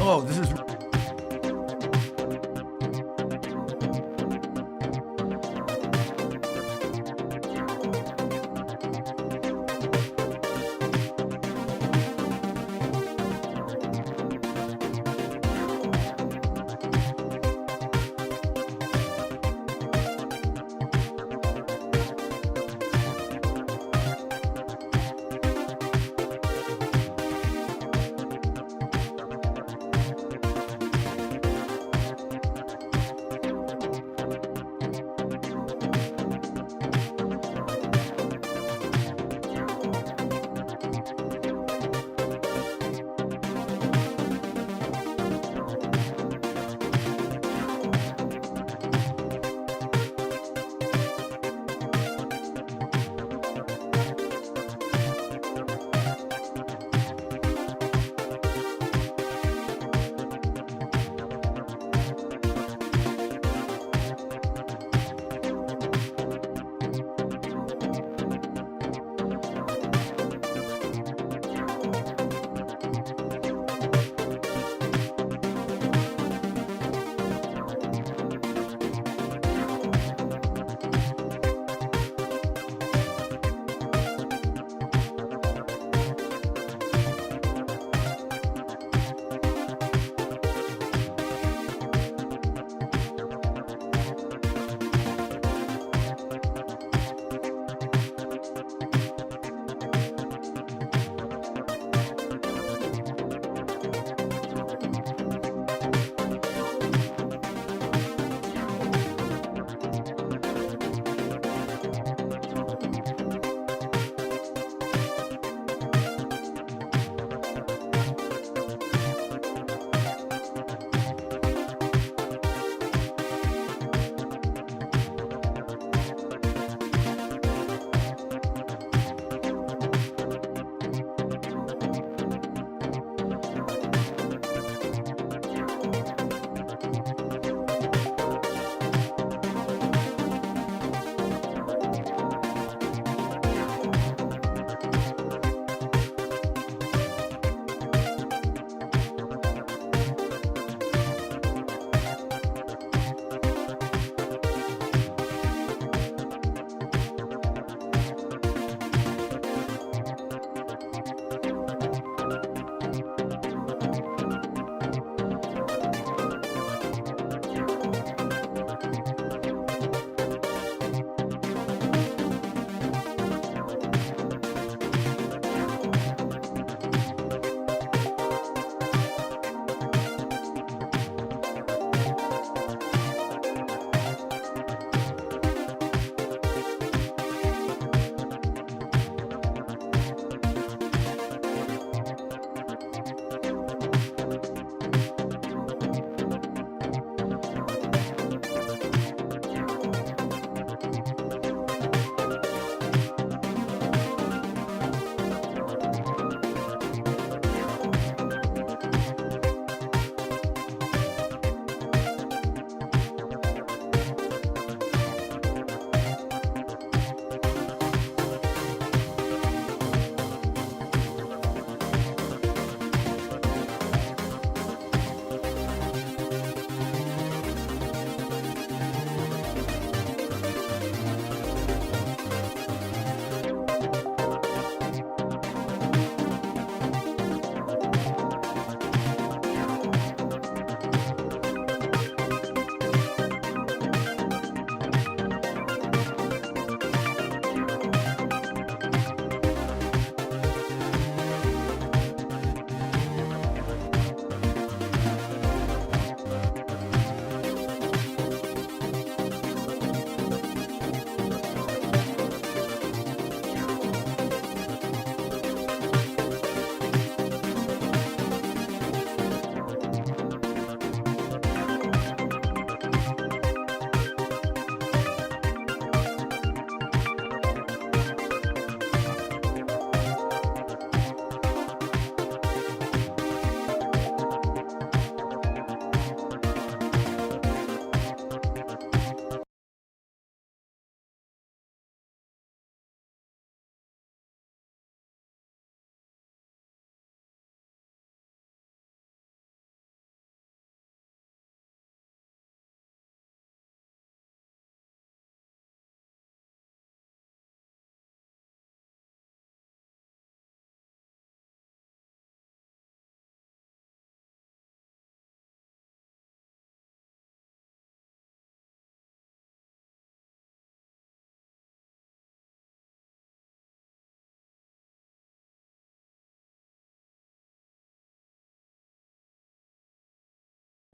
Oh, this is...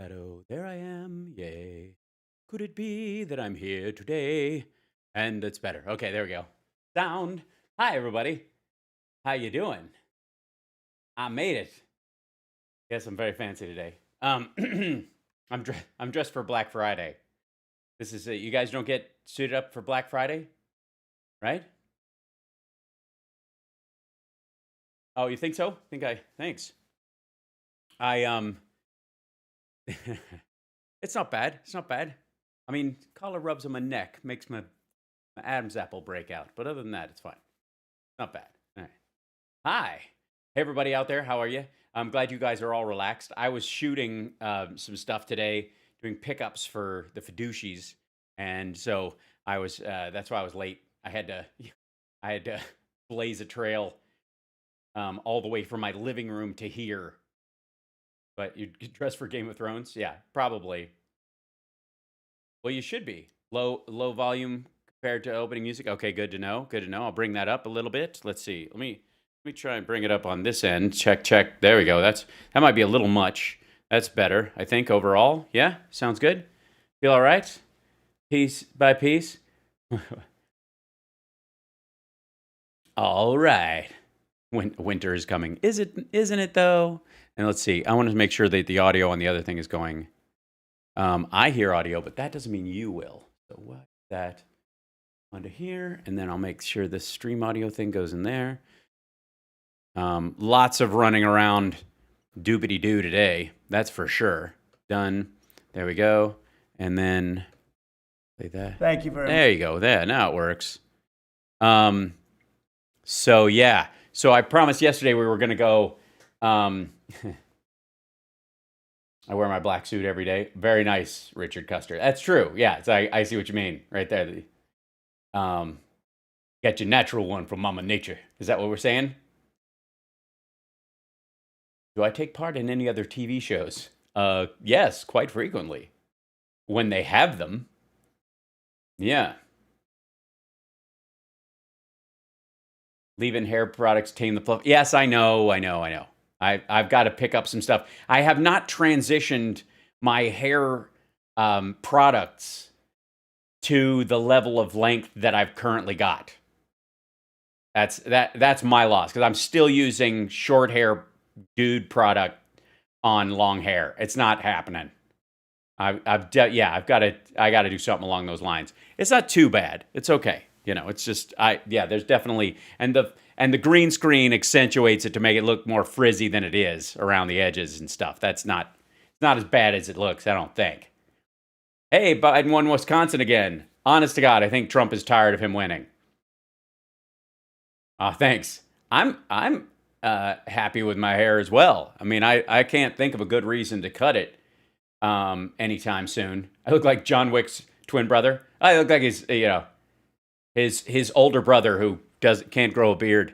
shadow, there I am, yay. Could it be that I'm here today? And it's better. Okay, there we go. Sound. Hi, everybody. How you doing? I made it. Yes, I'm very fancy today. I'm dressed for Black Friday. This is you guys don't get suited up for Black Friday, right? Oh, you think so? Thanks. I It's not bad. It's not bad. I mean, collar rubs on my neck makes my Adam's apple break out, but other than that, it's fine. Not bad. All right. Hi. Hey, everybody out there. How are you? I'm glad you guys are all relaxed. I was shooting some stuff today, doing pickups for the fiducies, and so I was. That's why I was late. I had to blaze a trail all the way from my living room to here. But you dress for Game of Thrones? Yeah, probably. Well, you should be low volume compared to opening music. Okay, good to know. Good to know. I'll bring that up a little bit. Let's see. Let me try and bring it up on this end. Check. There we go. That might be a little much. That's better, I think, overall. Yeah, sounds good. Feel all right? Piece by piece. All right. Winter is coming. Isn't it though? And let's see. I want to make sure that the audio on the other thing is going. I hear audio, but that doesn't mean you will. So what that onto here, and then I'll make sure the stream audio thing goes in there. Lots of running around doobity doo today. That's for sure. Done. There we go. And then play that. Thank you very much. There you go. There. Now it works. So yeah. So I promised yesterday we were going to go. I wear my black suit every day. Very nice, Richard Custer. That's true. Yeah, I see what you mean right there. Got your natural one from Mama Nature. Is that what we're saying? Do I take part in any other TV shows? Yes, quite frequently. When they have them. Yeah. Leave-in hair products tame the fluff. Yes, I know. I've got to pick up some stuff. I have not transitioned my hair products to the level of length that I've currently got. That's my loss because I'm still using short hair dude product on long hair. It's not happening. I got to do something along those lines. It's not too bad. It's okay. It's just there's definitely and the green screen accentuates it to make it look more frizzy than it is around the edges and stuff. That's not as bad as it looks, I don't think. Hey, Biden won Wisconsin again. Honest to God, I think Trump is tired of him winning. Thanks. I'm happy with my hair as well. I mean, I can't think of a good reason to cut it anytime soon. I look like John Wick's twin brother. I look like his older brother who can't grow a beard.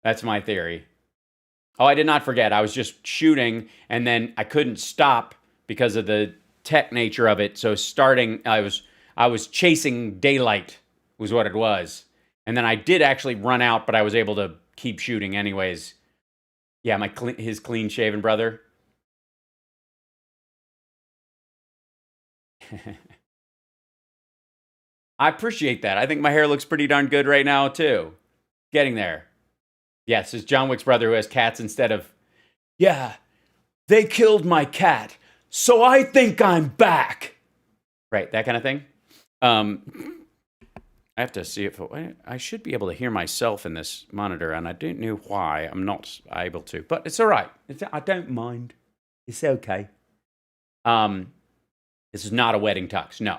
That's my theory. Oh, I did not forget. I was just shooting, and then I couldn't stop because of the tech nature of it. So I was chasing daylight, was what it was, and then I did actually run out, but I was able to keep shooting anyways. Yeah, his clean shaven brother. I appreciate that. I think my hair looks pretty darn good right now, too. Getting there. Yes, it's John Wick's brother who has cats instead of... Yeah, they killed my cat, so I think I'm back. Right, that kind of thing. I have to see if... I should be able to hear myself in this monitor, and I don't know why I'm not able to. But it's all right. I don't mind. It's okay. This is not a wedding tux. No.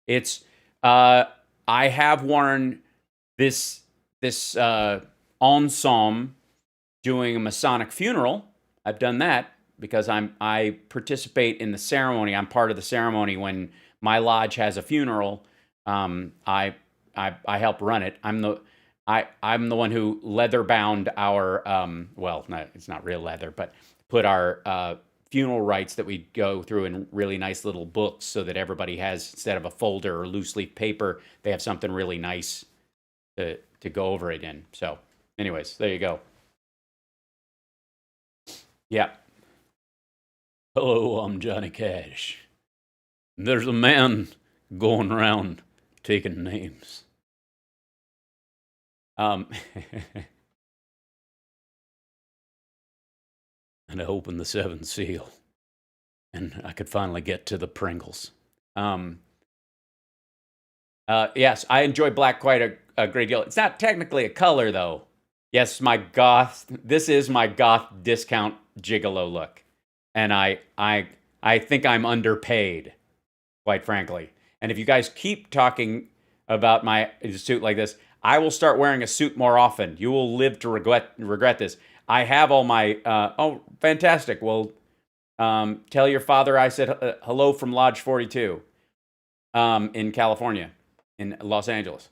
It's... I have worn this ensemble doing a Masonic funeral. I've done that because I participate in the ceremony. I'm part of the ceremony when my lodge has a funeral. I help run it. I'm the one who leather bound our it's not real leather, but put our funeral rites that we go through in really nice little books so that everybody has, instead of a folder or loose leaf paper, they have something really nice to go over it in. So anyways, there you go. Yeah. Hello, I'm Johnny Cash. There's a man going around taking names. And I opened the seventh seal, and I could finally get to the Pringles. Yes, I enjoy black quite a great deal. It's not technically a color, though. Yes, this is my goth discount gigolo look. And I think I'm underpaid, quite frankly. And if you guys keep talking about my suit like this, I will start wearing a suit more often. You will live to regret this. I have all my, oh, fantastic. Well, tell your father I said hello from Lodge 42 in California, in Los Angeles.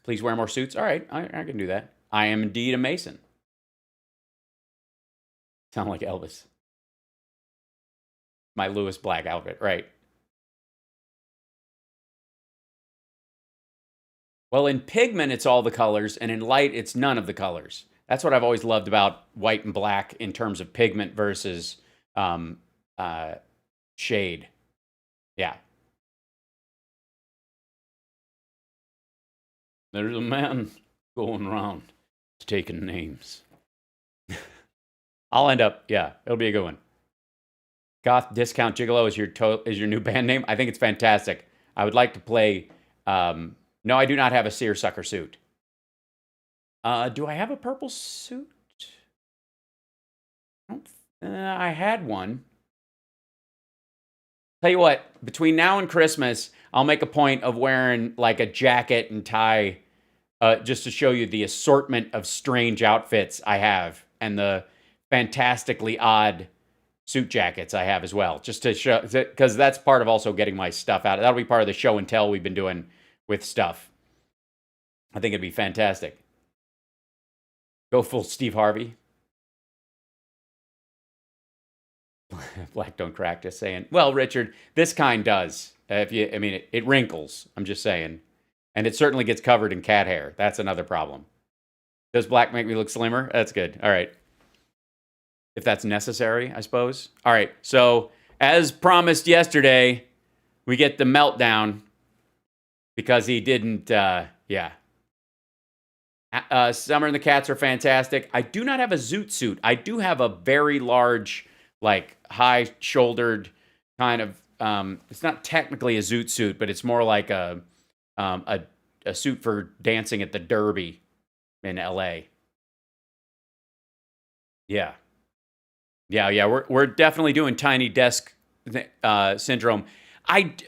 Please wear more suits. All right, I can do that. I am indeed a Mason. Sound like Elvis. My Lewis Black outfit, right. Well, in pigment, it's all the colors, and in light, it's none of the colors. That's what I've always loved about white and black in terms of pigment versus shade. Yeah. There's a man going around taking names. I'll end up, yeah, it'll be a good one. Goth Discount Gigolo is your new band name. I think it's fantastic. I would like to play. No, I do not have a seersucker suit. Do I have a purple suit? I had one. Tell you what, between now and Christmas, I'll make a point of wearing like a jacket and tie, just to show you the assortment of strange outfits I have and the fantastically odd suit jackets I have as well, just to show, because that's part of also getting my stuff out. That'll be part of the show and tell we've been doing with stuff. I think it'd be fantastic. Go full Steve Harvey. Black don't crack, just saying. Well, Richard, this kind does. It wrinkles. I'm just saying. And it certainly gets covered in cat hair. That's another problem. Does black make me look slimmer? That's good. All right. If that's necessary, I suppose. All right. So, as promised yesterday, we get the meltdown because he didn't, yeah. Summer and the Cats are fantastic. I do not have a zoot suit. I do have a very large, like, high-shouldered kind of, it's not technically a zoot suit, but it's more like a suit for dancing at the Derby in LA. Yeah. Yeah, we're definitely doing tiny desk syndrome.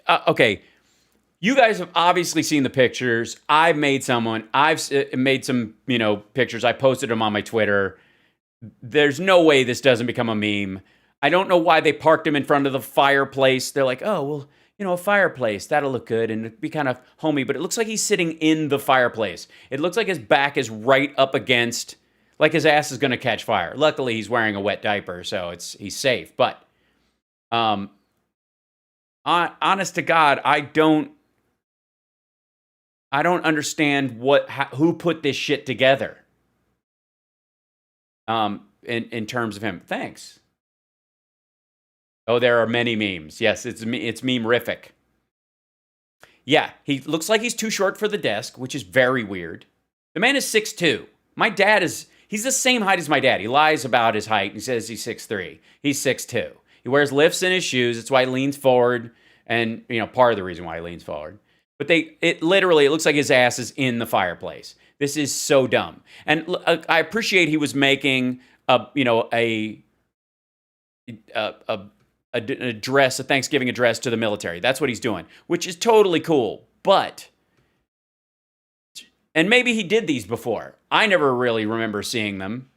Okay. You guys have obviously seen the pictures. I've made some, pictures. I posted them on my Twitter. There's no way this doesn't become a meme. I don't know why they parked him in front of the fireplace. They're like, oh, well, a fireplace, that'll look good and it'd be kind of homey, but it looks like he's sitting in the fireplace. It looks like his back is right up against, like his ass is going to catch fire. Luckily, he's wearing a wet diaper, so he's safe. But honest to God, I don't understand who put this shit together. In terms of him. Thanks. Oh, there are many memes. Yes, it's meme-rific. Yeah, he looks like he's too short for the desk, which is very weird. The man is 6'2". My dad he's the same height as my dad. He lies about his height and says he's 6'3". He's 6'2". He wears lifts in his shoes. That's why he leans forward. And, part of the reason why he leans forward. But it looks like his ass is in the fireplace. This is so dumb. And I appreciate he was making a Thanksgiving address to the military. That's what he's doing, which is totally cool. But, and maybe he did these before. I never really remember seeing them.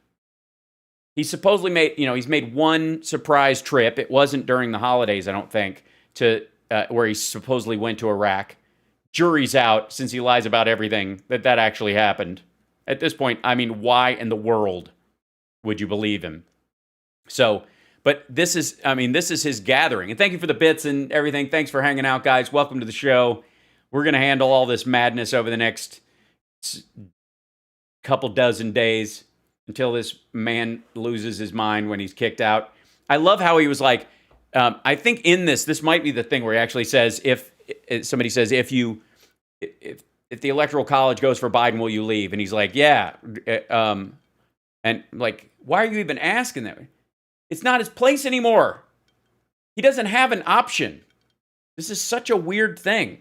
He supposedly he's made one surprise trip. It wasn't during the holidays, I don't think, to where he supposedly went to Iraq. Jury's out, since he lies about everything, that actually happened. At this point, why in the world would you believe him? So, but this is his gathering. And thank you for the bits and everything. Thanks for hanging out, guys. Welcome to the show. We're going to handle all this madness over the next couple dozen days until this man loses his mind when he's kicked out. I love how he was like, I think in this might be the thing where he actually says, if somebody says, if the Electoral College goes for Biden, will you leave? And he's like, yeah. And like, why are you even asking that? It's not his place anymore. He doesn't have an option. This is such a weird thing.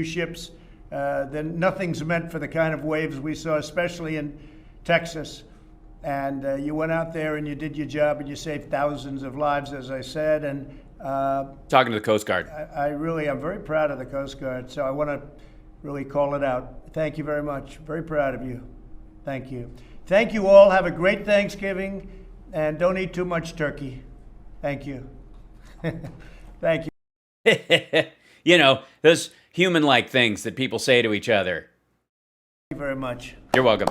Ships, then nothing's meant for the kind of waves we saw, especially in Texas. And you went out there and you did your job and you saved thousands of lives, as I said. And talking to the Coast Guard, I'm very proud of the Coast Guard. So I want to really call it out. Thank you very much. Very proud of you. Thank you. Thank you all. Have a great Thanksgiving and don't eat too much turkey. Thank you. Thank you. You know, those human-like things that people say to each other. Thank you very much. You're welcome.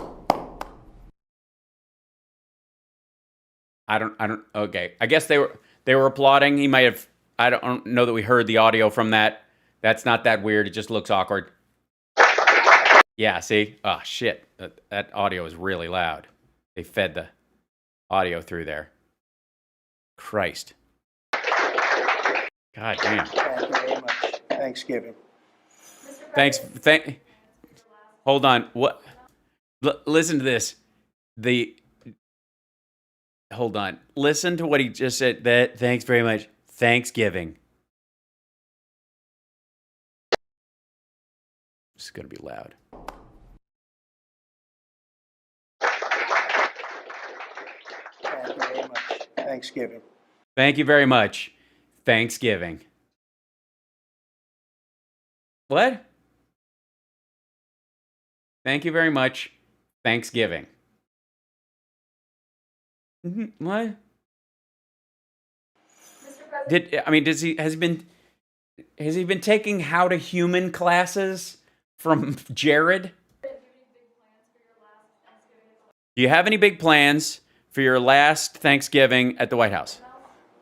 Okay. I guess they were applauding. He might have, I don't know that we heard the audio from that. That's not that weird. It just looks awkward. Yeah, see? Oh, shit. That audio is really loud. They fed the audio through there. Christ. God damn. Thank you very much. Thanksgiving. Hold on. What? Listen to this. Hold on. Listen to what he just said. Thanks very much. Thanksgiving. This is going to be loud. Thank you very much. Thanksgiving. Thank you very much. Thanksgiving. What? Thank you very much. Thanksgiving. What? Has he been taking how to human classes from Jared? Do you have any big plans for your last Thanksgiving at the White House?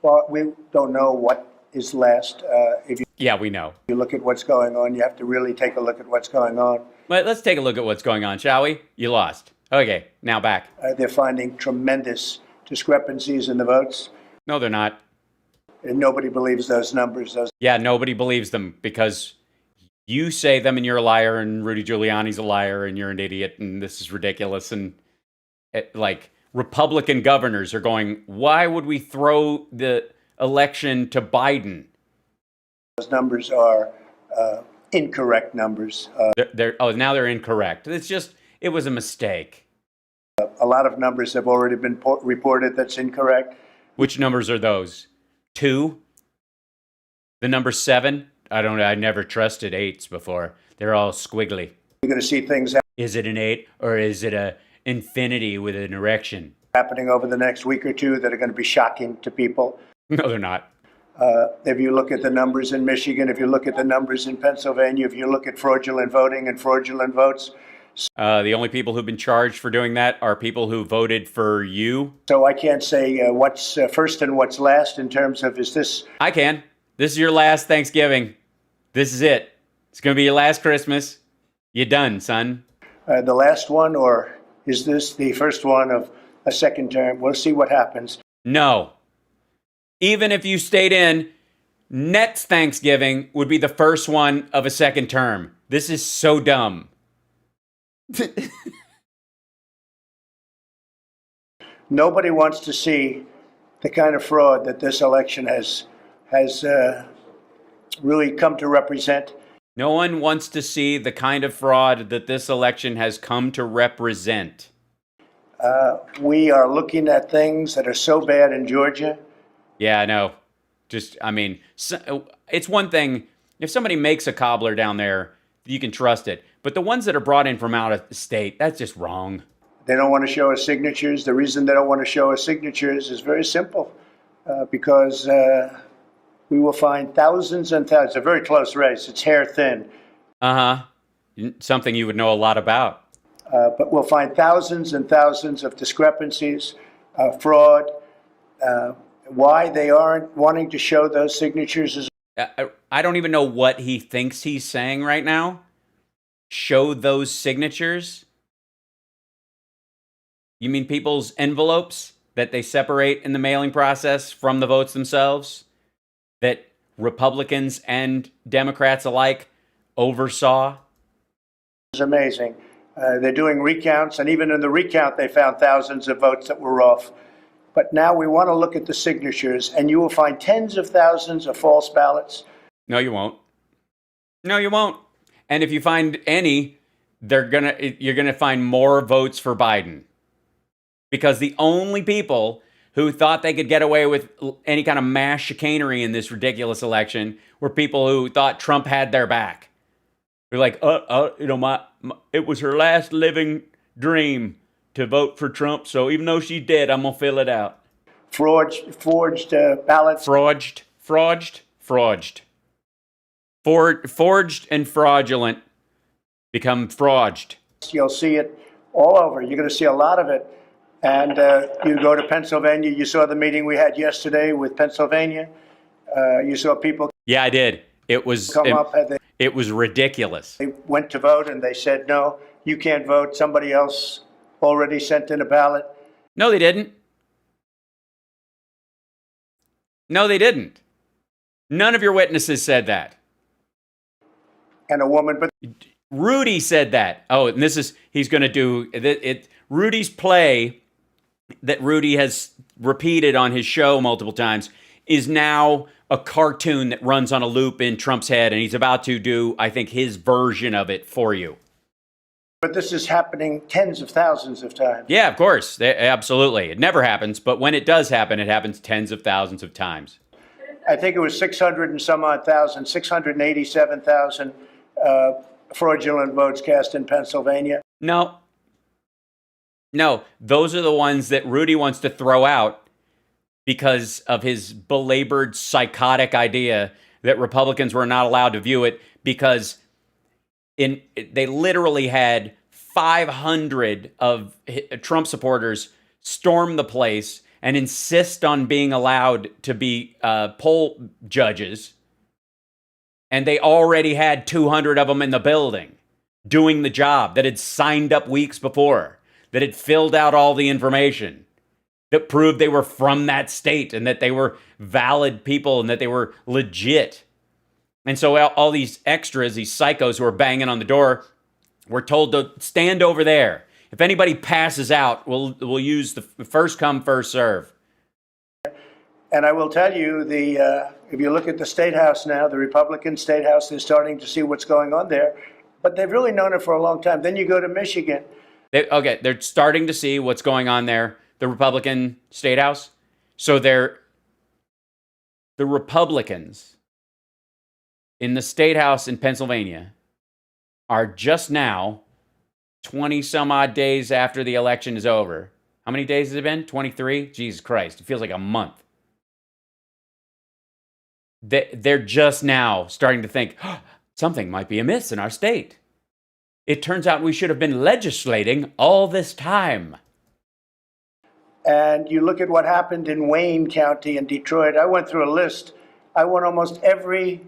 Well, we don't know what is last. Yeah, we know. You look at what's going on, you have to really take a look at what's going on. But let's take a look at what's going on, shall we? You lost. Okay, now back. They're finding tremendous discrepancies in the votes. No, they're not. And nobody believes those numbers. Yeah, nobody believes them because you say them and you're a liar and Rudy Giuliani's a liar and you're an idiot and this is ridiculous. And like Republican governors are going, why would we throw the election to Biden? Those numbers are incorrect numbers. Now they're incorrect. It was a mistake. A lot of numbers have already been reported that's incorrect. Which numbers are those? 2? The number 7? I never trusted 8s before. They're all squiggly. You're going to see things. Is it an 8 or is it a infinity with an erection? Happening over the next week or two that are going to be shocking to people. No, they're not. If you look at the numbers in Michigan, if you look at the numbers in Pennsylvania, if you look at fraudulent voting and fraudulent votes. The only people who've been charged for doing that are people who voted for you. So I can't say what's first and what's last in terms of is this. I can. This is your last Thanksgiving. This is it. It's going to be your last Christmas. You're done, son. The last one, or is this the first one of a second term? We'll see what happens. No. Even if you stayed in, next Thanksgiving would be the first one of a second term. This is so dumb. Nobody wants to see the kind of fraud that this election has really come to represent. No one wants to see the kind of fraud that this election has come to represent. We are looking at things that are so bad in Georgia. Yeah, I know. It's one thing if somebody makes a cobbler down there, you can trust it. But the ones that are brought in from out of state, that's just wrong. They don't want to show us signatures. The reason they don't want to show us signatures is very simple, because we will find thousands and thousands. It's a very close race. It's hair thin. Something you would know a lot about. But we'll find thousands and thousands of discrepancies, fraud. Why they aren't wanting to show those signatures is. I don't even know what he thinks he's saying right now. Show those signatures. You mean people's envelopes that they separate in the mailing process from the votes themselves? That Republicans and Democrats alike oversaw? It's amazing. They're doing recounts, and even in the recount, they found thousands of votes that were off. But now we want to look at the signatures, and you will find tens of thousands of false ballots. No, you won't. No, you won't. And if you find any, you're gonna find more votes for Biden. Because the only people who thought they could get away with any kind of mass chicanery in this ridiculous election were people who thought Trump had their back. They're like, it was her last living dream to vote for Trump, so even though she's dead, I'm gonna fill it out. Forged ballots. Forged and fraudulent become fraudged. You'll see it all over. You're going to see a lot of it. And you go to Pennsylvania. You saw the meeting we had yesterday with Pennsylvania. You saw people. Yeah, I did. It was it was ridiculous. They went to vote and they said, no, you can't vote. Somebody else already sent in a ballot. No, they didn't. No, they didn't. None of your witnesses said that. And a woman, but Rudy said that. Oh, and he's going to do it. Rudy's play that Rudy has repeated on his show multiple times is now a cartoon that runs on a loop in Trump's head, and he's about to do, I think, his version of it for you. But this is happening tens of thousands of times. Yeah, of course. Absolutely. It never happens, but when it does happen, it happens tens of thousands of times. I think it was 600 and some odd thousand, 687,000 fraudulent votes cast in Pennsylvania. No, those are the ones that Rudy wants to throw out because of his belabored psychotic idea that Republicans were not allowed to view it because they literally had 500 of Trump supporters storm the place and insist on being allowed to be poll judges. And they already had 200 of them in the building doing the job that had signed up weeks before, that had filled out all the information, that proved they were from that state and that they were valid people and that they were legit. And so all these extras, these psychos who are banging on the door, were told to stand over there. If anybody passes out, we'll use the first come, first serve. And I will tell you, if you look at the State House now, the Republican State House, they're starting to see what's going on there. But they've really known it for a long time. Then you go to Michigan. They're starting to see what's going on there, the Republican State House. So the Republicans in the State House in Pennsylvania are just now, 20 some odd days after the election is over. How many days has it been? 23? Jesus Christ. It feels like a month. They're just now starting to think, something might be amiss in our state. It turns out we should have been legislating all this time. And you look at what happened in Wayne County in Detroit. I went through a list. I went almost every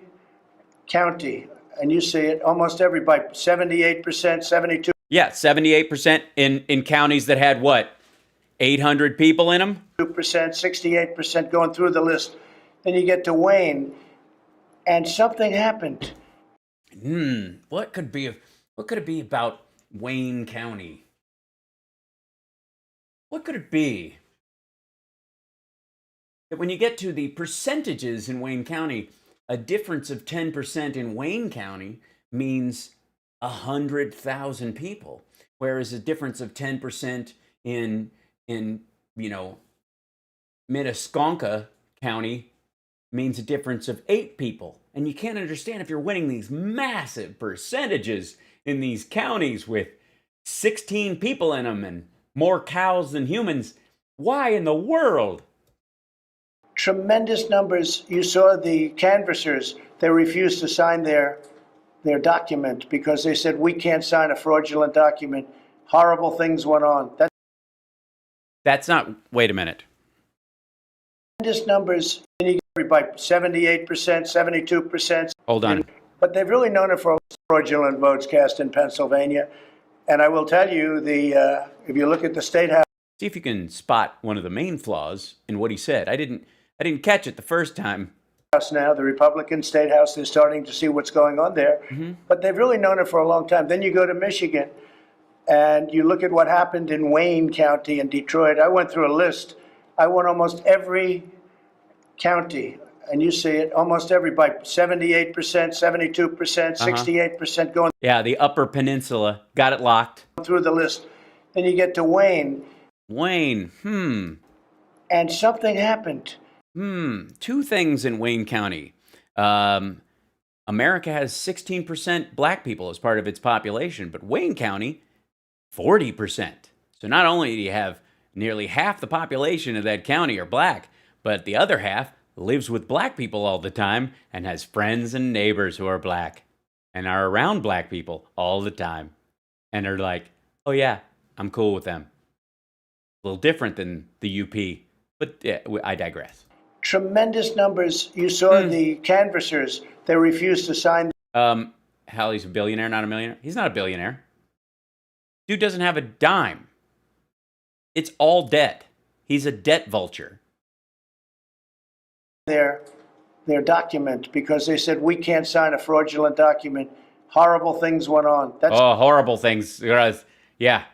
county, and you see it, almost every, by 78%, 72%. Yeah, 78% in counties that had what? 800 people in them? 2%, 68% going through the list. Then you get to Wayne, and something happened. What could it be about Wayne County? What could it be? That when you get to the percentages in Wayne County, a difference of 10% in Wayne County means 100,000 people, whereas a difference of 10% in Minnetonka County means a difference of 8 people. And you can't understand if you're winning these massive percentages in these counties with 16 people in them and more cows than humans. Why in the world? Tremendous numbers. You saw the canvassers. They refused to sign their document because they said, we can't sign a fraudulent document. Horrible things went on. That's not, wait a minute. Tremendous numbers. By 78%, 72%. Hold on. But they've really known it for fraudulent votes cast in Pennsylvania. And I will tell you, if you look at the State House, See if you can spot one of the main flaws in what he said. I didn't catch it the first time. House now, the Republican State House, they're starting to see what's going on there. But they've really known it for a long time. Then you go to Michigan, and you look at what happened in Wayne County and Detroit. I went through a list. I went almost every county, and you see it, almost every, by 78%, 72%, 68% going Yeah, the Upper Peninsula. Got it locked. through the list. Then you get to Wayne, Wayne, and something happened. Two things in Wayne County. America has 16% black people as part of its population, but Wayne County, 40%. So not only do you have nearly half the population of that county are black, but the other half lives with black people all the time and has friends and neighbors who are black and are around black people all the time and are like, oh yeah, I'm cool with them. A little different than the UP, but yeah, I digress. Tremendous numbers. You saw the canvassers. They refused to sign. Hal, he's a billionaire, not a millionaire. He's not a billionaire. Dude doesn't have a dime. It's all debt. He's a debt vulture. Their document because they said we can't sign a fraudulent document. Horrible things went on. Horrible things. Yeah,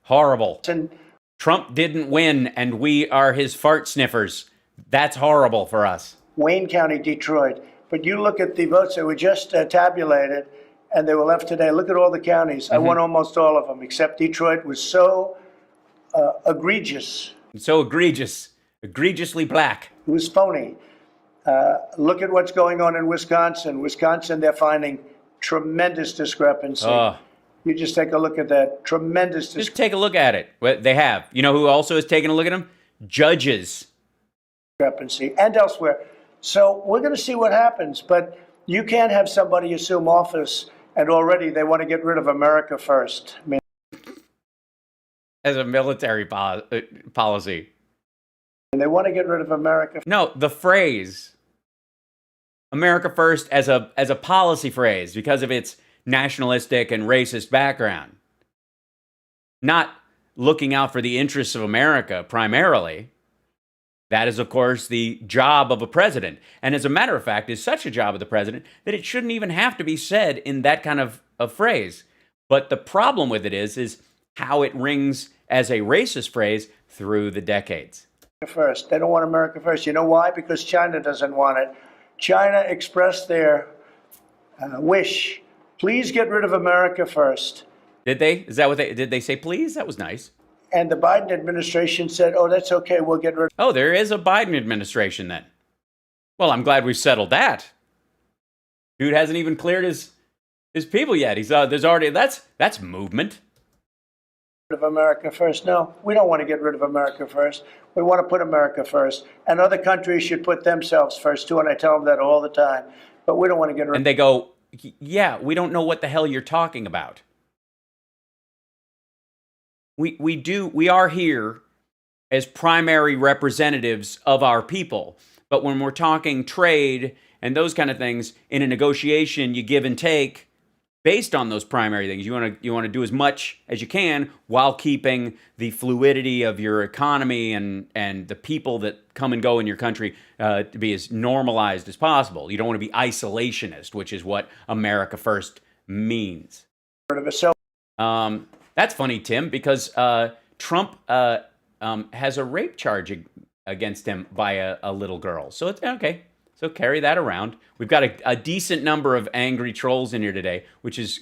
horrible. And Trump didn't win, and we are his fart sniffers. That's horrible for us. Wayne County, Detroit. But you look at the votes that were just tabulated, and they were left today. Look at all the counties. I won almost all of them, except Detroit was so egregious. So egregious. Egregiously black. It was phony. Look at what's going on in Wisconsin. Wisconsin, they're finding tremendous discrepancy. You just take a look at that. Tremendous discrepancy. Just take a look at it. Well, they have. You know who also has taken a look at them? Judges. And elsewhere. So we're going to see what happens. But you can't have somebody assume office and already they want to get rid of America first. I mean, as a military policy. And they want to get rid of America. No, the phrase America first as a policy phrase because of its nationalistic and racist background. Not looking out for the interests of America primarily. That is, of course, the job of a president. And as a matter of fact, is such a job of the president that it shouldn't even have to be said in that kind of phrase. But the problem with it is how it rings as a racist phrase through the decades. First. They don't want America first. You know why? Because China doesn't want it. China expressed their wish. Please get rid of America first. Did they? Is that what did they say, please? That was nice. And the Biden administration said, oh, that's okay, we'll get rid of. Oh, there is a Biden administration then. Well, I'm glad we've settled that. Dude hasn't even cleared his people yet. He's there's already that's movement. Of America first. No, we don't want to get rid of America first. We want to put America first. And other countries should put themselves first too, and I tell them that all the time. But we don't want to get rid of. And they go, yeah, we don't know what the hell you're talking about. We are here as primary representatives of our people. But when we're talking trade and those kind of things, in a negotiation, you give and take based on those primary things. You want to do as much as you can while keeping the fluidity of your economy and the people that come and go in your country to be as normalized as possible. You don't want to be isolationist, which is what America First means. That's funny, Tim, because Trump has a rape charge against him by a little girl. So it's okay. So carry that around. We've got a decent number of angry trolls in here today, which is,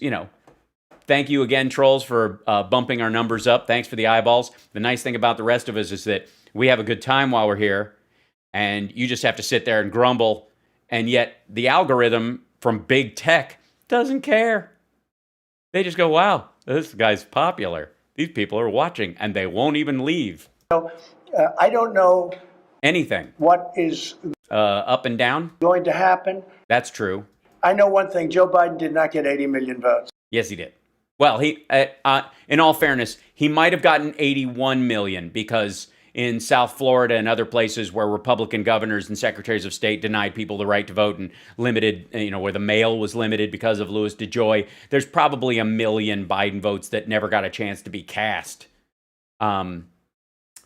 thank you again, trolls, for bumping our numbers up. Thanks for the eyeballs. The nice thing about the rest of us is that we have a good time while we're here, and you just have to sit there and grumble, and yet the algorithm from big tech doesn't care. They just go, wow, this guy's popular. These people are watching, and they won't even leave. So, I don't know anything. What is up and down? Going to happen? That's true. I know one thing. Joe Biden did not get 80 million votes. Yes, he did. Well, he, in all fairness, he might have gotten 81 million because in South Florida and other places where Republican governors and secretaries of state denied people the right to vote and limited, where the mail was limited because of Louis DeJoy, there's probably 1 million Biden votes that never got a chance to be cast.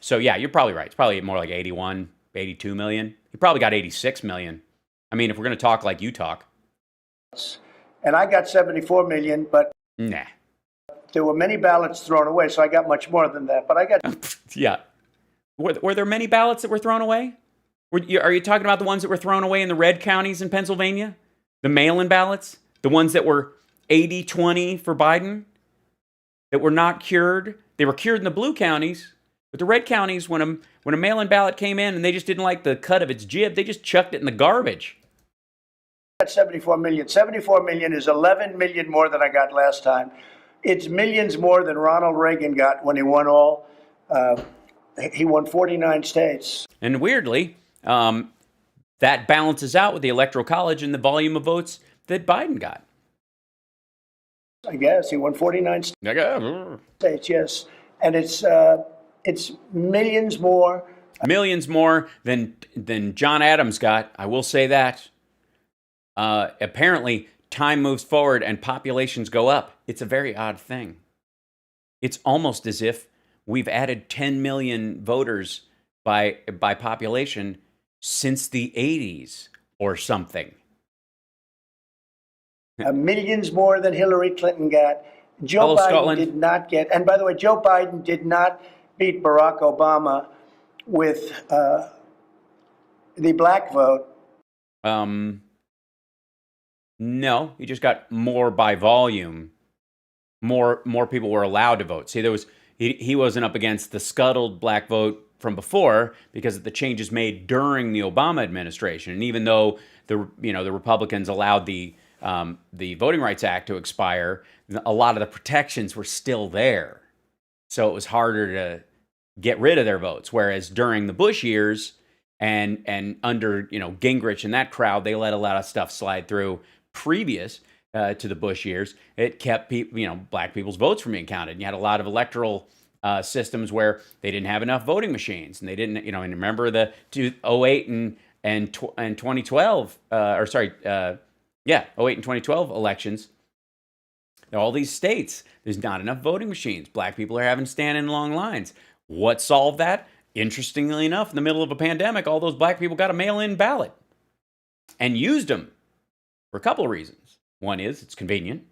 So yeah, you're probably right. It's probably more like 81, 82 million. He probably got 86 million. I mean, if we're going to talk like you talk. And I got 74 million, but Nah. there were many ballots thrown away, so I got much more than that. But I got Yeah. Were there many ballots that were thrown away? Are you talking about the ones that were thrown away in the red counties in Pennsylvania? The mail-in ballots? The ones that were 80-20 for Biden? That were not cured? They were cured in the blue counties, but the red counties, when a mail-in ballot came in and they just didn't like the cut of its jib, they just chucked it in the garbage. 74 million. 74 million is 11 million more than I got last time. It's millions more than Ronald Reagan got when he won all. He won 49 states. And weirdly, that balances out with the Electoral College and the volume of votes that Biden got. I guess he won 49 states, yes. And it's millions more. Millions more than John Adams got. I will say that. Apparently, time moves forward and populations go up. It's a very odd thing. It's almost as if we've added 10 million voters by population since the 80s or something. Millions more than Hillary Clinton got. Joe Hello, Biden Scotland. did not get, and by the way, Joe Biden did not beat Barack Obama with the black vote. No, he just got more by volume. More people were allowed to vote. See, he wasn't up against the scuttled black vote from before because of the changes made during the Obama administration. And even though the Republicans allowed the Voting Rights Act to expire, a lot of the protections were still there. So it was harder to get rid of their votes. Whereas during the Bush years and under Gingrich and that crowd, they let a lot of stuff slide through previous to the Bush years. It kept black people's votes from being counted. And you had a lot of electoral systems where they didn't have enough voting machines, and they didn't, and remember the 2008 and 2012, 08 and 2012 elections. All these states, there's not enough voting machines. Black people are having to stand in long lines. What solved that? Interestingly enough, in the middle of a pandemic, all those black people got a mail-in ballot and used them for a couple of reasons. One is it's convenient,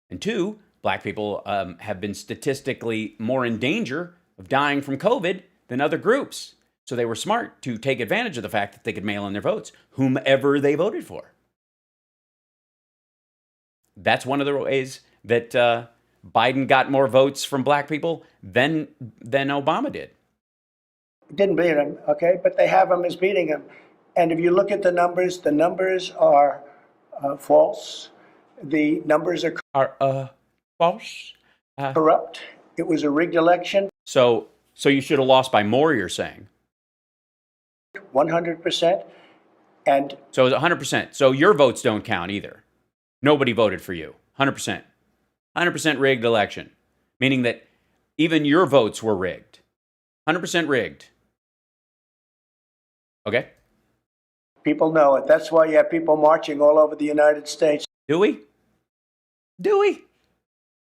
and two, black people have been statistically more in danger of dying from COVID than other groups. So they were smart to take advantage of the fact that they could mail in their votes, whomever they voted for. That's one of the ways that Biden got more votes from black people than Obama did. Didn't beat him, okay? But they have him as beating him. And if you look at the numbers are false. The numbers are False. corrupt. It was a rigged election. So you should have lost by more, you're saying? 100%. And so it's 100%. So your votes don't count either. Nobody voted for you. 100%. 100% rigged election. Meaning that even your votes were rigged. 100% rigged. Okay? people know it. That's why you have people marching all over the United States. Do we? Do we?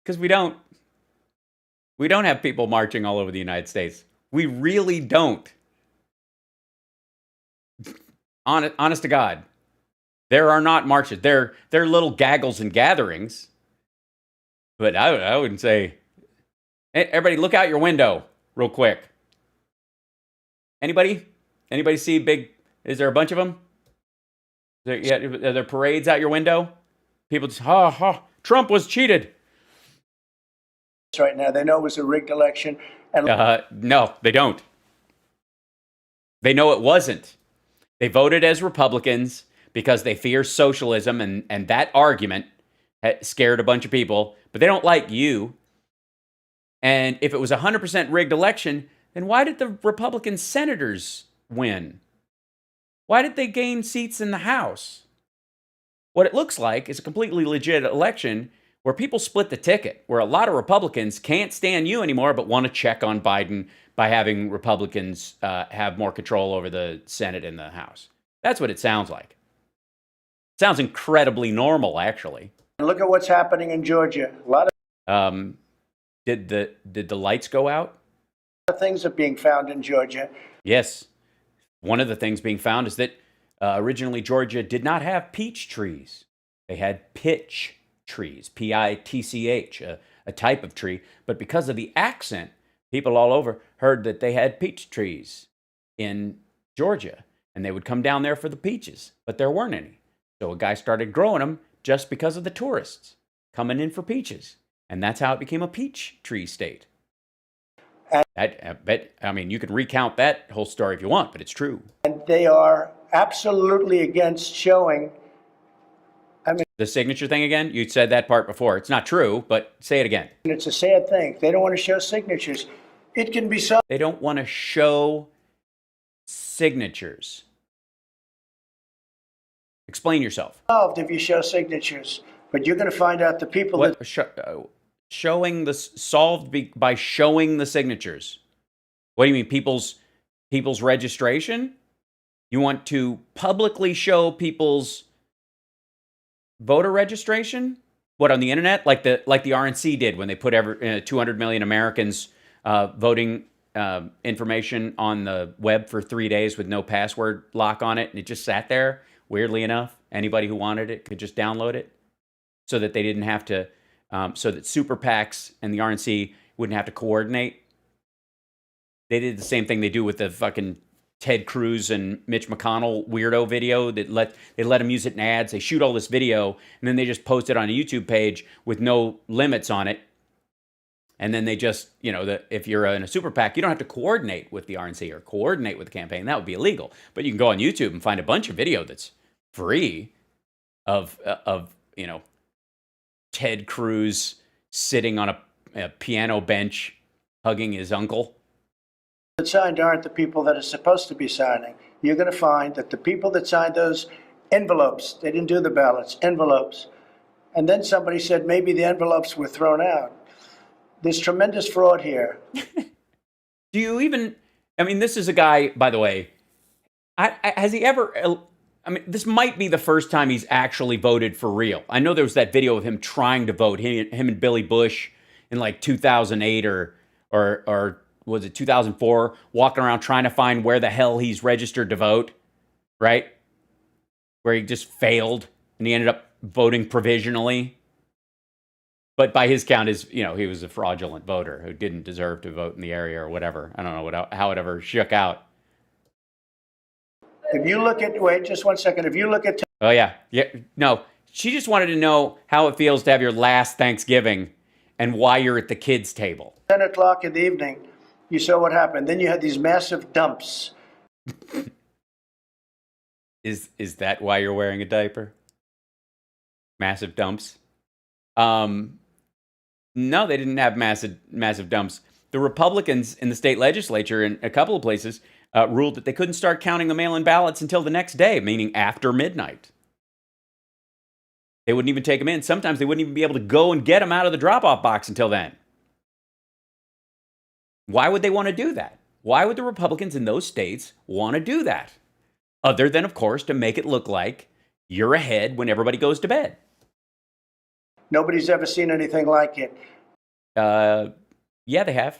Because we don't. We don't have people marching all over the United States. We really don't. Honest to God. There are not marches. They're little gaggles and gatherings. But I wouldn't say... Hey, everybody, look out your window real quick. Anybody? Anybody see big... Is there a bunch of them? Are there parades out your window? People just, Trump was cheated. Right now, they know it was a rigged election. And no, they don't. They know it wasn't. They voted as Republicans because they fear socialism, and that argument scared a bunch of people. But they don't like you. And if it was a 100% rigged election, then why did the Republican senators win? Why did they gain seats in the House? What it looks like is a completely legit election where people split the ticket, where a lot of Republicans can't stand you anymore but want to check on Biden by having Republicans have more control over the Senate and the House. That's what it sounds like. It sounds incredibly normal, actually. Look at what's happening in Georgia. A lot of Did the lights go out? Things are being found in Georgia. Yes. One of the things being found is that originally Georgia did not have peach trees. They had pitch trees, Pitch, a type of tree. But because of the accent, people all over heard that they had peach trees in Georgia, and they would come down there for the peaches, but there weren't any. So a guy started growing them just because of the tourists coming in for peaches, and that's how it became a peach tree state. I mean, you can recount that whole story if you want, but it's true. And they are absolutely against showing. The signature thing again? You said that part before. It's not true, but say it again. It's a sad thing. They don't want to show signatures. It can be solved. They don't want to show signatures. Explain yourself. If you show signatures, but you're going to find out the people What? that Showing the solved by showing the signatures. What do you mean, people's registration? You want to publicly show people's voter registration? What, on the internet, like the RNC did when they put 200 million Americans voting information on the web for 3 days with no password lock on it, and it just sat there. Weirdly enough, anybody who wanted it could just download it, so that they didn't have to. So that super PACs and the RNC wouldn't have to coordinate. They did the same thing they do with the fucking Ted Cruz and Mitch McConnell weirdo video. They let them use it in ads. They shoot all this video, and then they just post it on a YouTube page with no limits on it. And then they just, if you're in a super PAC, you don't have to coordinate with the RNC or coordinate with the campaign. That would be illegal. But you can go on YouTube and find a bunch of video that's free of Ted Cruz sitting on a piano bench hugging his uncle. that signed aren't the people that are supposed to be signing. You're going to find that the people that signed those envelopes, they didn't do the ballots, envelopes. And then somebody said maybe the envelopes were thrown out. There's tremendous fraud here. Do you even, this is a guy, by the way, has he ever, this might be the first time he's actually voted for real. I know there was that video of him trying to vote, him and Billy Bush in like 2008 or was it 2004, walking around trying to find where the hell he's registered to vote, right? Where he just failed and he ended up voting provisionally. But by his count, he was a fraudulent voter who didn't deserve to vote in the area or whatever. I don't know how it ever shook out. If you look at, wait, just 1 second. If you look at, Oh, yeah. No, she just wanted to know how it feels to have your last Thanksgiving and why you're at the kids' table. 10 o'clock in the evening, you saw what happened. Then you had these massive dumps. Is that why you're wearing a diaper? Massive dumps? No, they didn't have massive dumps. The Republicans in the state legislature in a couple of places ruled that they couldn't start counting the mail-in ballots until the next day, meaning after midnight. They wouldn't even take them in. Sometimes they wouldn't even be able to go and get them out of the drop-off box until then. Why would they want to do that? Why would the Republicans in those states want to do that? Other than, of course, to make it look like you're ahead when everybody goes to bed. Nobody's ever seen anything like it. Yeah, they have.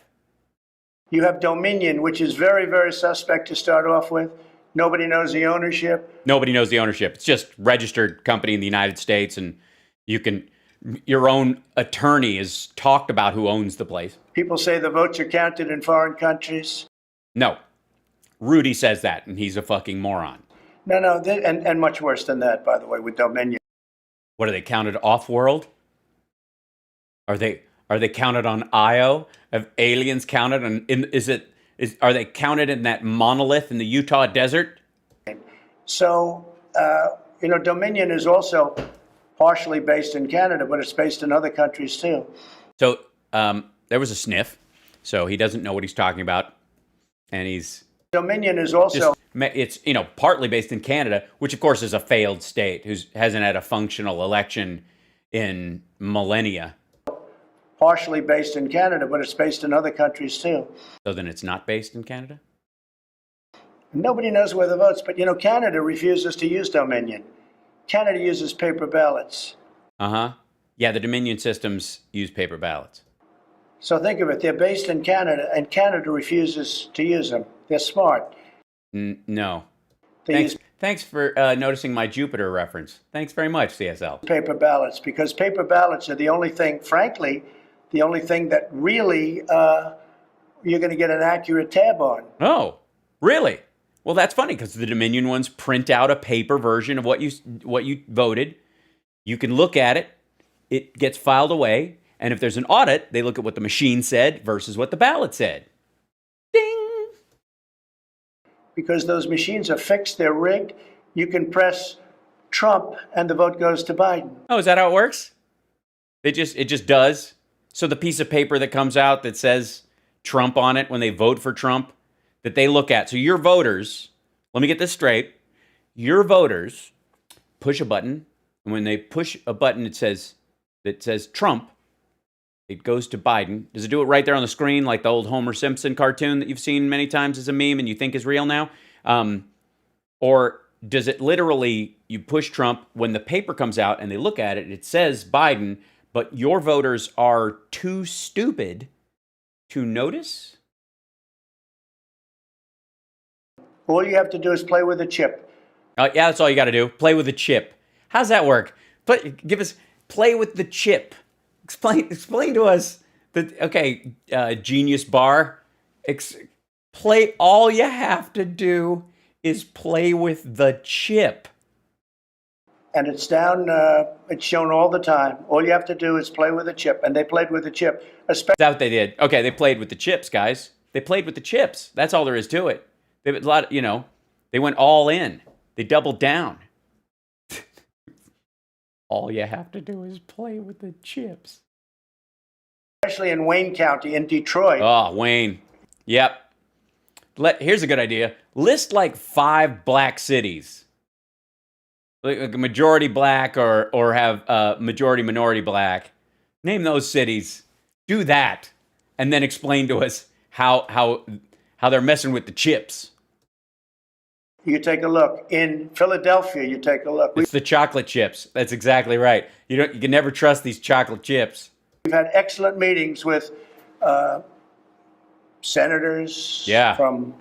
You have Dominion, which is very, very suspect to start off with. Nobody knows the ownership. Nobody knows the ownership. It's just registered company in the United States, and your own attorney has talked about who owns the place. People say the votes are counted in foreign countries. No. Rudy says that, and he's a fucking moron. No, and much worse than that, by the way, with Dominion. What, are they counted off-world? Are they counted on Io? Have aliens counted on? Are they counted in that monolith in the Utah desert? So Dominion is also partially based in Canada, but it's based in other countries too. So there was a sniff. So he doesn't know what he's talking about, and Dominion is also it's partly based in Canada, which of course is a failed state who hasn't had a functional election in millennia. Partially based in Canada, but it's based in other countries too. So then it's not based in Canada? Nobody knows where the votes, but Canada refuses to use Dominion. Canada uses paper ballots. Uh-huh. Yeah, the Dominion systems use paper ballots. So think of it. They're based in Canada, and Canada refuses to use them. They're smart. No. They Thanks. use Thanks for noticing my Jupiter reference. Thanks very much, CSL. paper ballots because paper ballots are the only thing, frankly, the only thing that really you're going to get an accurate tab on. Oh, really? Well, that's funny because the Dominion ones print out a paper version of what you voted. You can look at it. It gets filed away. And if there's an audit, they look at what the machine said versus what the ballot said. Ding! Because those machines are fixed, they're rigged. You can press Trump and the vote goes to Biden. Oh, is that how it works? It just does. So the piece of paper that comes out that says Trump on it when they vote for Trump, that they look at. So your voters, let me get this straight. Your voters push a button, and when they push a button that says Trump, it goes to Biden. Does it do it right there on the screen like the old Homer Simpson cartoon that you've seen many times as a meme and you think is real now? Or does it literally, you push Trump, when the paper comes out and they look at it, it says Biden, but your voters are too stupid to notice? All you have to do is play with a chip. Yeah, that's all you got to do. Play with the chip. How's that work? Play with the chip. Explain to us Genius Bar. Play. All you have to do is play with the chip. And it's down. It's shown all the time. All you have to do is play with a chip, and they played with the chip. Is that what they did? Okay, they played with the chips, guys. They played with the chips. That's all there is to it. They went all in. They doubled down. All you have to do is play with the chips. Especially in Wayne County, in Detroit. Oh, Wayne. Yep. Here's a good idea. List like 5 black cities. Like a majority black or have majority minority black. Name those cities. Do that. And then explain to us how they're messing with the chips. You take a look. In Philadelphia, you take a look. It's the chocolate chips. That's exactly right. You can never trust these chocolate chips. We've had excellent meetings with senators from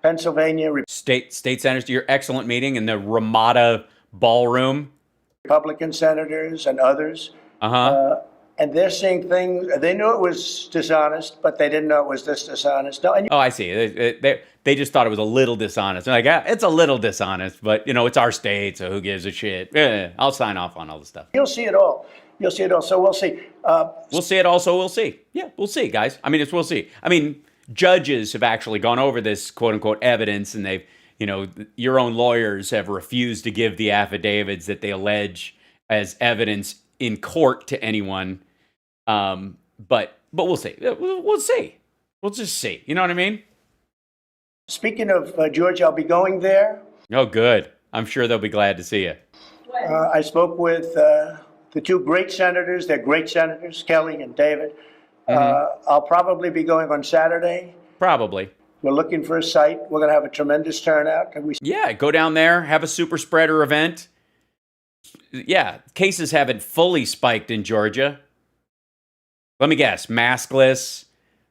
Pennsylvania. State senators. Your excellent meeting in the Ramada Ballroom. Republican senators and others. And they're seeing things. They knew it was dishonest, but they didn't know it was this dishonest. No, oh, I see. They just thought it was a little dishonest. They're like, it's a little dishonest, but it's our state, so who gives a shit? Yeah, I'll sign off on all the stuff. You'll see it all. You'll see it all. So we'll see. We'll see it all. So we'll see. Yeah, we'll see, guys. We'll see. Judges have actually gone over this quote unquote evidence, and they've, your own lawyers have refused to give the affidavits that they allege as evidence in court to anyone. But we'll see. We'll see. We'll just see. You know what I mean? Speaking of Georgia, I'll be going there. Oh, good. I'm sure they'll be glad to see you. I spoke with the 2 great senators. They're great senators, Kelly and David. I'll probably be going on Saturday. Probably. We're looking for a site. We're going to have a tremendous turnout. Yeah, go down there, have a super spreader event. Yeah, cases haven't fully spiked in Georgia. Let me guess, maskless,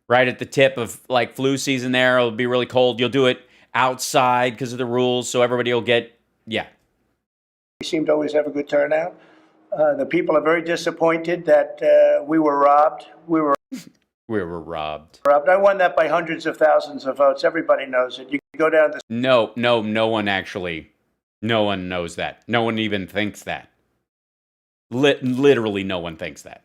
right at the tip of like flu season there. It'll be really cold. You'll do it outside because of the rules, so everybody will get, yeah. We seem to always have a good turnout. The people are very disappointed that we were robbed. We were robbed. I won that by hundreds of thousands of votes. Everybody knows it. You can go down the... No one actually. No one knows that. No one even thinks that. Literally no one thinks that.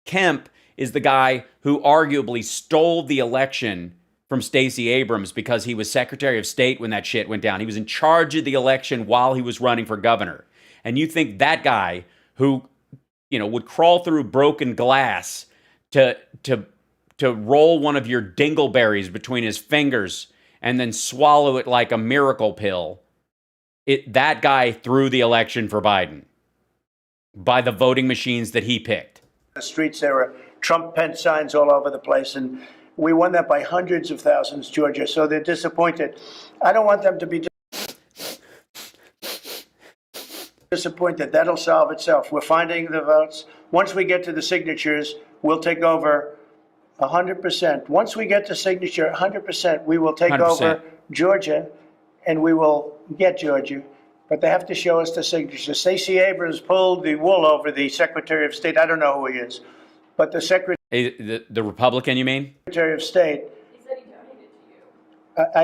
Kemp is the guy who arguably stole the election from Stacey Abrams because he was Secretary of State when that shit went down. He was in charge of the election while he was running for governor. And you think that guy who, would crawl through broken glass to roll one of your dingleberries between his fingers and then swallow it like a miracle pill, that guy threw the election for Biden by the voting machines that he picked. The streets, there were Trump Pence signs all over the place, and we won that by hundreds of thousands, Georgia, so they're disappointed. I don't want them to be disappointed. That'll solve itself. We're finding the votes. Once we get to the signatures, we'll take over 100%. Once we get the signature, 100%, we will take 100%. over Georgia, and we will get Georgia. But they have to show us the signature. Stacey Abrams pulled the wool over the Secretary of State. I don't know who he is, but the Secretary The Republican, you mean? of State. He said he donated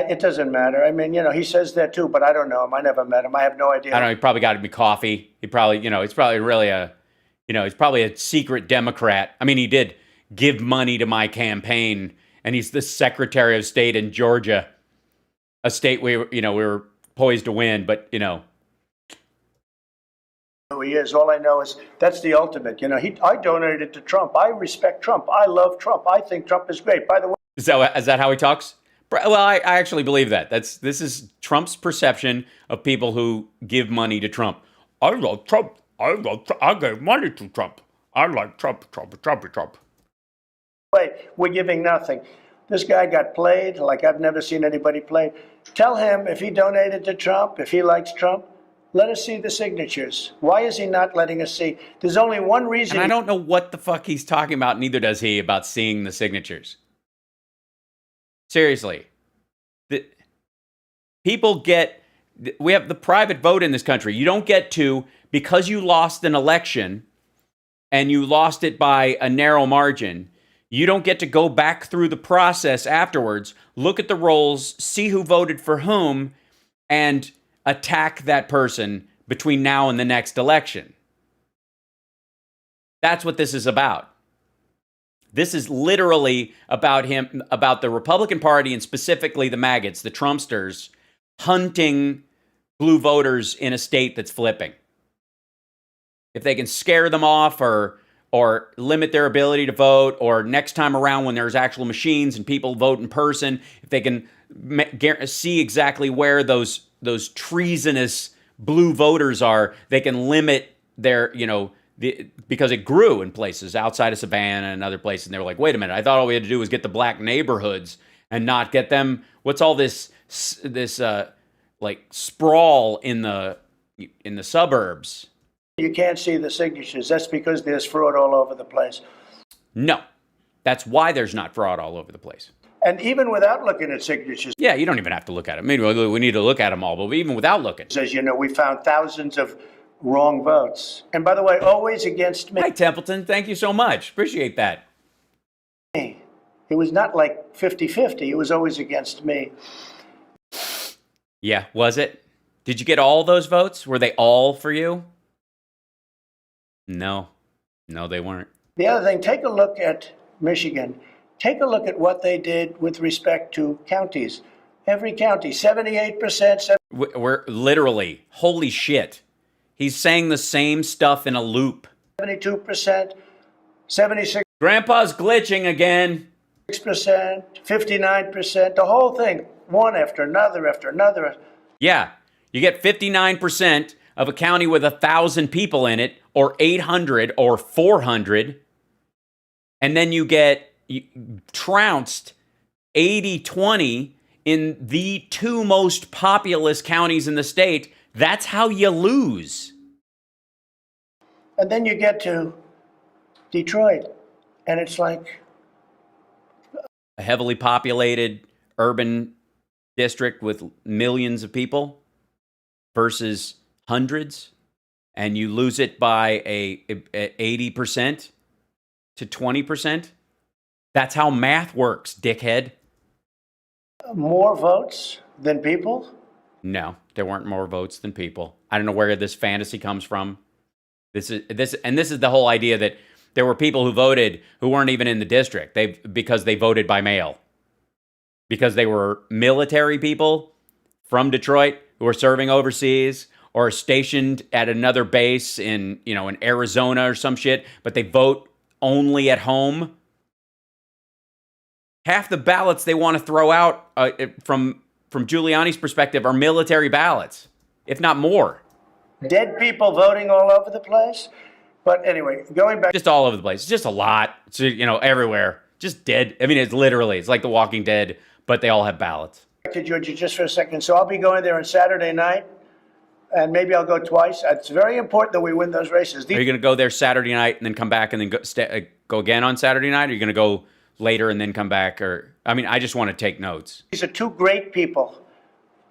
to you. It doesn't matter. I mean, he says that too, but I don't know him. I never met him. I have no idea. I don't know. He probably got me coffee. He probably, he's probably really he's probably a secret Democrat. I mean, he did give money to my campaign, and he's the Secretary of State in Georgia, a state we were poised to win, but Who he is. All I know is that's the ultimate. I donated to Trump. I respect Trump. I love Trump. I think Trump is great. By the way, is that how he talks? Well, I actually believe that. This is Trump's perception of people who give money to Trump. I love Trump. I gave money to Trump. I like Trump. we're giving nothing. This guy got played like I've never seen anybody played. Tell him if he donated to Trump, if he likes Trump, let us see the signatures. Why is he not letting us see? There's only one reason. And I don't know what the fuck he's talking about, neither does he, about seeing the signatures. Seriously. We have the private vote in this country. You don't get to, because you lost an election and you lost it by a narrow margin, you don't get to go back through the process afterwards, look at the rolls, see who voted for whom, and attack that person between now and the next election. That's what this is about. This is literally about the Republican Party, and specifically the maggots, the Trumpsters, hunting blue voters in a state that's flipping. If they can scare them off or limit their ability to vote, or next time around when there's actual machines and people vote in person, if they can see exactly where those treasonous blue voters are, they can limit their, because it grew in places outside of Savannah and other places. And they were like, wait a minute, I thought all we had to do was get the black neighborhoods and not get them. What's all this like sprawl in the suburbs? You can't see the signatures. That's because there's fraud all over the place. No, that's why there's not fraud all over the place. And even without looking at signatures, yeah, you don't even have to look at them. Maybe we need to look at them all, but even without looking. As you know, we found thousands of wrong votes. And by the way, always against me. Hi, Templeton. Thank you so much. Appreciate that. It was not like 50-50. It was always against me. Yeah, was it? Did you get all those votes? Were they all for you? No, they weren't. The other thing, take a look at Michigan. Take a look at what they did with respect to counties. Every county, 78%. We're literally, holy shit. He's saying the same stuff in a loop. 72%, 76%. Grandpa's glitching again. 6%, 59%, the whole thing, one after another. Yeah, you get 59% of a county with 1,000 people in it, or 800 or 400, and then you get trounced 80-20 in the two most populous counties in the state. That's how you lose. And then you get to Detroit, and it's like a heavily populated urban district with millions of people versus hundreds, and you lose it by a 80% to 20%. That's how math works, dickhead. More votes than people? No, there weren't more votes than people. I don't know where this fantasy comes from. This is the whole idea that there were people who voted who weren't even in the district. Because they voted by mail. Because they were military people from Detroit who were serving overseas or stationed at another base in Arizona or some shit, but they vote only at home. Half the ballots they want to throw out from Giuliani's perspective are military ballots, if not more. Dead people voting all over the place. But anyway, going back. Just all over the place. It's just a lot. So, everywhere. Just dead. I mean, it's like The Walking Dead, but they all have ballots. Back to Georgia just for a second. So I'll be going there on Saturday night, and maybe I'll go twice. It's very important that we win those races. Are you going to go there Saturday night and then come back and then go again on Saturday night? Or are you going to go later and then come back? Or, I mean, I just want to take notes. These are two great people.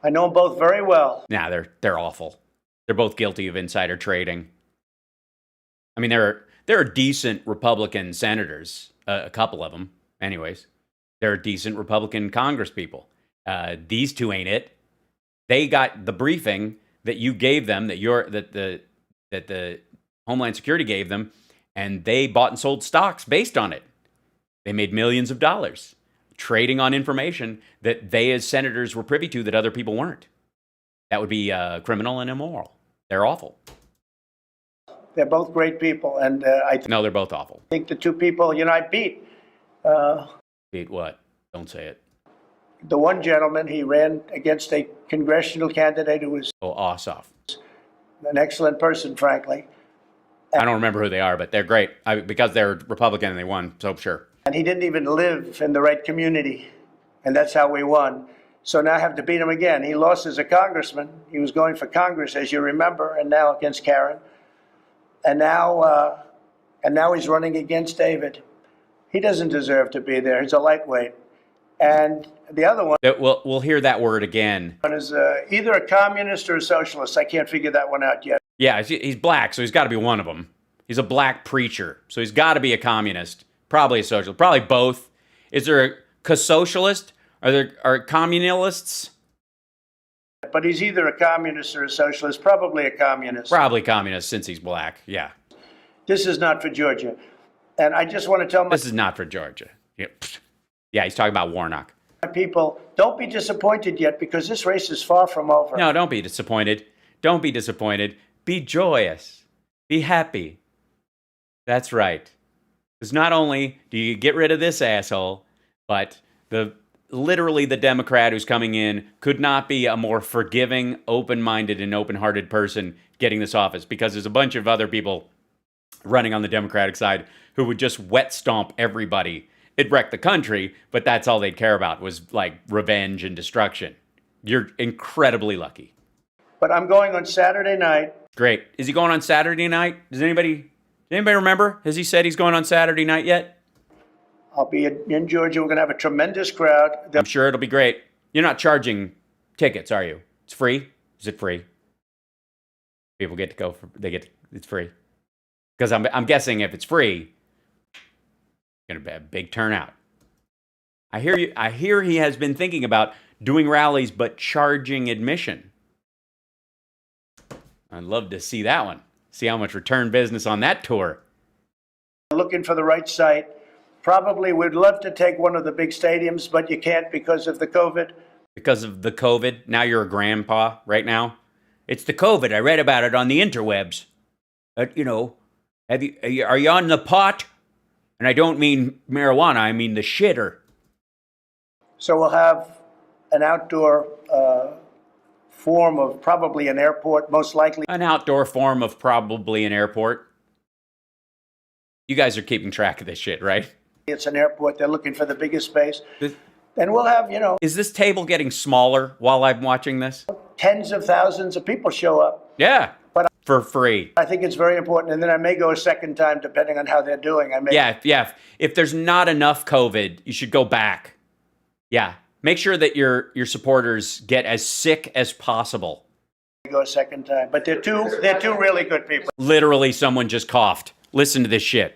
I know them both very well. Nah, they're awful. They're both guilty of insider trading. I mean, there are decent Republican senators, a couple of them, anyways. There are decent Republican Congress people. These two ain't it. They got the briefing that you gave them, that the Homeland Security gave them, and they bought and sold stocks based on it. They made millions of dollars trading on information that they as senators were privy to that other people weren't. That would be criminal and immoral. They're awful. They're both great people, and No, they're both awful. think the two people, I beat. Beat what? Don't say it. The one gentleman, he ran against a congressional candidate who was Oh, Ossoff. an excellent person, frankly. I don't remember who they are, but they're great. Because they're Republican and they won, so sure. And he didn't even live in the right community. And that's how we won. So now I have to beat him again. He lost as a congressman. He was going for Congress, as you remember, and now against Karen. And now he's running against David. He doesn't deserve to be there. He's a lightweight. And the other one We'll hear that word again. is either a communist or a socialist. I can't figure that one out yet. Yeah, he's black, so he's got to be one of them. He's a black preacher, so he's got to be a communist. Probably a socialist. Probably both. Is there a socialist? Are communalists? But he's either a communist or a socialist, probably a communist. Probably communist since he's black, yeah. This is not for Georgia. And I just want to tell This is not for Georgia. Yeah, he's talking about Warnock. my people, don't be disappointed yet, because this race is far from over. No, don't be disappointed. Don't be disappointed. Be joyous. Be happy. That's right. Because not only do you get rid of this asshole, but literally the Democrat who's coming in could not be a more forgiving, open-minded, and open-hearted person getting this office, because there's a bunch of other people running on the Democratic side who would just wet stomp everybody. It'd wreck the country, but that's all they'd care about was like revenge and destruction. You're incredibly lucky. But I'm going on Saturday night. Great. Is he going on Saturday night? Does anybody remember? Has he said he's going on Saturday night yet? I'll be in Georgia. We're going to have a tremendous crowd. I'm sure it'll be great. You're not charging tickets, are you? It's free? Is it free? People get to go. It's free. Because I'm guessing if it's free, it's going to be a big turnout. I hear he has been thinking about doing rallies but charging admission. I'd love to see that one. See how much return business on that tour. Looking for the right site. Probably would love to take one of the big stadiums, but you can't because of the COVID. Because of the COVID? Now you're a grandpa right now? It's the COVID. I read about it on the interwebs. Are you on the pot? And I don't mean marijuana, I mean the shitter. So we'll have an outdoor form of probably an airport, most likely. An outdoor form of probably an airport. You guys are keeping track of this shit, right? It's an airport. They're looking for the biggest space. And we'll have, Is this table getting smaller while I'm watching this? tens of thousands of people show up. Yeah. But for free. I think it's very important. And then I may go a second time, depending on how they're doing. Yeah. If there's not enough COVID, you should go back. Yeah. Make sure that your supporters get as sick as possible. Go a second time. But they're two really good people. Literally, someone just coughed. Listen to this shit.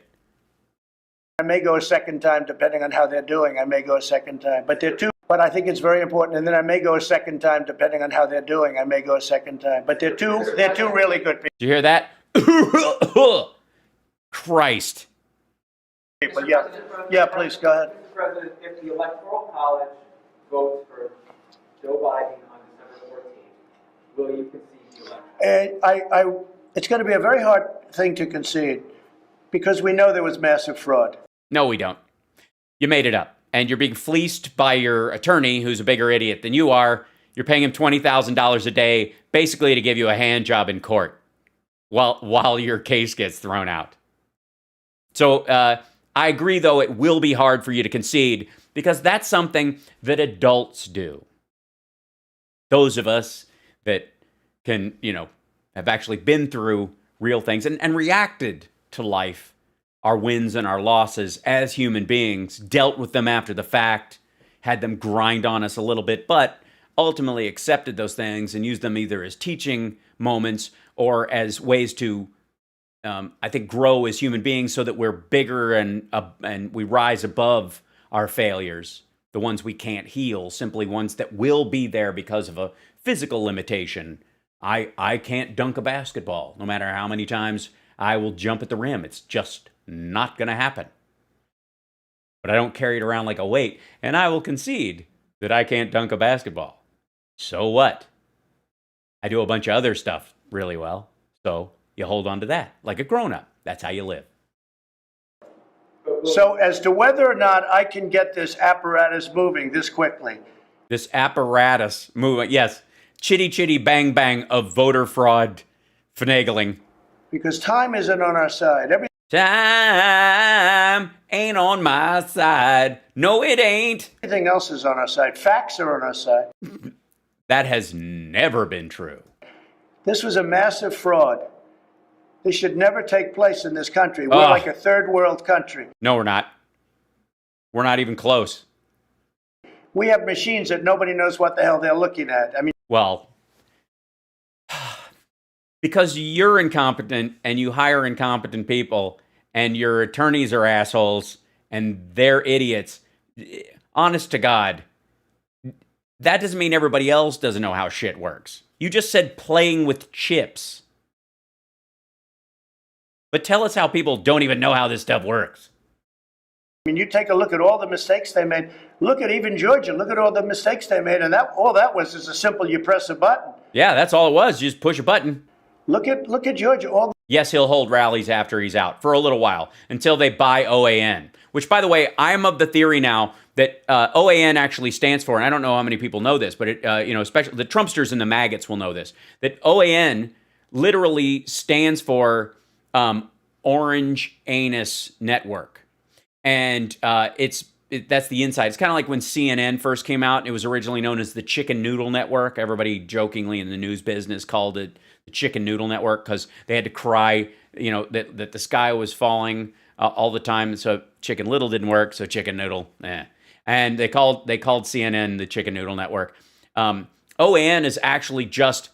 I may go a second time, depending on how they're doing. I may go a second time. But I think it's very important. And then I may go a second time, depending on how they're doing. I may go a second time. But they're two really good people. Did you hear that? Christ. People. Yeah, please, go ahead. Mr. President, if the Electoral College votes for Joe Biden on December 14th, will you concede the election? It's going to be a very hard thing to concede, because we know there was massive fraud. No, we don't. You made it up. And you're being fleeced by your attorney, who's a bigger idiot than you are. You're paying him $20,000 a day, basically to give you a hand job in court while your case gets thrown out. So I agree, though, it will be hard for you to concede, because that's something that adults do. Those of us that can, have actually been through real things and reacted to life our wins and our losses as human beings, dealt with them after the fact, had them grind on us a little bit, but ultimately accepted those things and used them either as teaching moments or as ways to, I think, grow as human beings so that we're bigger and we rise above our failures, the ones we can't heal, simply ones that will be there because of a physical limitation. I can't dunk a basketball, no matter how many times I will jump at the rim. It's just not going to happen. But I don't carry it around like a weight, and I will concede that I can't dunk a basketball. So what? I do a bunch of other stuff really well, so you hold on to that like a grown-up. That's how you live. So as to whether or not I can get this apparatus moving this quickly. This apparatus movement, yes. Chitty chitty bang bang of voter fraud finagling. Because time isn't on our side. Time ain't on my side. No, it ain't. Everything else is on our side. Facts are on our side. That has never been true. This was a massive fraud. This should never take place in this country. We're like a third world country. No, we're not. We're not even close. We have machines that nobody knows what the hell they're looking at. I mean, well, because you're incompetent and you hire incompetent people and your attorneys are assholes and they're idiots, honest to God, that doesn't mean everybody else doesn't know how shit works. You just said playing with chips. But tell us how people don't even know how this stuff works. I mean, you take a look at all the mistakes they made. Look at even Georgia. Look at all the mistakes they made. And all that was is a simple, you press a button. Yeah, that's all it was. You just push a button. Look at Georgia. Yes, he'll hold rallies after he's out for a little while until they buy OAN, which, by the way, I'm of the theory now that OAN actually stands for, and I don't know how many people know this, but especially the Trumpsters and the maggots will know this, that OAN literally stands for Orange Anus Network. And that's the inside. It's kind of like when CNN first came out. It was originally known as the Chicken Noodle Network. Everybody jokingly in the news business called it the Chicken Noodle Network because they had to cry, that the sky was falling all the time. So Chicken Little didn't work. So Chicken Noodle, and they called CNN the Chicken Noodle Network. OAN is actually just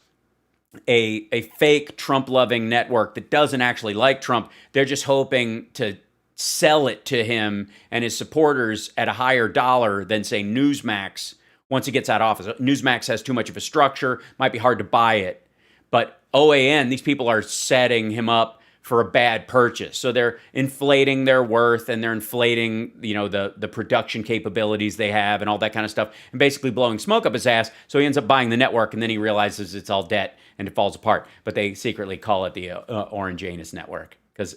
a fake Trump-loving network that doesn't actually like Trump. They're just hoping to sell it to him and his supporters at a higher dollar than, say, Newsmax once he gets out of office. Newsmax has too much of a structure, might be hard to buy it. But OAN, these people are setting him up for a bad purchase. So they're inflating their worth and they're inflating, the production capabilities they have and all that kind of stuff and basically blowing smoke up his ass. So he ends up buying the network and then he realizes it's all debt and it falls apart. But they secretly call it the Orange Anus Network.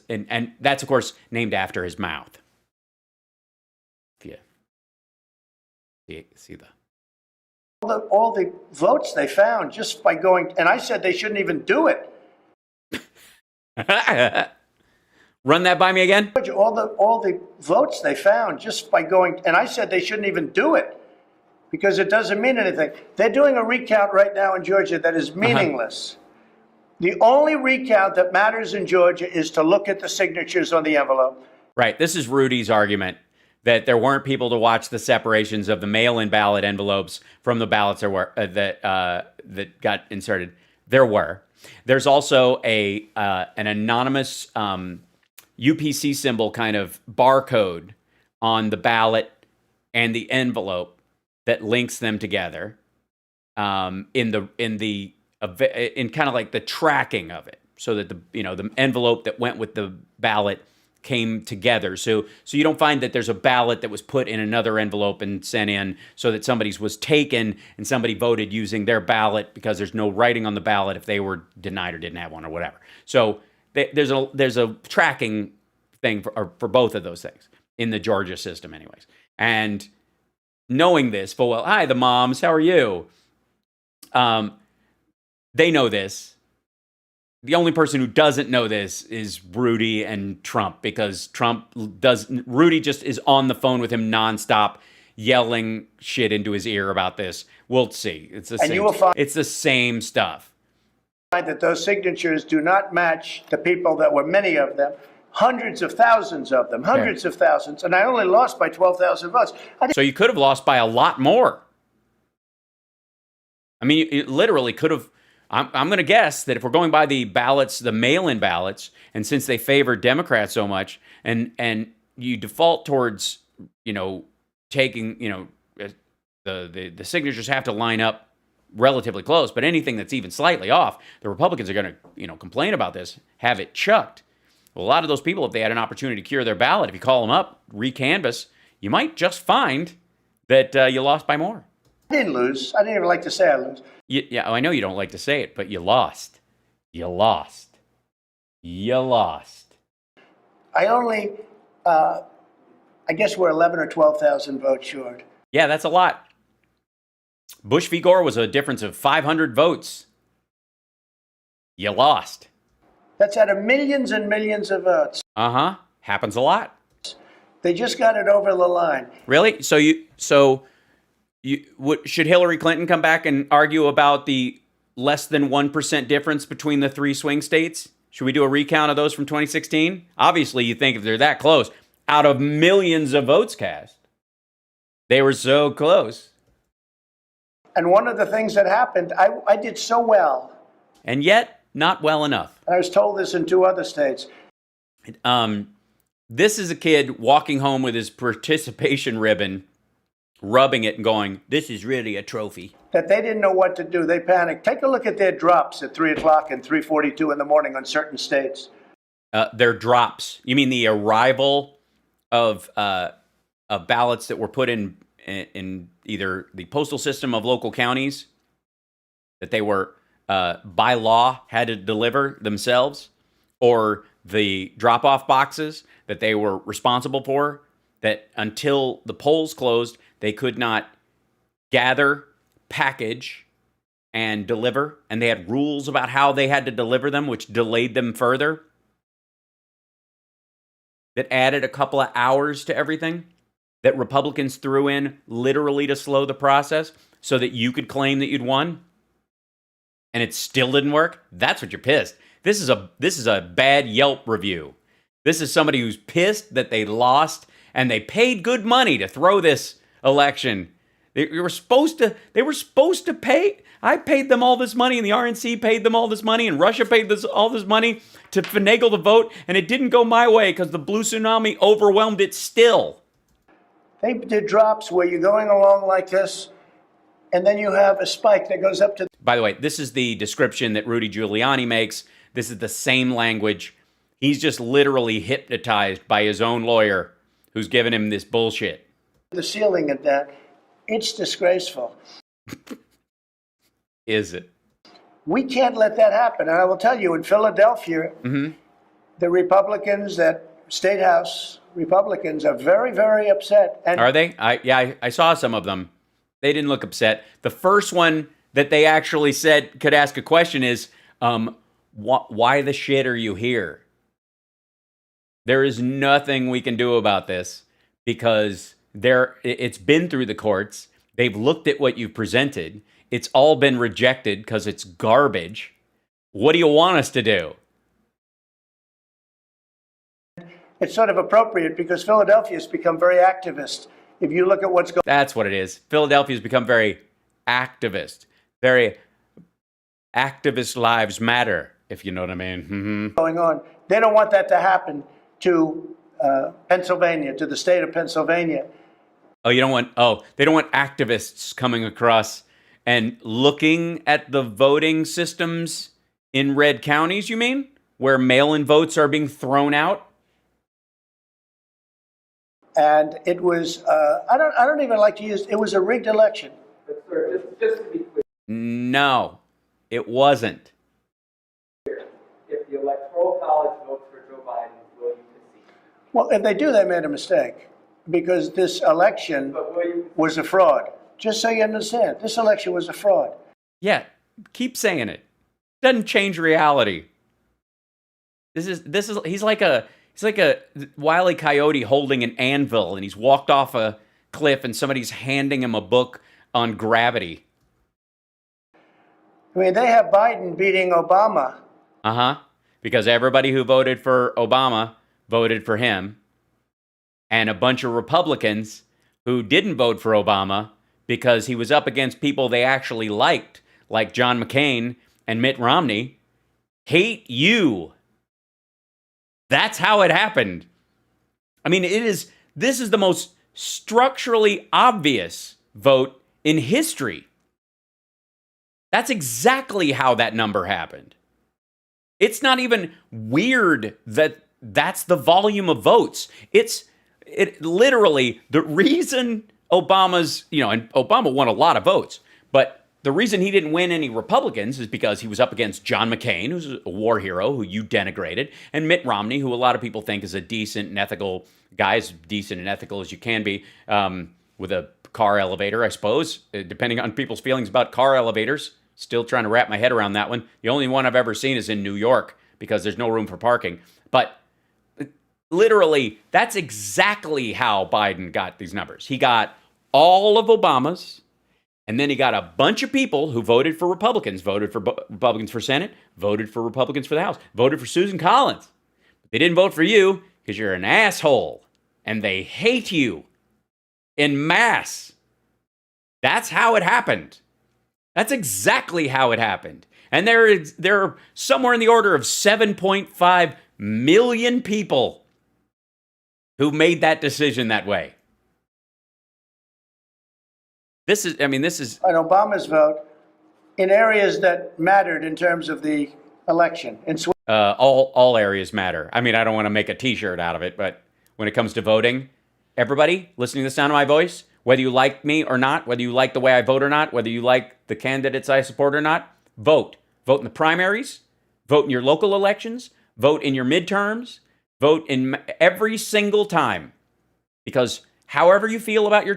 And that's, of course, named after his mouth. Yeah. See the... All the votes they found just by going, and I said they shouldn't even do it. Run that by me again? All the votes they found just by going, and I said they shouldn't even do it because it doesn't mean anything. They're doing a recount right now in Georgia that is meaningless. The only recount that matters in Georgia is to look at the signatures on the envelope. Right. This is Rudy's argument that there weren't people to watch the separations of the mail-in ballot envelopes from the ballots that got inserted. There were. There's also an anonymous UPC symbol kind of barcode on the ballot and the envelope that links them together in kind of like the tracking of it, so that the envelope that went with the ballot came together. So you don't find that there's a ballot that was put in another envelope and sent in so that somebody's was taken and somebody voted using their ballot because there's no writing on the ballot if they were denied or didn't have one or whatever. So there's a tracking thing for both of those things in the Georgia system anyways. And knowing this full well, hi, the moms, how are you? They know this. The only person who doesn't know this is Rudy and Trump, because Rudy just is on the phone with him nonstop, yelling shit into his ear about this. We'll see. It's the same stuff. That those signatures do not match the people that were many of them hundreds of thousands of them, hundreds of thousands, and I only lost by 12,000 votes. So you could have lost by a lot more. I mean, it literally could have. I'm going to guess that if we're going by the ballots, the mail-in ballots, and since they favor Democrats so much, and you default towards, taking, the signatures have to line up relatively close, but anything that's even slightly off, the Republicans are going to, complain about this, have it chucked. Well, a lot of those people, if they had an opportunity to cure their ballot, if you call them up, recanvass, you might just find that you lost by more. I didn't lose. I didn't even like to say I lose. Yeah, I know you don't like to say it, but you lost. You lost. You lost. I only, I guess we're 11 or 12,000 votes short. Yeah, that's a lot. Bush v. Gore was a difference of 500 votes. You lost. That's out of millions and millions of votes. Uh-huh. Happens a lot. They just got it over the line. Really? So should Hillary Clinton come back and argue about the less than 1% difference between the three swing states? Should we do a recount of those from 2016? Obviously, you think if they're that close, out of millions of votes cast, they were so close. And one of the things that happened, I did so well. And yet, not well enough. I was told this in 2 other states. This is a kid walking home with his participation ribbon, rubbing it and going, this is really a trophy. That they didn't know what to do. They panicked. Take a look at their drops at 3 o'clock and 3:42 in the morning on certain states. Their drops. You mean the arrival of ballots that were put in either the postal system of local counties that they were by law had to deliver themselves, or the drop-off boxes that they were responsible for, that until the polls closed, they could not gather, package, and deliver, and they had rules about how they had to deliver them, which delayed them further, that added a couple of hours to everything, that Republicans threw in literally to slow the process so that you could claim that you'd won, and it still didn't work. That's what you're pissed. This is a bad Yelp review. This is somebody who's pissed that they lost, and they paid good money to throw this election. They were supposed to pay. I paid them all this money, and the RNC paid them all this money, and Russia paid all this money to finagle the vote, and it didn't go my way because the blue tsunami overwhelmed it still. They did drops where you're going along like this, and then you have a spike that goes up to... By the way, this is the description that Rudy Giuliani makes. This is the same language. He's just literally hypnotized by his own lawyer who's giving him this bullshit. The ceiling at that. It's disgraceful. Is it? We can't let that happen. And I will tell you, in Philadelphia, the Republicans, that State House Republicans, are very, very upset. And are they? I saw some of them. They didn't look upset. The first one that they actually said could ask a question is, why the shit are you here? There is nothing we can do about this because it's been through the courts. They've looked at what you've presented. It's all been rejected because it's garbage. What do you want us to do? It's sort of appropriate because Philadelphia has become very activist. If you look at what's going on. That's what it is. Philadelphia's become very activist. Very activist lives matter, if you know what I mean. Going on. They don't want that to happen to Pennsylvania, to the state of Pennsylvania. They don't want activists coming across and looking at the voting systems in red counties, you mean? Where mail-in votes are being thrown out? And it was, I don't even like to use, it was a rigged election. But sir, just to be clear. No, it wasn't. If the Electoral College votes for Joe Biden, will you concede? Well, if they do, they made a mistake because this election was a fraud. Just so you understand, this election was a fraud. Yeah, keep saying it. Doesn't change reality. He's like a Wile E. Coyote holding an anvil, and he's walked off a cliff, and somebody's handing him a book on gravity. I mean, they have Biden beating Obama. Because everybody who voted for Obama voted for him, and a bunch of Republicans who didn't vote for Obama because he was up against people they actually liked, like John McCain and Mitt Romney, hate you. That's how it happened. I mean, this is the most structurally obvious vote in history. That's exactly how that number happened. It's not even weird that that's the volume of votes. It literally, the reason Obama's, and Obama won a lot of votes, but the reason he didn't win any Republicans is because he was up against John McCain, who's a war hero who you denigrated, and Mitt Romney, who a lot of people think is a decent and ethical guy, as decent and ethical as you can be, with a car elevator, I suppose, depending on people's feelings about car elevators. Still trying to wrap my head around that one. The only one I've ever seen is in New York because there's no room for parking. But literally, that's exactly how Biden got these numbers. He got all of Obama's, and then he got a bunch of people who voted for Republicans, voted for Republicans for Senate, voted for Republicans for the House, voted for Susan Collins. But they didn't vote for you because you're an asshole, and they hate you en masse. That's how it happened. That's exactly how it happened. And there are somewhere in the order of 7.5 million people who made that decision that way. This is and Obama's vote in areas that mattered in terms of the election. All areas matter. I mean, I don't want to make a T-shirt out of it, but when it comes to voting, everybody listening to the sound of my voice, whether you like me or not, whether you like the way I vote or not, whether you like the candidates I support or not, vote. Vote in the primaries, vote in your local elections, vote in your midterms, vote in every single time. Because however you feel about your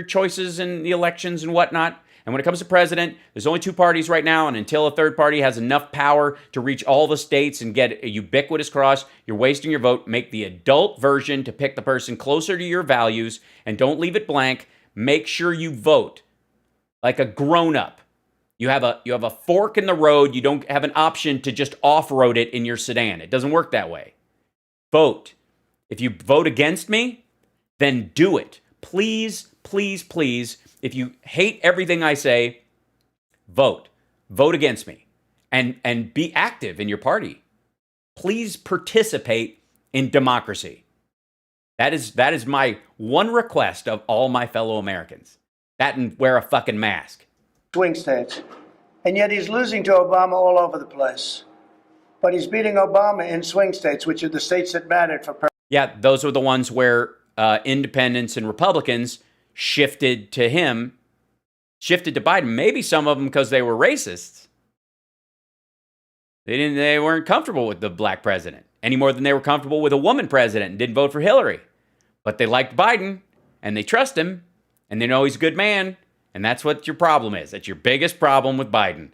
choices in the elections and whatnot, and when it comes to president, there's only two parties right now, and until a third party has enough power to reach all the states and get a ubiquitous cross, you're wasting your vote. Make the adult version to pick the person closer to your values, and don't leave it blank. Make sure you vote like a grown-up. You have a fork in the road. You don't have an option to just off-road it in your sedan. It doesn't work that way. Vote. If you vote against me, then do it. Please, please, please. If you hate everything I say, vote. Vote against me. And be active in your party. Please participate in democracy. That is my one request of all my fellow Americans. That and wear a fucking mask. Swing states. And yet he's losing to Obama all over the place. But he's beating Obama in swing states, which are the states that mattered for Yeah, those were the ones where independents and Republicans shifted to Biden. Maybe some of them because they were racists. They weren't comfortable with the black president any more than they were comfortable with a woman president and didn't vote for Hillary. But they liked Biden and they trust him and they know he's a good man. And that's what your problem is. That's your biggest problem with Biden.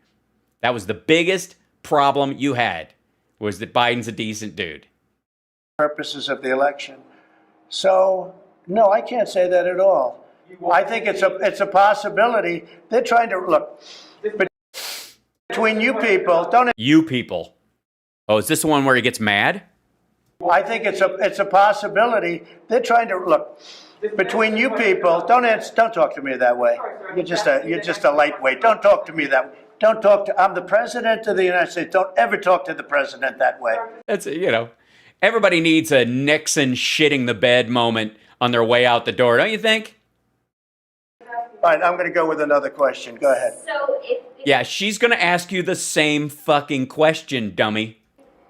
That was the biggest problem you had, was that Biden's a decent dude. Purposes of the election. So, no, I can't say that at all. I think it's a possibility. They're trying to look between you people. Don't you people. Oh, is this the one where he gets mad? I think it's a possibility. They're trying to look between you people. Don't talk to me that way. You're just a lightweight. Don't talk to me that way. Don't talk to. I'm the president of the United States. Don't ever talk to the president that way. That's everybody needs a Nixon shitting the bed moment on their way out the door, don't you think? All right, I'm going to go with another question. Go ahead. So yeah, she's going to ask you the same fucking question, dummy.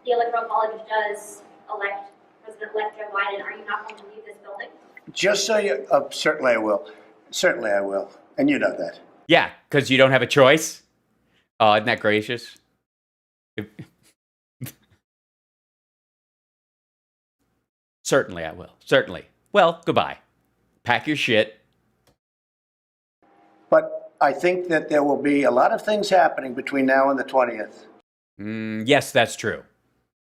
The Electoral College does elect President-elect Joe Biden. Are you not going to leave this building? Just so you, certainly I will. Certainly I will. And you know that. Yeah, because you don't have a choice. Oh, isn't that gracious? Certainly I will. Certainly. Well, goodbye. Pack your shit. But I think that there will be a lot of things happening between now and the 20th. Yes, that's true.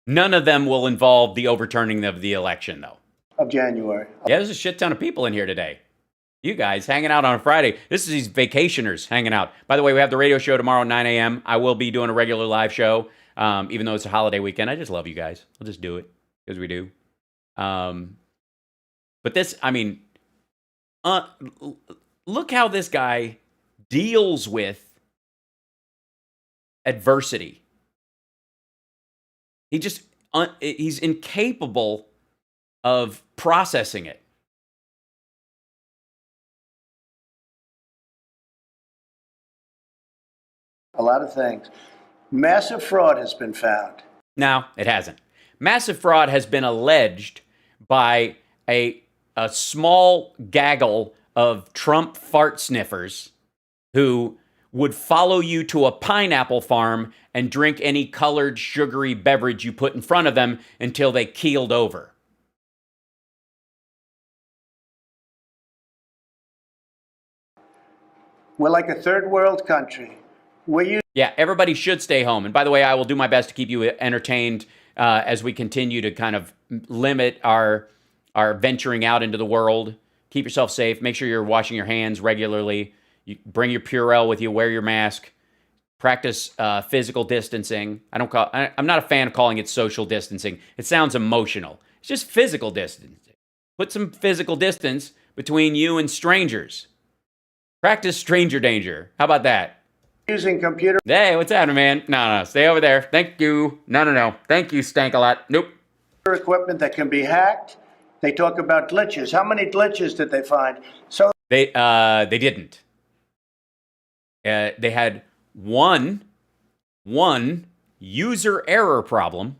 None of them will involve the overturning of the election, though. Of January. Yeah, there's a shit ton of people in here today. You guys hanging out on a Friday. This is these vacationers hanging out. By the way, we have the radio show tomorrow at 9 a.m. I will be doing a regular live show, even though it's a holiday weekend. I just love you guys. I'll just do it because we do. But this, I mean, look how this guy deals with adversity. He's incapable of processing it. A lot of things. Massive fraud has been found. No, it hasn't. Massive fraud has been alleged by a small gaggle of Trump fart sniffers who would follow you to a pineapple farm and drink any colored sugary beverage you put in front of them until they keeled over. We're like a third world country. Yeah, everybody should stay home. And by the way, I will do my best to keep you entertained as we continue to kind of limit our venturing out into the world. Keep yourself safe. Make sure you're washing your hands regularly. You bring your Purell with you. Wear your mask. Practice physical distancing. I'm not a fan of calling it social distancing. It sounds emotional. It's just physical distancing. Put some physical distance between you and strangers. Practice stranger danger. How about that? Using computer. Hey, what's happening, man? No, stay over there. Thank you. No. Thank you, Stank-a-lot. Nope. Equipment that can be hacked. They talk about glitches. How many glitches did they find? So they didn't. They had one user error problem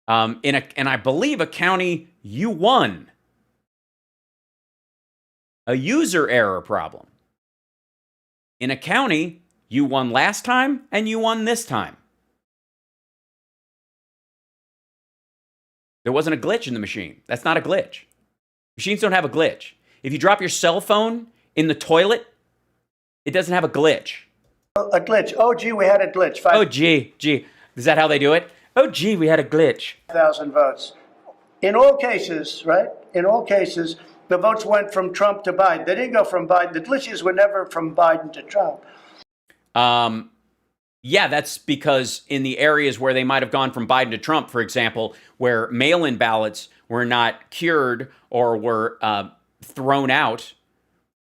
and I believe a county you won. A user error problem in a county you won last time and you won this time. There wasn't a glitch in the machine. That's not a glitch. Machines don't have a glitch. If you drop your cell phone in the toilet, it doesn't have a glitch. A glitch. Oh, gee, we had a glitch. Oh, gee. Is that how they do it? Oh, gee, we had a glitch. 5,000 votes. In all cases, right? In all cases, the votes went from Trump to Biden. They didn't go from Biden. The glitches were never from Biden to Trump. Yeah, that's because in the areas where they might have gone from Biden to Trump, for example, where mail-in ballots were not cured or were thrown out,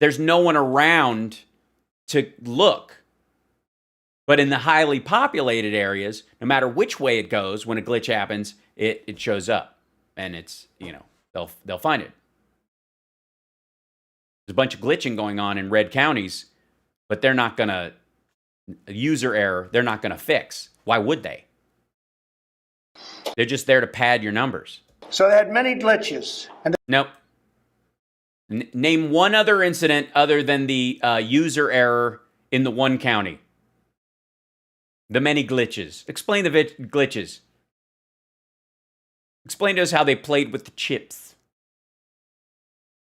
there's no one around to look. But in the highly populated areas, no matter which way it goes, when a glitch happens, it shows up. And it's, they'll find it. There's a bunch of glitching going on in red counties, but they're not going to, user error, they're not going to fix. Why would they? They're just there to pad your numbers. So they had many glitches. Nope. Name one other incident other than the user error in the one county. The many glitches. Explain the glitches. Explain to us how they played with the chips.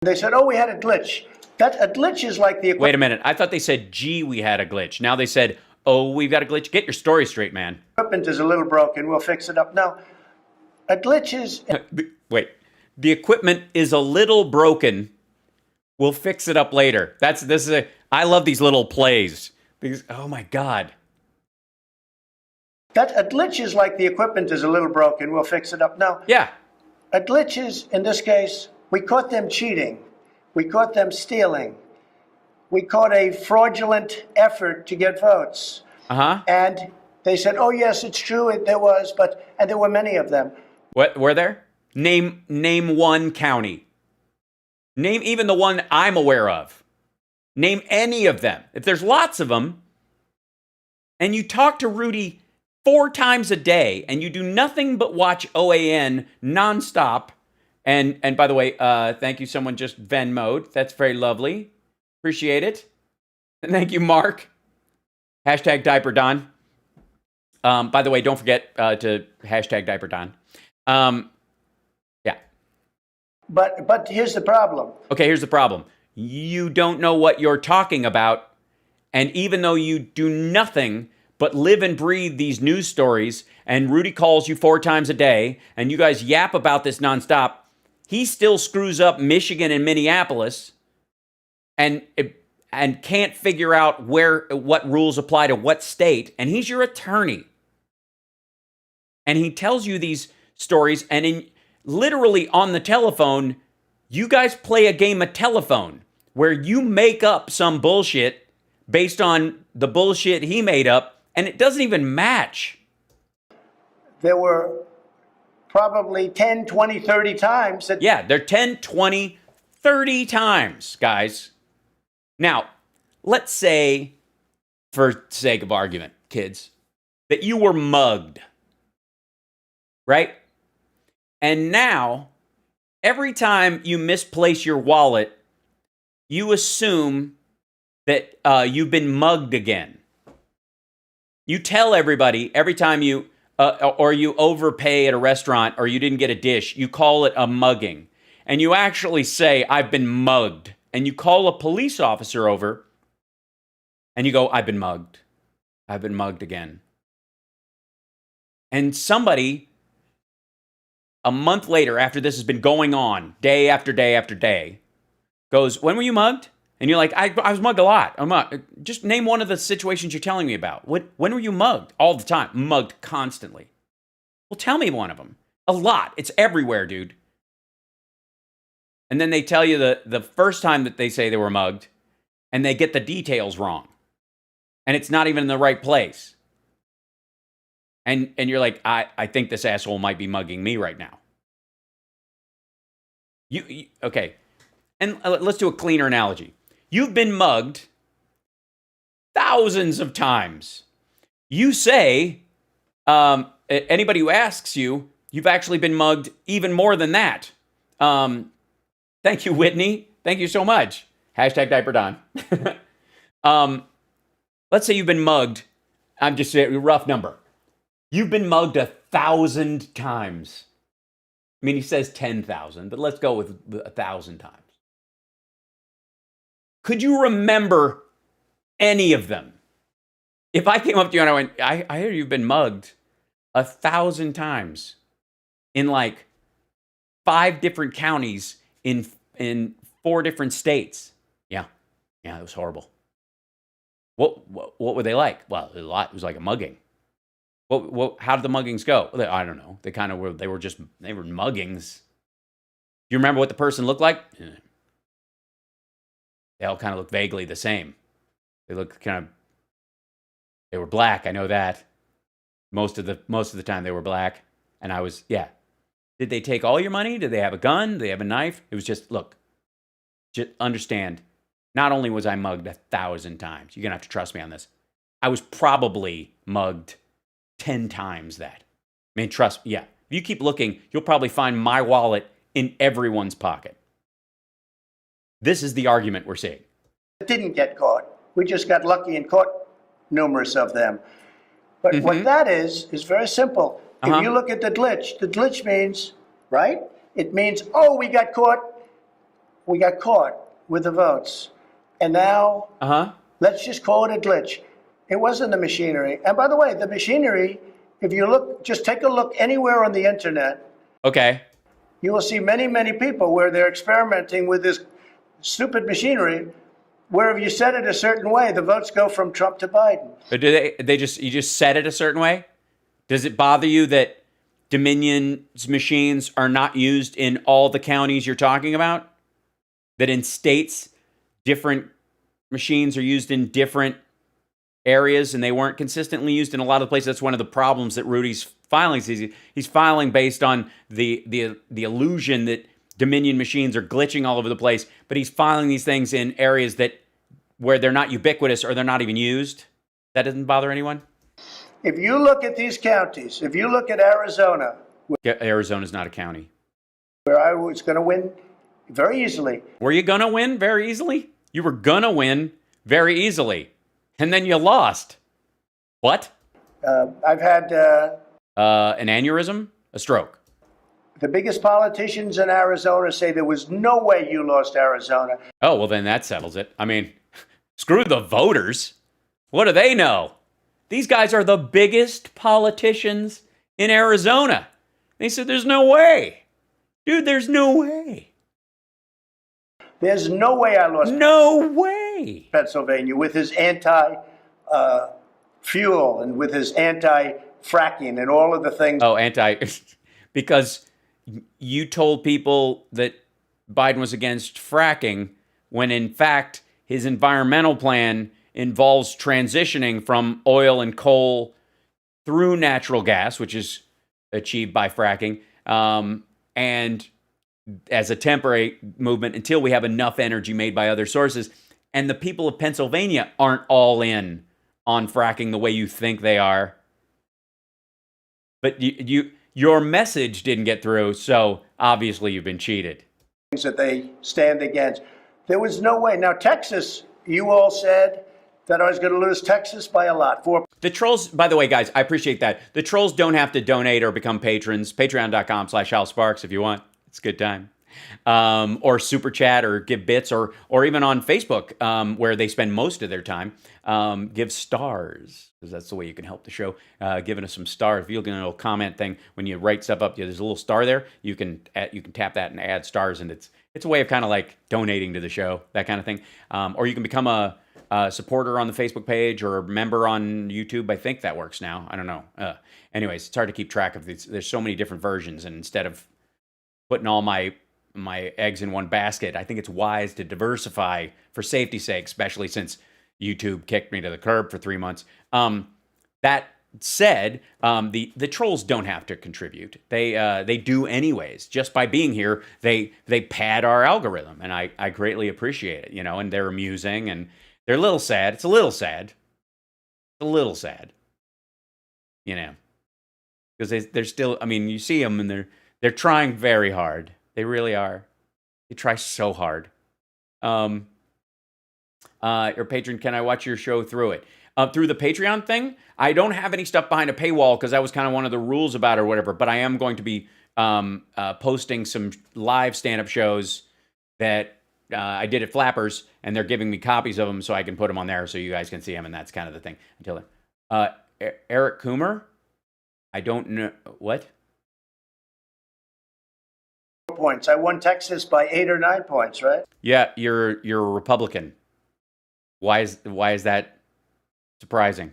They said, oh, we had a glitch. A glitch is like the... Wait a minute. I thought they said, gee, we had a glitch. Now they said, oh, we've got a glitch. Get your story straight, man. Equipment is a little broken. We'll fix it up. Now, a glitch is... Wait. The equipment is a little broken. We'll fix it up later. I love these little plays. Because, oh my God. A glitch is like the equipment is a little broken. We'll fix it up. Now, yeah. A glitch is, in this case, we caught them cheating. We caught them stealing. We caught a fraudulent effort to get votes. Uh-huh. And they said, oh, yes, it's true. There was, and there were many of them. What were there? Name one county. Name even the one I'm aware of. Name any of them. If there's lots of them, and you talk to Rudy 4 times a day, and you do nothing but watch OAN nonstop. And by the way, thank you. Someone just Venmo'd. That's very lovely. Appreciate it. And thank you, Mark. Hashtag Diaper Don. By the way, don't forget to hashtag Diaper Don. Yeah. But here's the problem. Okay, here's the problem. You don't know what you're talking about. And even though you do nothing but live and breathe these news stories, and Rudy calls you 4 times a day, and you guys yap about this nonstop, he still screws up Michigan and Minneapolis and can't figure out what rules apply to what state, and he's your attorney. And he tells you these stories, and literally on the telephone, you guys play a game of telephone where you make up some bullshit based on the bullshit he made up, and it doesn't even match. There were probably 10, 20, 30 times that... Yeah, they're 10, 20, 30 times, guys. Now, let's say, for sake of argument, kids, that you were mugged, right? And now, every time you misplace your wallet, you assume that you've been mugged again. You tell everybody every time you, or you overpay at a restaurant, or you didn't get a dish, you call it a mugging. And you actually say, I've been mugged. And you call a police officer over, and you go, I've been mugged. I've been mugged again. And somebody, a month later, after this has been going on, day after day after day, goes, when were you mugged? And you're like, I was mugged a lot. Just name one of the situations you're telling me about. When were you mugged? All the time. Mugged constantly. Well, tell me one of them. A lot. It's everywhere, dude. And then they tell you the first time that they say they were mugged, and they get the details wrong. And it's not even in the right place. And you're like, I think this asshole might be mugging me right now. Okay. And let's do a cleaner analogy. You've been mugged thousands of times. You say, anybody who asks you, you've actually been mugged even more than that. Thank you, Whitney. Thank you so much. Hashtag Diaper Don. Let's say you've been mugged. I'm just saying a rough number. You've been mugged 1,000 times. I mean, he says 10,000, but let's go with 1,000 times. Could you remember any of them? If I came up to you and I went, I hear you've been mugged 1,000 times in like 5 different counties in 4 different states. Yeah, it was horrible. What were they like? Well, a lot. It was like a mugging. How did the muggings go? I don't know. They kind of were. They were muggings. Do you remember what the person looked like? They all kind of look vaguely the same. They look they were black. I know that. Most of the time they were black. And I was, yeah. Did they take all your money? Did they have a gun? Did they have a knife? It was just, look, just understand. Not only was I mugged 1,000 times, you're going to have to trust me on this. I was probably mugged 10 times that. I mean, trust, yeah. If you keep looking, you'll probably find my wallet in everyone's pocket. This is the argument we're seeing. Didn't get caught. We just got lucky and caught numerous of them. But what that is very simple. If you look at the glitch means, right? It means, oh, we got caught with the votes. And now, let's just call it a glitch. It wasn't the machinery. And by the way, the machinery, if you look, just take a look anywhere on the internet. Okay. You will see many, many people where they're experimenting with this stupid machinery, where if you set it a certain way, the votes go from Trump to Biden. But you just set it a certain way? Does it bother you that Dominion's machines are not used in all the counties you're talking about? That in states, different machines are used in different areas and they weren't consistently used in a lot of places? That's one of the problems that Rudy's filing. He's filing based on the illusion that Dominion machines are glitching all over the place, but he's filing these things in areas where they're not ubiquitous or they're not even used. That doesn't bother anyone? If you look at these counties, if you look at Arizona. Arizona's not a county. Where I was going to win very easily. Were you going to win very easily? You were going to win very easily. And then you lost. What? I've had... an aneurysm? A stroke? The biggest politicians in Arizona say there was no way you lost Arizona. Oh, well, then that settles it. I mean, screw the voters. What do they know? These guys are the biggest politicians in Arizona. They said, there's no way. Dude, there's no way. There's no way I lost. No way. Pennsylvania with his anti-fuel and with his anti-fracking and all of the things. Oh, because you told people that Biden was against fracking when in fact his environmental plan involves transitioning from oil and coal through natural gas, which is achieved by fracking, and as a temporary movement until we have enough energy made by other sources. And the people of Pennsylvania aren't all in on fracking the way you think they are. But your message didn't get through, so obviously you've been cheated. That they stand against. There was no way. Now, Texas, you all said that I was going to lose Texas by a lot. The trolls, by the way, guys, I appreciate that. The trolls don't have to donate or become patrons. Patreon.com/Hal Sparks if you want. It's a good time. Or super chat or give bits or even on Facebook where they spend most of their time. Give stars, because that's the way you can help the show. Giving us some stars. If you look at a little comment thing, when you write stuff up, there's a little star there. You can tap that and add stars, and it's a way of kind of like donating to the show, that kind of thing. Or you can become a supporter on the Facebook page or a member on YouTube. I think that works now. I don't know. Anyways, it's hard to keep track of these. There's so many different versions, and instead of putting all my eggs in one basket, I think it's wise to diversify for safety's sake, especially since YouTube kicked me to the curb for 3 months. That said, the trolls don't have to contribute. They do anyways. Just by being here, they pad our algorithm, and I greatly appreciate it. And they're amusing, and they're a little sad. It's a little sad. Because they're still. I mean, you see them, and they're trying very hard. They really are. They try so hard. Your patron, can I watch your show through it? Through the Patreon thing, I don't have any stuff behind a paywall because that was kind of one of the rules about it or whatever, but I am going to be posting some live stand-up shows that I did at Flappers, and they're giving me copies of them so I can put them on there so you guys can see them, and that's kind of the thing. Until then. Eric Coomer? I don't know. What? Points. I won Texas by 8 or 9 points, right? Yeah, you're a Republican. Why is that surprising?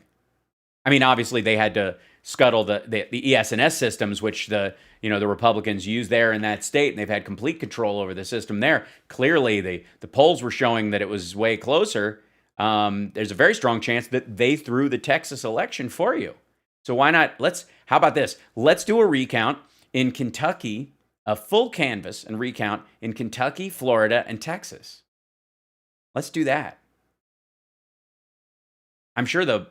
I mean, obviously they had to scuttle the ES&S systems, which the Republicans use there in that state, and they've had complete control over the system there. Clearly, the polls were showing that it was way closer. There's a very strong chance that they threw the Texas election for you. So why not? How about this? Let's do a recount in Kentucky. A full canvass and recount in Kentucky, Florida, and Texas. Let's do that. I'm sure the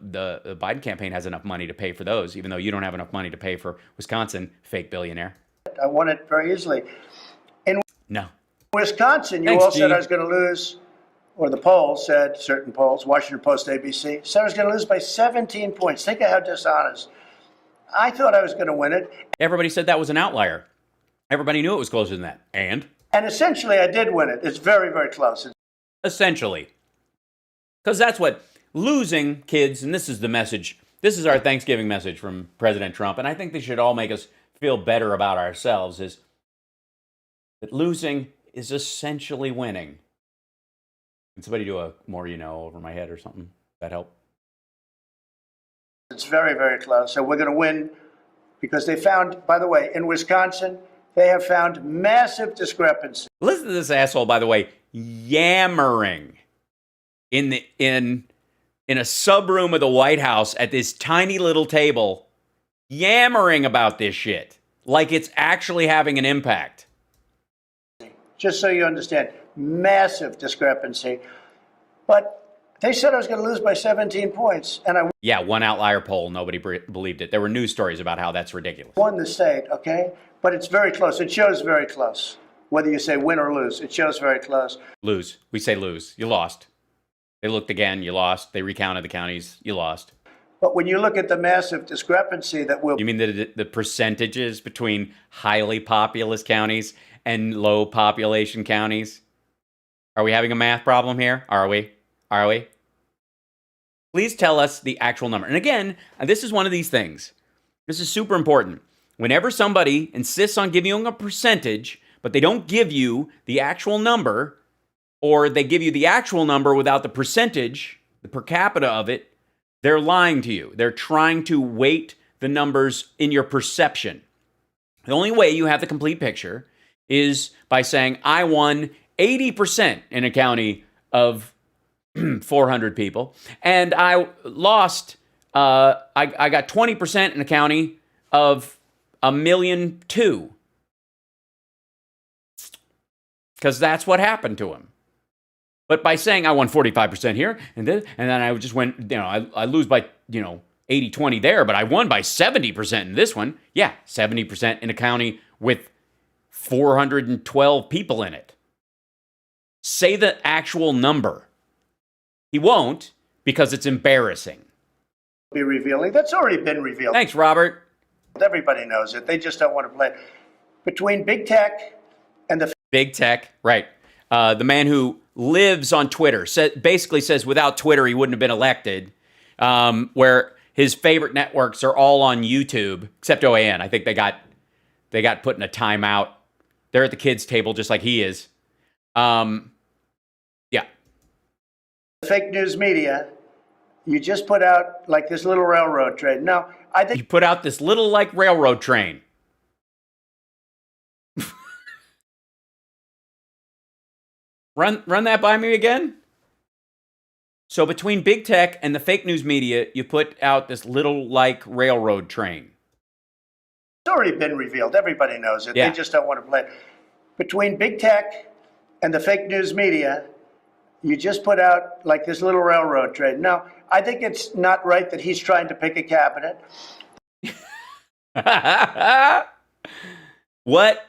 Biden campaign has enough money to pay for those, even though you don't have enough money to pay for Wisconsin, fake billionaire. I won it very easily. In No. Wisconsin, you all said I was going to lose, or the polls said, certain polls, Washington Post, ABC, said I was going to lose by 17 points. Think of how dishonest. I thought I was going to win it. Everybody said that was an outlier. Everybody knew it was closer than that. And essentially, I did win it. It's very, very close. Essentially. Because that's what losing, kids, and this is the message. This is our Thanksgiving message from President Trump, and I think they should all make us feel better about ourselves, is that losing is essentially winning. Can somebody do a more over my head or something? That help? It's very, very close. So we're going to win because they found, by the way, in Wisconsin, they have found massive discrepancy. Listen to this asshole, by the way, yammering in a sub-room of the White House at this tiny little table, yammering about this shit like it's actually having an impact. Just so you understand, massive discrepancy. But they said I was going to lose by 17 points, and I Yeah, one outlier poll, nobody believed it. There were news stories about how that's ridiculous. won the state, okay? But it's very close. It shows very close. Whether you say win or lose, it shows very close. Lose. We say lose. You lost. They looked again. You lost. They recounted the counties. You lost. But when you look at the massive discrepancy that will... You mean the percentages between highly populous counties and low population counties? Are we having a math problem here? Are we? Please tell us the actual number. And again, this is one of these things. This is super important. Whenever somebody insists on giving you a percentage, but they don't give you the actual number, or they give you the actual number without the percentage, the per capita of it, they're lying to you. They're trying to weight the numbers in your perception. The only way you have the complete picture is by saying, I won 80% in a county of 400 people, and I lost, I got 20% in a county of 1,000,002. Because that's what happened to him. But by saying I won 45% here, and then I just went, I lose by, 80-20 there, but I won by 70% in this one. Yeah, 70% in a county with 412 people in it. Say the actual number. He won't, because it's embarrassing. Be revealing. That's already been revealed. Thanks, Robert. Everybody knows it. They just don't want to play it. Between big tech and the Big tech, right. The man who lives on Twitter basically says without Twitter he wouldn't have been elected, where his favorite networks are all on YouTube, except OAN. I think they got put in a timeout. They're at the kids' table just like he is. Yeah. fake news media, you just put out like this little railroad train. Now, I think You put out this little like railroad train. Run that by me again. So between big tech and the fake news media, you put out this little like railroad train. it's already been revealed. Everybody knows it. Yeah. They just don't want to play it. Between big tech and the fake news media, you just put out like this little railroad train. Now, I think it's not right that he's trying to pick a cabinet. What?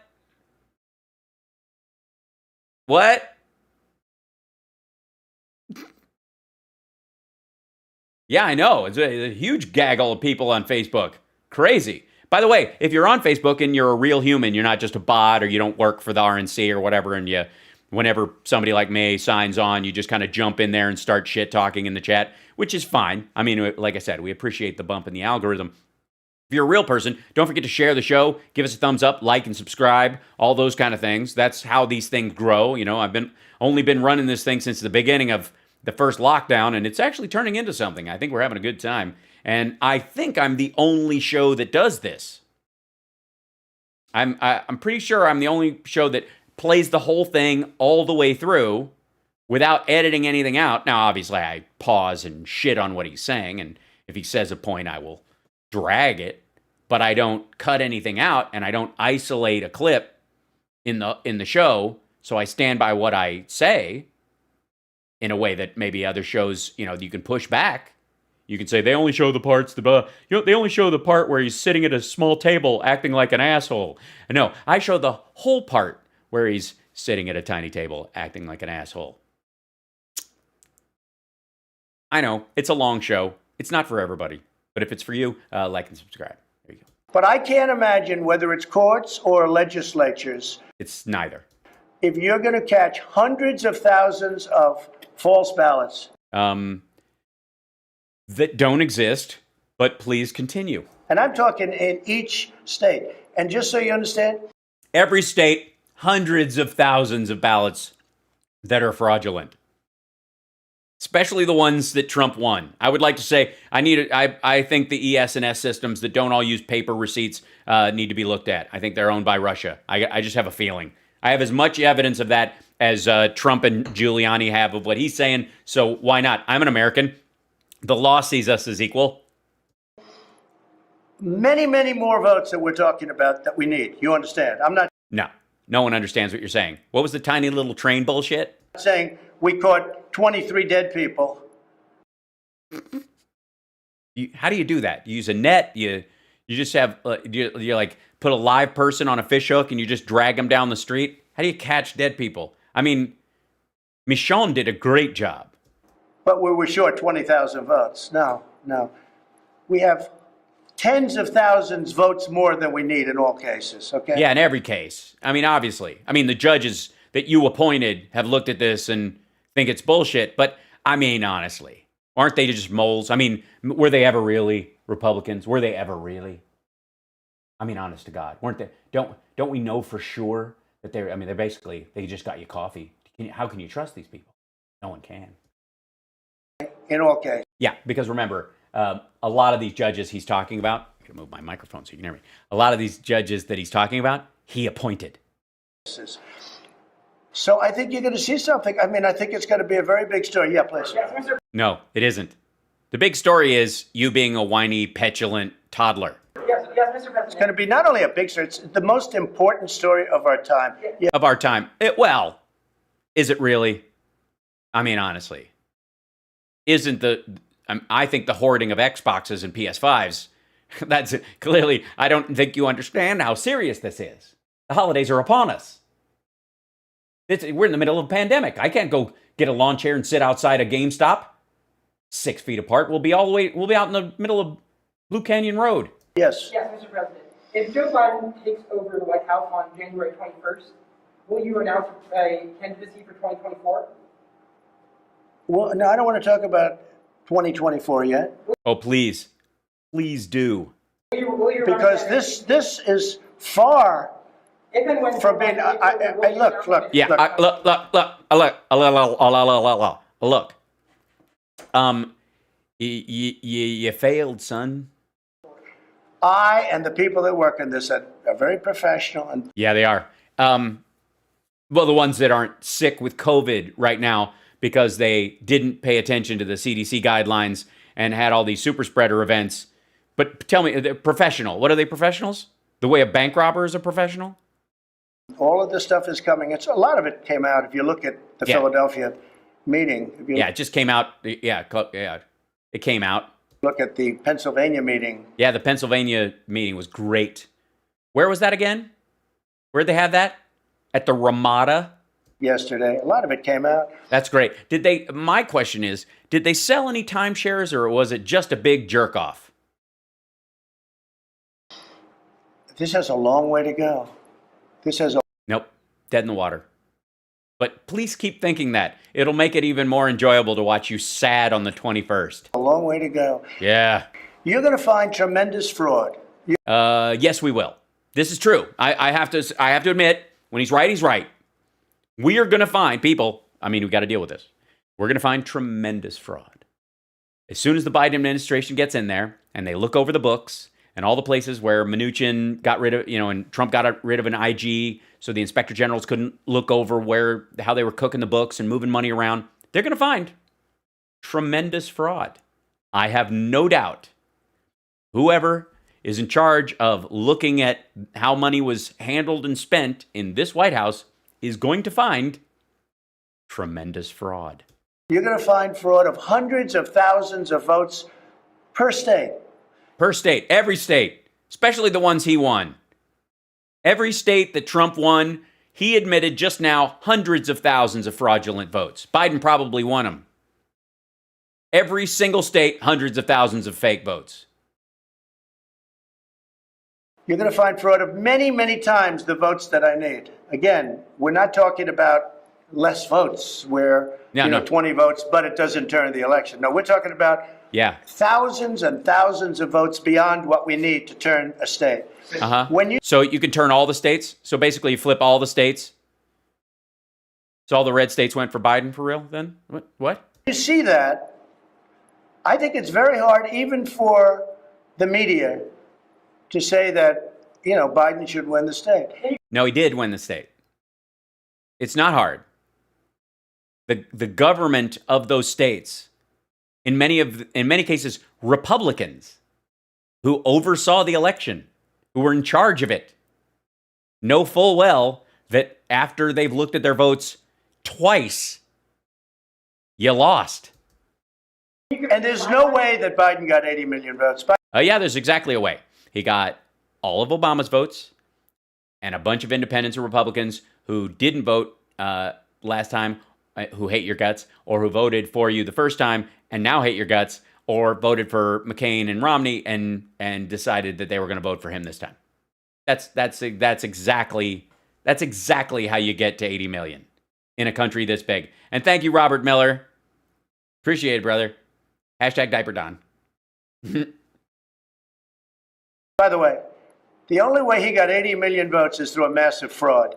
Yeah, I know. It's a huge gaggle of people on Facebook. Crazy. By the way, if you're on Facebook and you're a real human, you're not just a bot or you don't work for the RNC or whatever, and whenever somebody like me signs on, you just kind of jump in there and start shit talking in the chat, which is fine. I mean, like I said, we appreciate the bump in the algorithm. If you're a real person, don't forget to share the show, give us a thumbs up, like and subscribe, all those kind of things. That's how these things grow. I've only been running this thing since the beginning of the first lockdown, and it's actually turning into something. I think we're having a good time. And I think I'm the only show that does this. I'm pretty sure I'm the only show that plays the whole thing all the way through without editing anything out. Now, obviously, I pause and shit on what he's saying, and if he says a point, I will drag it, but I don't cut anything out, and I don't isolate a clip in the show, so I stand by what I say in a way that maybe other shows, you can push back. You can say they only show the parts, they only show the part where he's sitting at a small table acting like an asshole. No, I show the whole part where he's sitting at a tiny table acting like an asshole. I know, it's a long show. It's not for everybody. But if it's for you, like and subscribe. There you go. But I can't imagine whether it's courts or legislatures, It's neither. if you're going to catch hundreds of thousands of false ballots. That don't exist, but please continue. And I'm talking in each state. And just so you understand, Every state, hundreds of thousands of ballots that are fraudulent. Especially the ones that Trump won. I would like to say, I think the ES&S systems that don't all use paper receipts need to be looked at. I think they're owned by Russia. I just have a feeling. I have as much evidence of that as Trump and Giuliani have of what he's saying, so why not? I'm an American. The law sees us as equal. many, many more votes that we're talking about that we need. You understand? I'm not No one understands what you're saying. What was the tiny little train bullshit? saying we caught 23 dead people. How do you do that? You use a net. You just have you like put a live person on a fish hook and you just drag them down the street. How do you catch dead people? I mean, Michon did a great job. But we were short 20,000 votes. No. We have tens of thousands votes more than we need in all cases, okay? Yeah, in every case. I mean, obviously. I mean, the judges that you appointed have looked at this and think it's bullshit. But I mean, honestly, aren't they just moles? I mean, were they ever really Republicans? Were they ever really? I mean, honest to God, weren't they? Don't we know for sure that they're? I mean, they just got you coffee. How can you trust these people? No one can. In all cases. Yeah, because remember, a lot of these judges he's talking about, gonna move my microphone so you can hear me. A lot of these judges that he's talking about, he appointed. So I think you're going to see something. I mean, I think it's going to be a very big story. Yeah, please. No, it isn't. The big story is you being a whiny, petulant toddler. Yes, Mr. President. It's going to be not only a big story, it's the most important story of our time. Yeah. Of our time. Well, is it really? I mean, honestly. Isn't I think the hoarding of Xboxes and PS5s, that's clearly, I don't think you understand how serious this is. The holidays are upon us. We're in the middle of a pandemic. I can't go get a lawn chair and sit outside a GameStop 6 feet apart. We'll be out in the middle of Blue Canyon Road. Yes. Yes, Mr. President. If Joe Biden takes over the White House on January 21st, will you announce a candidacy for 2024? Well, no, I don't want to talk about 2024 yet. Oh, please. Please do. Will you Because this is far if and when from being. Look. Yeah, look. You failed, son. I and the people that work on this are very professional and. Yeah, they are. Well, the ones that aren't sick with COVID right now because they didn't pay attention to the CDC guidelines and had all these super spreader events. But tell me, they're professional. What are they, professionals? The way a bank robber is a professional? All of this stuff is coming. A lot of it came out. If you look at the Philadelphia meeting. It just came out. Yeah, it came out. Look at the Pennsylvania meeting. Yeah, the Pennsylvania meeting was great. Where was that again? Where'd they have that? At the Ramada? Yesterday. A lot of it came out. That's great. My question is, did they sell any timeshares or was it just a big jerk off? This has a long way to go. Nope, dead in the water. But please keep thinking that. It'll make it even more enjoyable to watch you sad on the 21st. A long way to go. Yeah. You're going to find tremendous fraud. Yes, we will. This is true. I have to admit, when he's right, he's right. We are going to find people. I mean, we've got to deal with this. We're going to find tremendous fraud. As soon as the Biden administration gets in there and they look over the books and all the places where Mnuchin got rid of, and Trump got rid of an IG, so the inspector generals couldn't look over how they were cooking the books and moving money around, they're going to find tremendous fraud. I have no doubt whoever is in charge of looking at how money was handled and spent in this White House is going to find tremendous fraud. You're going to find fraud of hundreds of thousands of votes per state. Per state, every state, especially the ones he won. Every state that Trump won, he admitted just now hundreds of thousands of fraudulent votes. Biden probably won them. Every single state, hundreds of thousands of fake votes. You're going to find fraud of many, many times the votes that I need. Again, we're not talking about less votes where, 20 votes, but it doesn't turn the election. No, we're talking about thousands and thousands of votes beyond what we need to turn a state. So you can turn all the states? So basically you flip all the states? So all the red states went for Biden for real then? What? You see that, I think it's very hard even for the media to say that, Biden should win the state. No, he did win the state. It's not hard. The government of those states, in many cases, Republicans who oversaw the election, who were in charge of it, know full well that after they've looked at their votes twice, you lost. And there's no way that Biden got 80 million votes. Yeah, there's exactly a way. He got all of Obama's votes and a bunch of independents and Republicans who didn't vote last time, who hate your guts, or who voted for you the first time and now hate your guts, or voted for McCain and Romney and decided that they were going to vote for him this time. That's exactly how you get to 80 million in a country this big. And thank you, Robert Miller. Appreciate it, brother. #DiaperDon. By the way, the only way he got 80 million votes is through a massive fraud.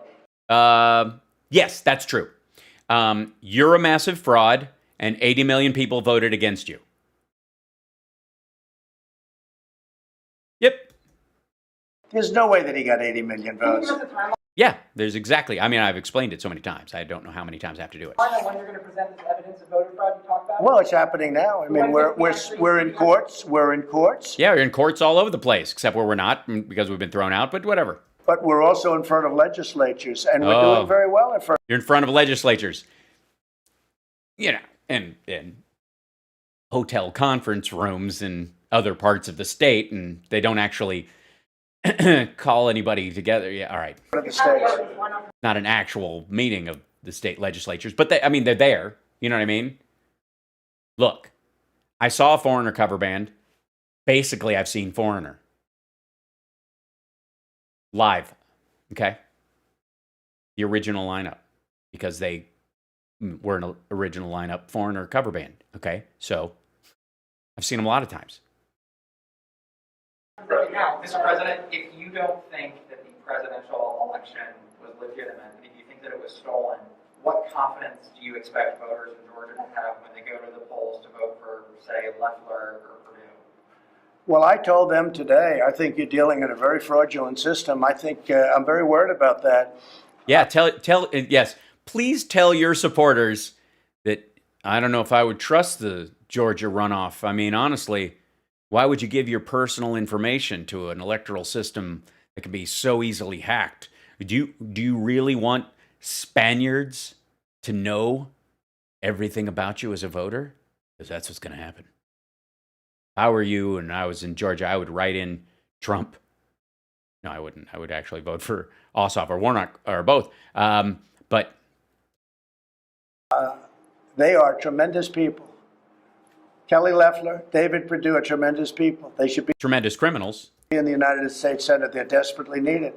Yes, that's true. You're a massive fraud, and 80 million people voted against you. Yep. There's no way that he got 80 million Can you votes. give us a timeline Yeah, there's exactly. I mean, I've explained it so many times. I don't know how many times I have to do it. on when you're going to present this evidence of voter fraud you talked about? Well, it's happening now. I mean, we're in courts. We're in courts. Yeah, we're in courts all over the place, except where we're not because we've been thrown out, but whatever. But we're also in front of legislatures, and we're Oh. doing very well in front. You're in front of legislatures, you know, and hotel conference rooms in other parts of the state, and they don't actually call anybody together. Yeah, all right. of the states. Not an actual meeting of the state legislatures, but I mean, they're there. You know what I mean? Look, I saw a Foreigner cover band. Basically, I've seen Foreigner live. Okay, the original lineup, because they were an original lineup Foreigner cover band. Okay, so I've seen them a lot of times. Right now. Mr. President, if you don't think that the presidential election was legitimate, and if you think that it was stolen, what confidence do you expect voters in Georgia to have when they go to the polls to vote for, say, Loeffler or Perdue? Well, I told them today, I think you're dealing in a very fraudulent system. I think I'm very worried about that. Yeah, yes. Please tell your supporters that I don't know if I would trust the Georgia runoff. I mean, honestly, why would you give your personal information to an electoral system that can be so easily hacked? Do you really want Spaniards to know everything about you as a voter? Because that's what's going to happen. If I were you and I was in Georgia, I would write in Trump. No, I wouldn't. I would actually vote for Ossoff or Warnock or both. But They are tremendous people. Kelly Loeffler, David Perdue are tremendous people. They should be tremendous criminals. in the United States Senate. They're desperately needed.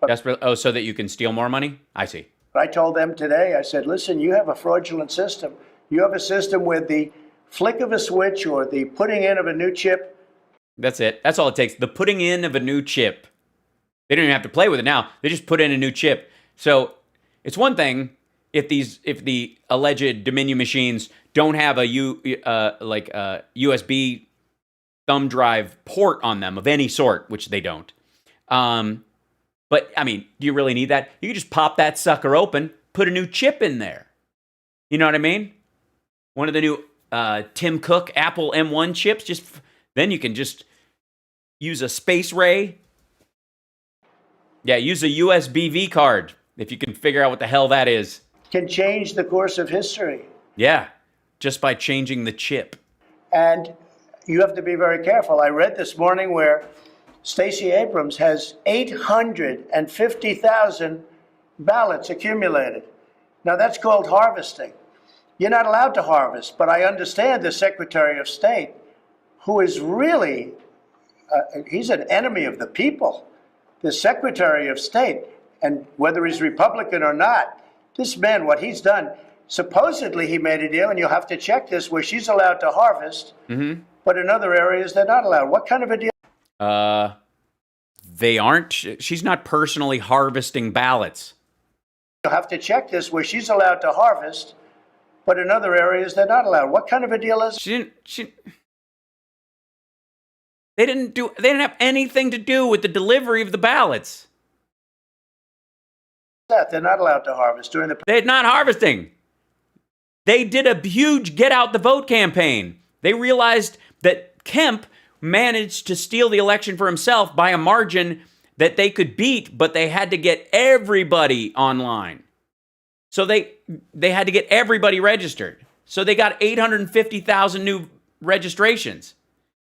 Desperate. Oh, so that you can steal more money? I see. But I told them today, I said, listen, you have a fraudulent system. You have a system where the flick of a switch or the putting in of a new chip. That's it. That's all it takes. The putting in of a new chip. They don't even have to play with it now. They just put in a new chip. So it's one thing if the alleged Dominion machines don't have a USB thumb drive port on them of any sort, which they don't. But I mean, do you really need that? You can just pop that sucker open, put a new chip in there. You know what I mean? One of the new Tim Cook Apple M1 chips. Then you can just use a Space Ray. Yeah, use a USB-V card if you can figure out what the hell that is. Can change the course of history. Yeah, just by changing the chip. And you have to be very careful. I read this morning where Stacey Abrams has 850,000 ballots accumulated. Now that's called harvesting. You're not allowed to harvest, but I understand the Secretary of State, who is really, he's an enemy of the people. The Secretary of State, and whether he's Republican or not, this man, what he's done, supposedly he made a deal, and you'll have to check this, where she's allowed to harvest, but in other areas they're not allowed. What kind of a deal? They aren't. She's not personally harvesting ballots. You'll have to check this, where she's allowed to harvest, but in other areas they're not allowed. What kind of a deal is it? They didn't have anything to do with the delivery of the ballots. That they're not allowed to harvest during the. They're not harvesting. They did a huge get out the vote campaign. They realized that Kemp managed to steal the election for himself by a margin that they could beat, but they had to get everybody online. So they had to get everybody registered. So they got 850,000 new registrations.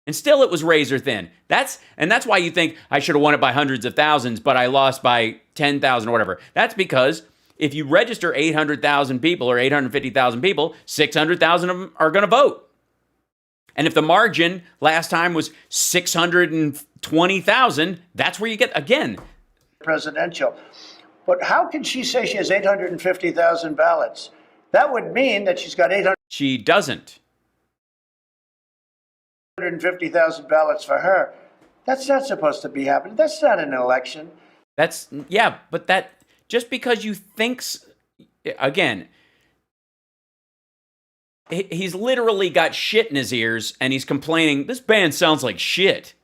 And still it was razor thin. That's why you think I should have won it by hundreds of thousands, but I lost by 10,000 or whatever. That's because if you register 800,000 people or 850,000 people, 600,000 of them are going to vote. And if the margin last time was 620,000, that's where you get, again. Presidential. But how can she say she has 850,000 ballots? That would mean that she's got She doesn't. 850,000 ballots for her. That's not supposed to be happening. That's not an election. But that, just because you think, again, he's literally got shit in his ears and he's complaining, this band sounds like shit.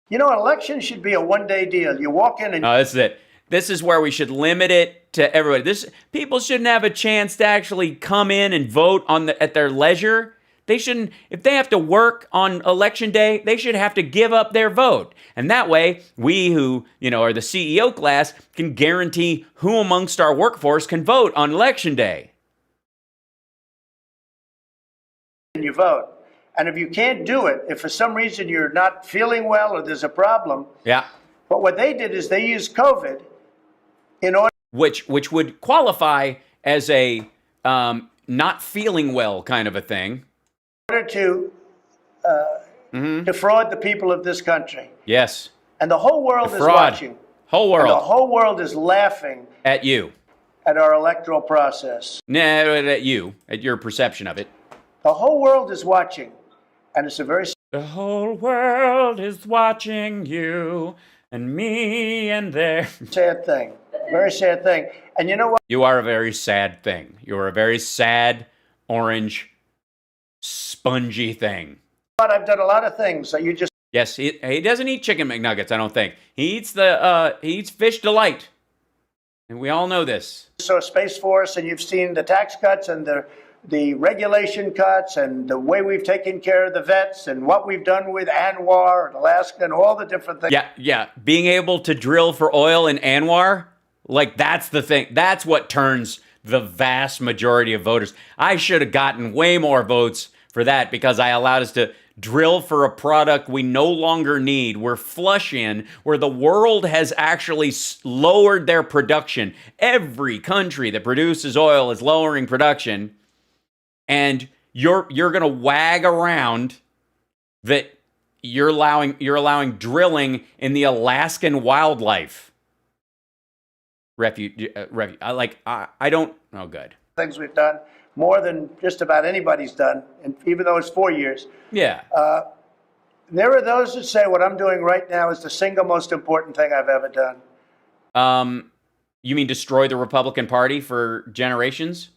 You know, an election should be a one-day deal. You walk in and No, this is it. This is where we should limit it to everybody. People shouldn't have a chance to actually come in and vote at their leisure. They shouldn't, if they have to work on election day, they should have to give up their vote. And that way, we who, are the CEO class can guarantee who amongst our workforce can vote on election day. you vote. And if you can't do it, if for some reason you're not feeling well or there's a problem, Yeah. but what they did is they used COVID in order Which would qualify as a not feeling well kind of a thing. to defraud the people of this country. Yes. And the whole world is Fraud. watching. Whole And the world. whole world is laughing At you. at our electoral process. Nah, at you. At your perception of it. The whole world is watching. And it's a very The whole world is watching you and me and their... sad thing. Very sad thing. And you know what? You are a very sad thing. You are a very sad, orange, spongy thing. I've done a lot of things that you just Yes, he doesn't eat chicken McNuggets, I don't think. He eats fish delight. And we all know this. saw Space Force, and you've seen the tax cuts and the regulation cuts and the way we've taken care of the vets and what we've done with Anwar and Alaska and all the different things. Yeah. Being able to drill for oil in Anwar, like that's the thing. That's what turns the vast majority of voters. I should have gotten way more votes for that because I allowed us to drill for a product we no longer need. We're flush in, where the world has actually lowered their production. Every country that produces oil is lowering production. And you're going to wag around that you're allowing drilling in the Alaskan wildlife refuge. I don't. Oh, good. Things we've done more than just about anybody's done, and even though it's 4 years. Yeah. There are those that say what I'm doing right now is the single most important thing I've ever done. You mean destroy the Republican Party for generations?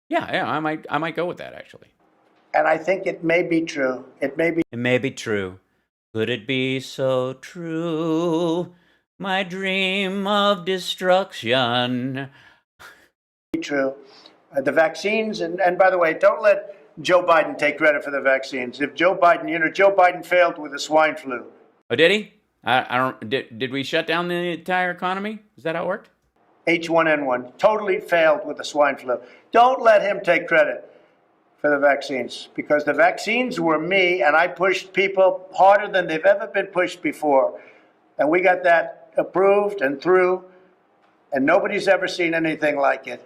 Yeah, I might go with that actually. And I think it may be true. It may be true. Could it be so true? My dream of destruction. be true. The vaccines, and by the way, don't let Joe Biden take credit for the vaccines. If Joe Biden failed with the swine flu. Oh, did he? I don't. Did we shut down the entire economy? Is that how it worked? H1N1 totally failed with the swine flu. Don't let him take credit for the vaccines, because the vaccines were me, and I pushed people harder than they've ever been pushed before. And we got that approved and through, and nobody's ever seen anything like it.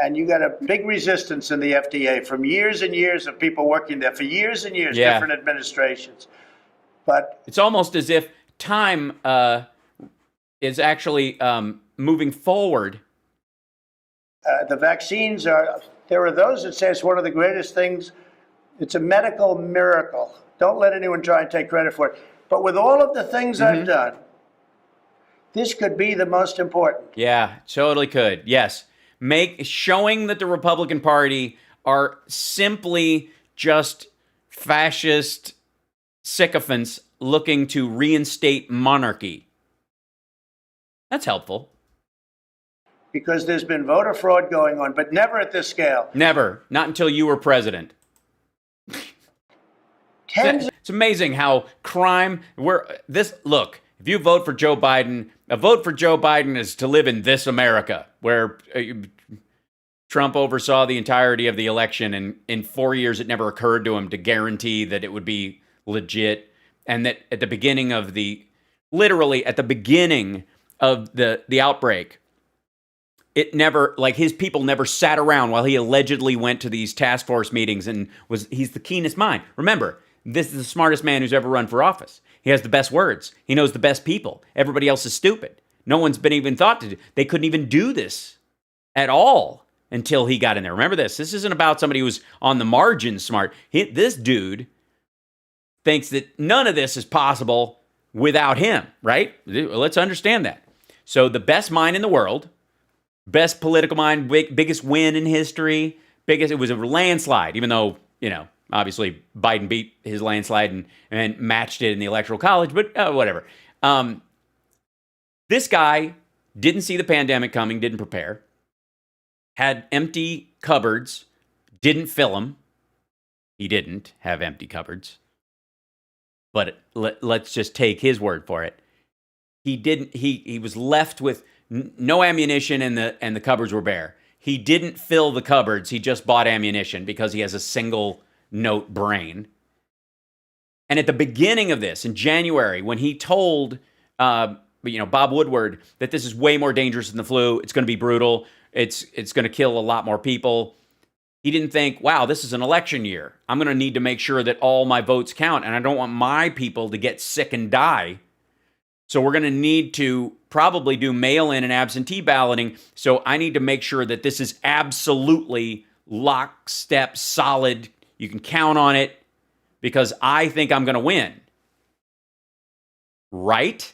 And you got a big resistance in the FDA from years and years of people working there for years and years, Yeah. different administrations. But It's almost as if time is actually moving forward. the vaccines there are those that say it's one of the greatest things. It's a medical miracle. Don't let anyone try and take credit for it. But with all of the things I've done, this could be the most important. Yeah, totally could. Yes. Showing that the Republican Party are simply just fascist sycophants looking to reinstate monarchy. That's helpful. Because there's been voter fraud going on, but never at this scale. Never. Not until you were president. It's amazing how crime. Look, if you vote for Joe Biden, a vote for Joe Biden is to live in this America, where Trump oversaw the entirety of the election, and in 4 years it never occurred to him to guarantee that it would be legit, and that at the beginning of literally at the beginning of the outbreak, it never, his people never sat around while he allegedly went to these task force meetings and he's the keenest mind. Remember, this is the smartest man who's ever run for office. He has the best words. He knows the best people. Everybody else is stupid. No one's been even thought to do. They couldn't even do this at all until he got in there. Remember this. This isn't about somebody who's on the margin smart. This dude thinks that none of this is possible without him, right? Let's understand that. So the best mind in the world, best political mind, biggest win in history, it was a landslide, even though, Obviously, Biden beat his landslide and matched it in the Electoral College, but whatever. This guy didn't see the pandemic coming, didn't prepare, had empty cupboards, didn't fill them. He didn't have empty cupboards. But let's just take his word for it. He didn't. He was left with no ammunition, and the cupboards were bare. He didn't fill the cupboards. He just bought ammunition because he has a single note brain. And at the beginning of this, in January, when he told Bob Woodward that this is way more dangerous than the flu, it's going to be brutal, it's going to kill a lot more people, he didn't think, wow, this is an election year. I'm going to need to make sure that all my votes count, and I don't want my people to get sick and die. So we're going to need to probably do mail-in and absentee balloting. So I need to make sure that this is absolutely lockstep, solid. You can count on it because I think I'm going to win. Right?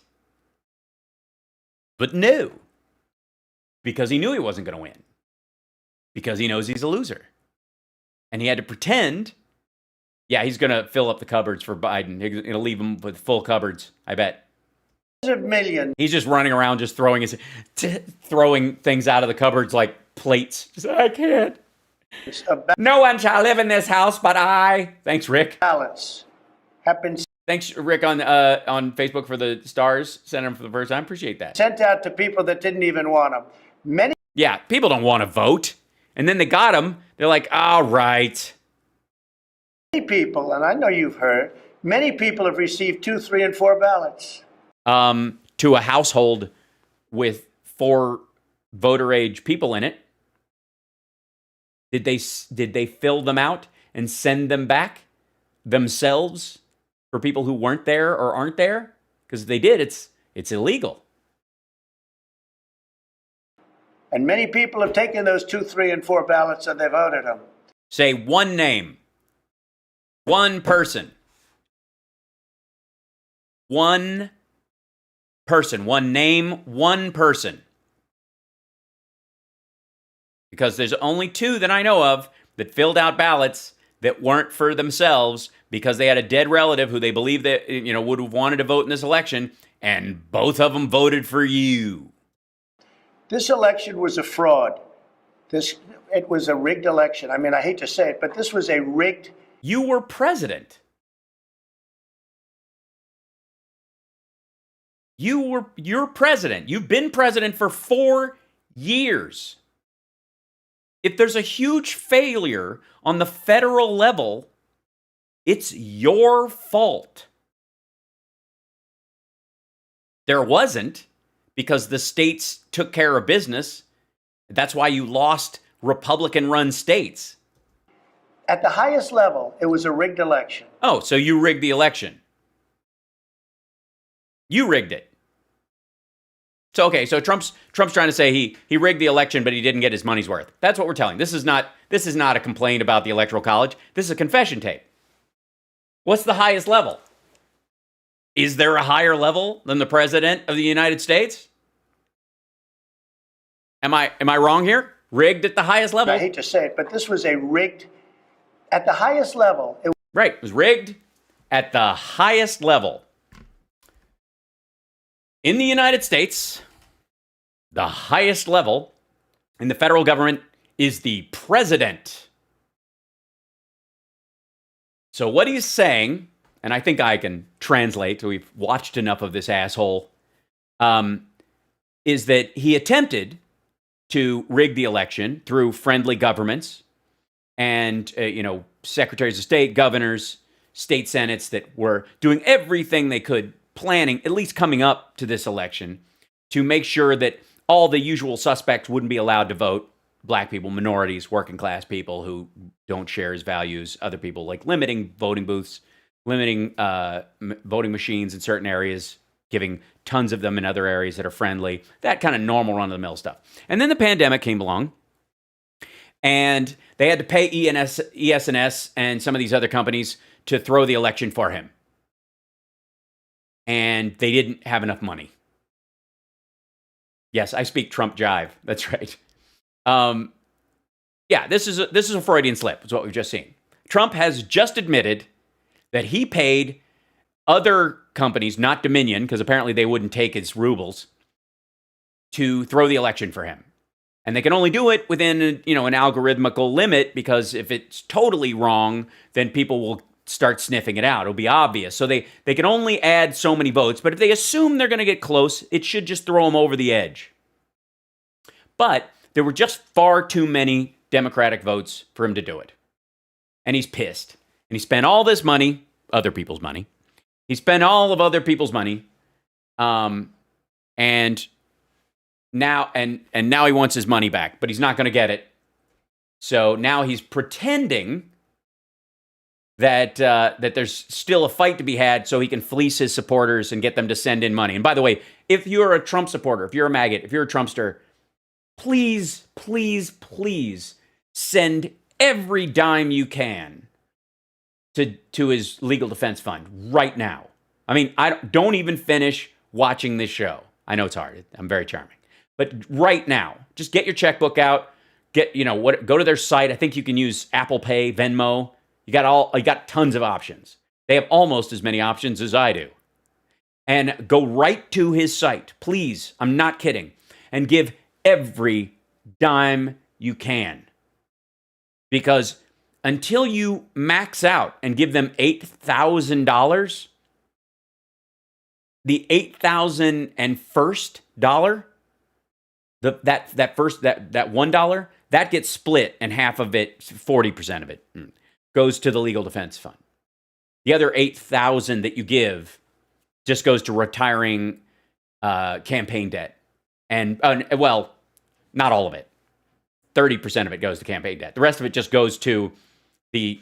But no. Because he knew he wasn't going to win. Because he knows he's a loser. And he had to pretend, yeah, he's going to fill up the cupboards for Biden. He's going to leave them with full cupboards, I bet. Of millions. He's just running around just throwing things out of the cupboards like plates. Just, I can't. No one shall live in this house but I. Thanks, Rick. Ballots have been Thanks, Rick, on Facebook for the stars. Sent them for the first time. Appreciate that. sent out to people that didn't even want them. Yeah, people don't want to vote. And then they got them. They're like, all right. Many people, and I know you've heard, many people have received 2, 3, and 4 ballots. To a household with 4 voter age people in it. Did they fill them out and send them back themselves for people who weren't there or aren't there? Because if they did, it's illegal. And many people have taken those 2, 3, and 4 ballots and they voted them. Say one name. One person. One person. One name. One person. Because there's only 2 that I know of that filled out ballots that weren't for themselves because they had a dead relative who they believe that would have wanted to vote in this election, and both of them voted for you. This election was a fraud. It was a rigged election. I mean, I hate to say it, but this was a rigged. You were president. You're president. You've been president for 4 years. If there's a huge failure on the federal level, it's your fault. There wasn't, because the states took care of business. That's why you lost Republican-run states. At the highest level, it was a rigged election. Oh, so you rigged the election. You rigged it. So Trump's trying to say he rigged the election, but he didn't get his money's worth. That's what we're telling. This is not a complaint about the Electoral College. This is a confession tape. What's the highest level? Is there a higher level than the President of the United States? Am I wrong here? Rigged at the highest level? I hate to say it, but this was a rigged at the highest level. Right, it was rigged at the highest level. In the United States, the highest level in the federal government is the president. So what he's saying, and I think I can translate, so we've watched enough of this asshole, is that he attempted to rig the election through friendly governments and, secretaries of state, governors, state senates that were doing everything they could, planning, at least coming up to this election, to make sure that all the usual suspects wouldn't be allowed to vote. Black people, minorities, working class people who don't share his values, other people, like limiting voting booths, limiting voting machines in certain areas, giving tons of them in other areas that are friendly, that kind of normal run-of-the-mill stuff. And then the pandemic came along, and they had to pay ES&S and some of these other companies to throw the election for him. And they didn't have enough money. Yes, I speak Trump jive. That's right. Yeah, this is a Freudian slip. Is what we've just seen. Trump has just admitted that he paid other companies, not Dominion, because apparently they wouldn't take his rubles, to throw the election for him. And they can only do it within, an algorithmical limit, because if it's totally wrong, then people will start sniffing it out. It'll be obvious. So they can only add so many votes. But if they assume they're going to get close, it should just throw them over the edge. But there were just far too many Democratic votes for him to do it. And he's pissed. And he spent all this money, other people's money. He spent all of other people's money. And now he wants his money back, but he's not going to get it. So now he's pretending that there's still a fight to be had, so he can fleece his supporters and get them to send in money. And by the way, if you're a Trump supporter, if you're a maggot, if you're a Trumpster, please, please, please send every dime you can to his legal defense fund right now. I mean, don't even finish watching this show. I know it's hard. I'm very charming. But right now, just get your checkbook out. Go to their site. I think you can use Apple Pay, Venmo. You got tons of options. They have almost as many options as I do. And go right to his site, please. I'm not kidding. And give every dime you can. Because until you max out and give them $8,000, the $8,001 that $1 that gets split, and half of it, 40% of it, goes to the legal defense fund. The other $8,000 that you give just goes to retiring campaign debt, and well, not all of it. 30% of it goes to campaign debt. The rest of it just goes to the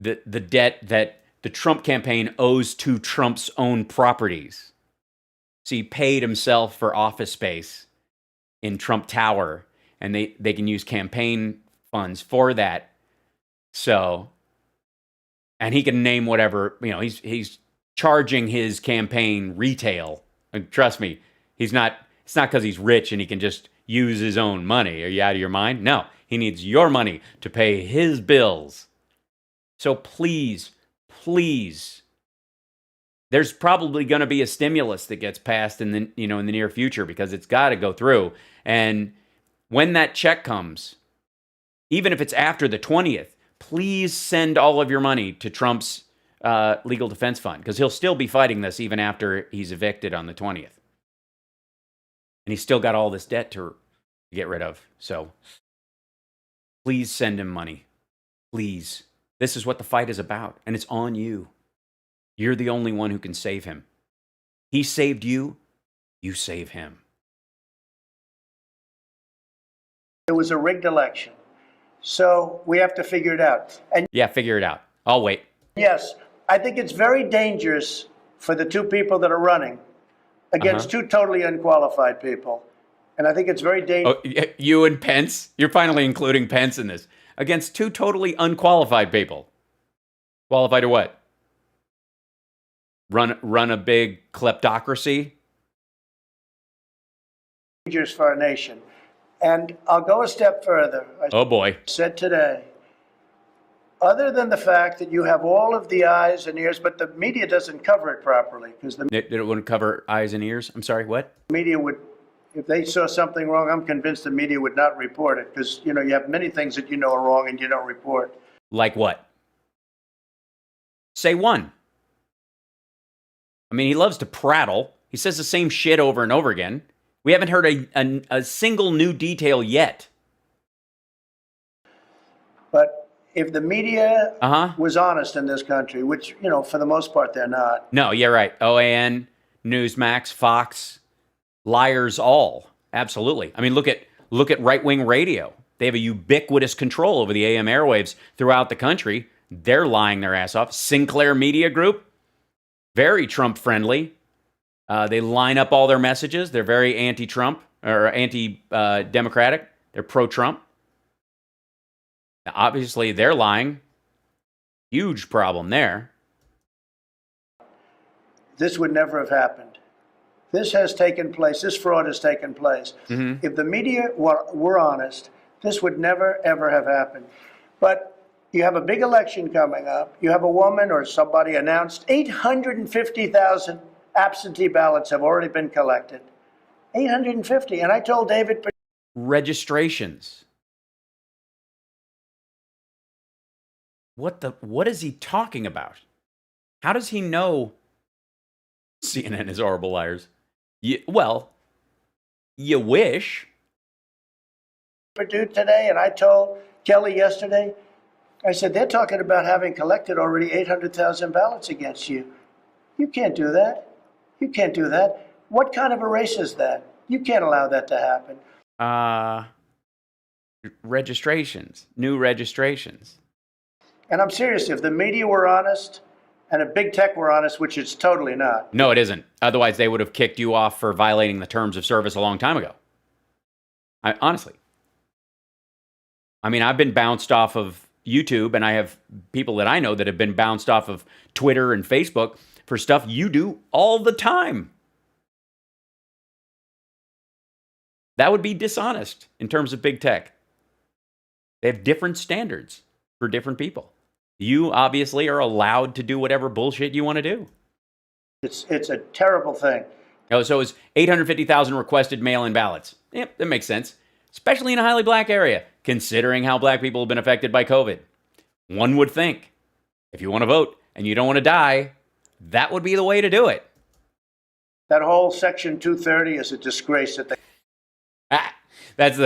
debt that the Trump campaign owes to Trump's own properties. So he paid himself for office space in Trump Tower, and they can use campaign funds for that. So, and he can name whatever, he's charging his campaign retail. And trust me, it's not because he's rich and he can just use his own money. Are you out of your mind? No, he needs your money to pay his bills. So please, please, there's probably going to be a stimulus that gets passed in the near future, because it's got to go through. And when that check comes, even if it's after the 20th, please send all of your money to Trump's legal defense fund, because he'll still be fighting this even after he's evicted on the 20th. And he's still got all this debt to get rid of. So please send him money. Please. This is what the fight is about, and it's on you. You're the only one who can save him. He saved you, you save him. It was a rigged election. So we have to figure it out. And yeah, figure it out. I'll wait. Yes, I think it's very dangerous for the two people that are running against two totally unqualified people. And I think it's very dangerous. Oh, you and Pence? You're finally including Pence in this. Against two totally unqualified people. Qualified to what? Run a big kleptocracy? Dangerous for our nation. And I'll go a step further. Oh boy. Said today, other than the fact that you have all of the eyes and ears, but the media doesn't cover it properly, because the It wouldn't cover eyes and ears? I'm sorry, what? media would, if they saw something wrong, I'm convinced the media would not report it, because you have many things that are wrong and you don't report. Like what? Say one. I mean, he loves to prattle. He says the same shit over and over again. We haven't heard a single new detail yet. But if the media was honest in this country, which, for the most part, they're not. No, you're right. OAN, Newsmax, Fox, liars all. Absolutely. I mean, look at right-wing radio. They have a ubiquitous control over the AM airwaves throughout the country. They're lying their ass off. Sinclair Media Group, very Trump-friendly. They line up all their messages. They're very anti-Trump or anti-Democratic. They're pro-Trump. Now, obviously, they're lying. Huge problem there. This would never have happened. This has taken place. This fraud has taken place. If the media were honest, this would never, ever have happened. But, You have a big election coming up. You have a woman or somebody announced 850,000 absentee ballots have already been collected. 850. And I told David. Registrations. What is he talking about? How does he know CNN is horrible liars? Well, you wish. Purdue today, and I told Kelly yesterday, I said, they're talking about having collected already 800,000 ballots against you. You can't do that. You can't do that. What kind of a race is that? You can't allow that to happen. Registrations, new registrations. And I'm serious, if the media were honest and if big tech were honest, which it's totally not. No, it isn't. Otherwise, they would have kicked you off for violating the terms of service a long time ago. Honestly. I mean, I've been bounced off of YouTube, and I have people that I know that have been bounced off of Twitter and Facebook for stuff you do all the time. That would be dishonest in terms of big tech. They have different standards for different people. You obviously are allowed to do whatever bullshit you want to do. It's a terrible thing. Oh, so it's 850,000 requested mail-in ballots. Yep, that makes sense. Especially in a highly black area, considering how black people have been affected by COVID. One would think, if you want to vote and you don't want to die, that would be the way to do it. That whole Section 230 is a disgrace that they... That's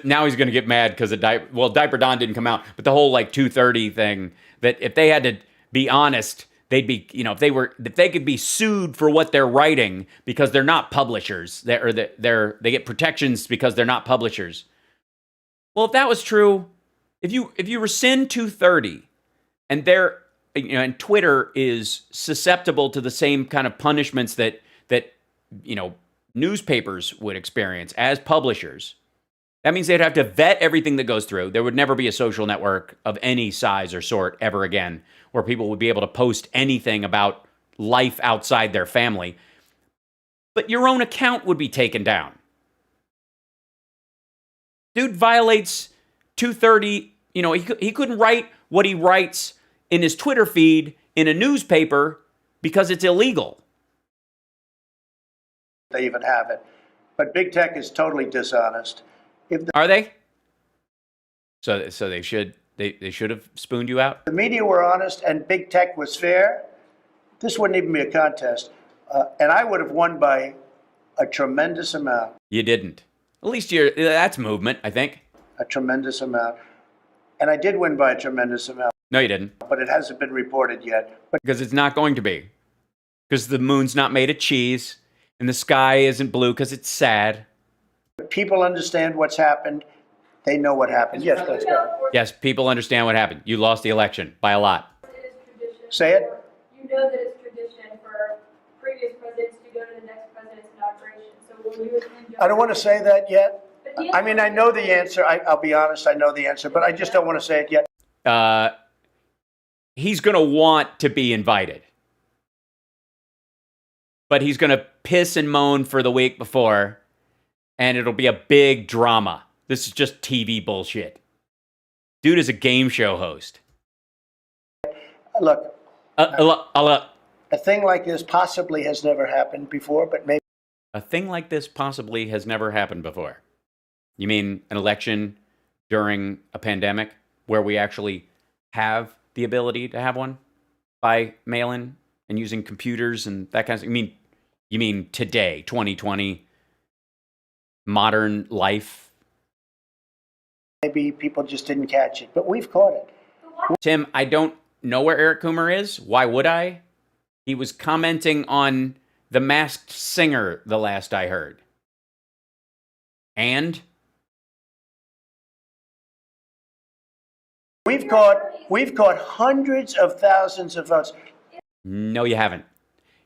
now he's going to get mad because of Diaper Don didn't come out, but the whole like 230 thing, that if they had to be honest, they'd be, if they could be sued for what they're writing because they're not publishers, they get protections because they're not publishers. Well, if that was true, if you rescind 230 and and Twitter is susceptible to the same kind of punishments that newspapers would experience as publishers, that means they'd have to vet everything that goes through. There would never be a social network of any size or sort ever again where people would be able to post anything about life outside their family. But your own account would be taken down. Dude violates 230. He couldn't write what he writes in his Twitter feed in a newspaper because it's illegal. They even have it. But big tech is totally dishonest. Are they? So they should have spooned you out? The media were honest and big tech was fair, this wouldn't even be a contest. And I would have won by a tremendous amount. You didn't. At least that's movement, I think. A tremendous amount. And I did win by a tremendous amount. No, you didn't. But it hasn't been reported yet. Because it's not going to be. Because the moon's not made of cheese, and the sky isn't blue because it's sad. People understand what's happened. They know what happened. Yes, let's go. Yes, people understand what happened. You lost the election by a lot. Say it. You know that it's tradition for previous presidents to go to the next president's inauguration. So will you attend? I don't want to say that yet. I mean, I know the answer. I'll be honest, I know the answer, but I just don't want to say it yet. He's going to want to be invited. But he's going to piss and moan for the week before, and it'll be a big drama. This is just TV bullshit. Dude is a game show host. Look, a thing like this possibly has never happened before, but maybe. A thing like this possibly has never happened before. You mean an election during a pandemic where we actually have the ability to have one by mail-in and using computers and that kind of thing? You mean today, 2020, modern life? Maybe people just didn't catch it, but we've caught it. Tim, I don't know where Eric Coomer is. Why would I? He was commenting on The Masked Singer the last I heard. And? We've caught hundreds of thousands of votes. No, you haven't.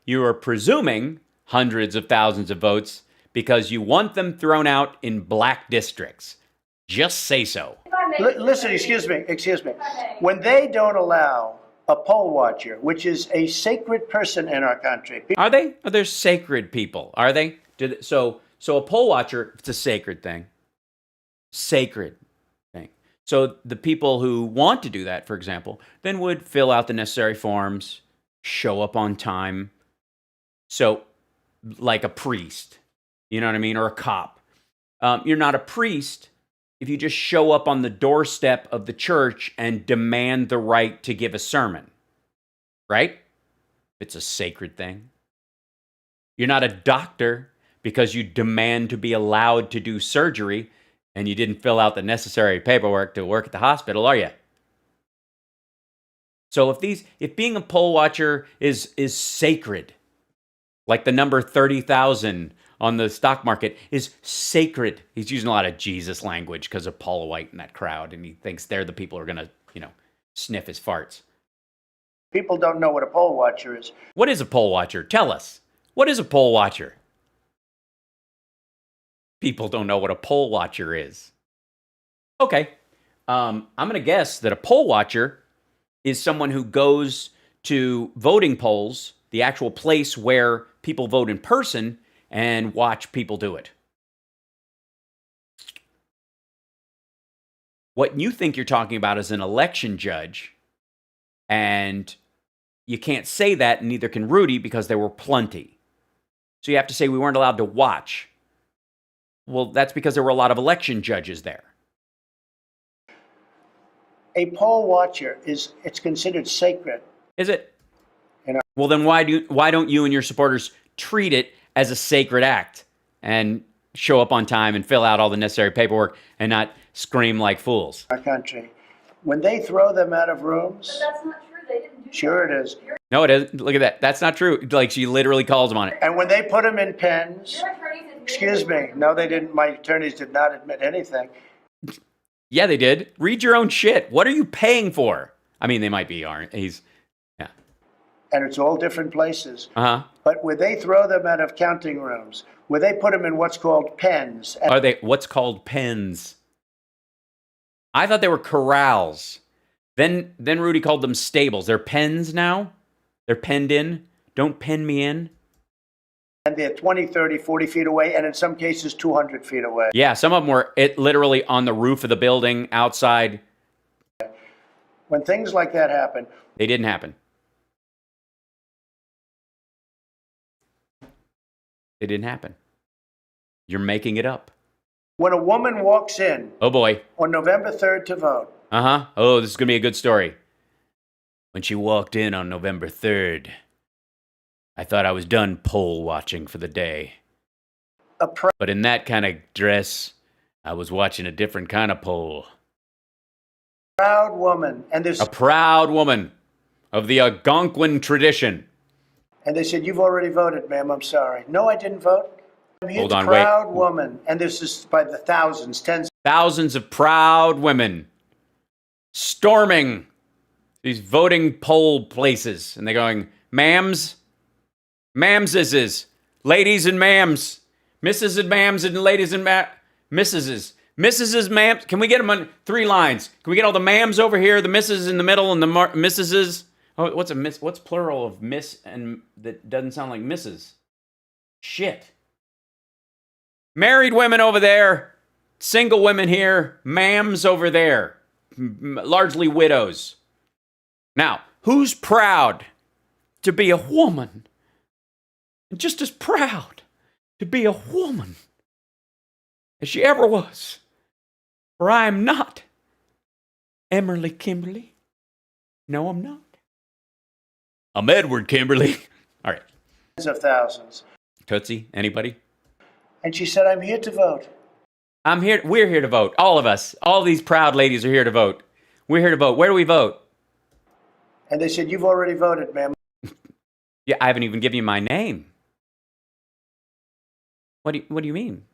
You are presuming hundreds of thousands of votes because you want them thrown out in black districts. Just say so. Listen, excuse me. When they don't allow a poll watcher, which is a sacred person in our country. Are they? Are there sacred people? Are they? So a poll watcher, it's a sacred thing. Sacred thing. So the people who want to do that, for example, then would fill out the necessary forms, show up on time. So, like a priest, you know what I mean, or a cop. You're not a priest if you just show up on the doorstep of the church and demand the right to give a sermon, right? It's a sacred thing. You're not a doctor because you demand to be allowed to do surgery and you didn't fill out the necessary paperwork to work at the hospital, are you? So if being a poll watcher is sacred, like the number 30,000 on the stock market is sacred. He's using a lot of Jesus language because of Paul White in that crowd, and he thinks they're the people who are going to, sniff his farts. People don't know what a poll watcher is. What is a poll watcher? Tell us. What is a poll watcher? People don't know what a poll watcher is. Okay. I'm going to guess that a poll watcher is someone who goes to voting polls, the actual place where people vote in person, and watch people do it. What you think you're talking about is an election judge, and you can't say that, and neither can Rudy, because there were plenty. So you have to say we weren't allowed to watch. Well, that's because there were a lot of election judges there. A poll watcher it's considered sacred. Is it? You know. Well, then why don't you and your supporters treat it as a sacred act and show up on time and fill out all the necessary paperwork and not scream like fools? Our country. When they throw them out of rooms. But that's not true. They didn't do Sure that. it is. No, it isn't. Look at that. That's not true. Like, she literally calls them on it. And when they put them in pens, Your attorneys admitted excuse me, no, they didn't. My attorneys did not admit anything. Yeah, they did. Read your own shit. What are you paying for? I mean, they might be, aren't he's, yeah. And it's all different places. Uh-huh. But where they throw them out of counting rooms, where they put them in what's called pens. And Are they what's called pens? I thought they were corrals. Then Rudy called them stables. They're pens now? They're penned in? Don't pen me in? and they're 20, 30, 40 feet away, and in some cases 200 feet away. Yeah, some of them were literally on the roof of the building, outside. When things like that happen, They didn't happen. They didn't happen. You're making it up. when a woman walks in Oh, boy. on November 3rd to vote, Uh-huh. Oh, this is going to be a good story. When she walked in on November 3rd, I thought I was done poll watching for the day. a But in that kind of dress, I was watching a different kind of poll. proud woman, and A proud woman of the Algonquin tradition. they said, "You've already voted, ma'am. I'm sorry." No, I didn't vote. I'm here. Hold to on, wait. proud woman, and this is by the thousands, tens. Thousands of proud women storming these voting poll places. And they're going, ma'ams, ma'amses, ladies and ma'ams, misses and ma'ams and ladies and missuses. Missuses, ma'ams. Can we get them on 3 lines? Can we get all the ma'ams over here, the misses in the middle, and the missuses? Oh, what's a miss? What's plural of miss and that doesn't sound like misses? Shit. Married women over there, single women here, ma'ams over there, largely widows. Now, who's proud to be a woman? And just as proud to be a woman as she ever was. For I am not Emerly Kimberly. No, I'm not. I'm Edward Kimberly. All right. Tens of thousands. Tootsie, anybody? And she said, "I'm here to vote." I'm here. We're here to vote. All of us. All these proud ladies are here to vote. We're here to vote. Where do we vote? And they said, "You've already voted, ma'am." Yeah, I haven't even given you my name. What do you mean?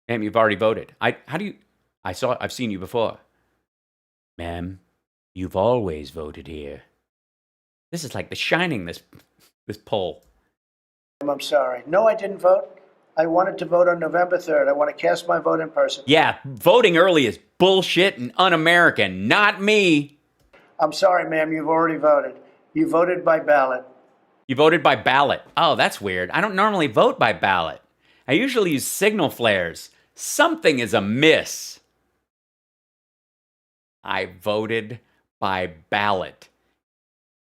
Ma'am, you've already voted. I've seen you before. Ma'am, you've always voted here. This is like The Shining, this poll. I'm sorry. No, I didn't vote. I wanted to vote on November 3rd. I want to cast my vote in person. Yeah, voting early is bullshit and un-American. Not me. I'm sorry, ma'am. You've already voted. You voted by ballot. You voted by ballot. Oh, that's weird. I don't normally vote by ballot. I usually use signal flares. Something is amiss. I voted by ballot.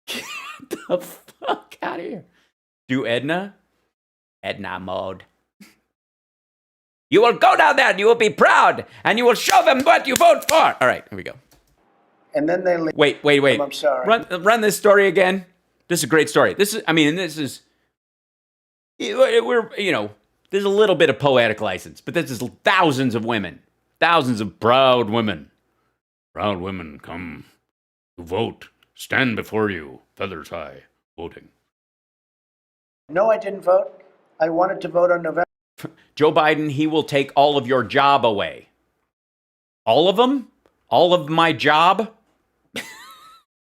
Get the fuck out of here. Do Edna mode. You will go down there and you will be proud and you will show them what you vote for. All right, here we go. And then they leave. Wait. I'm sorry. Run this story again. This is a great story. We're, there's a little bit of poetic license, but this is thousands of women, thousands of proud women. Proud women come to vote, stand before you, feathers high, voting. No, I didn't vote. I wanted to vote on November. Joe Biden, he will take all of your job away. All of them? All of my job?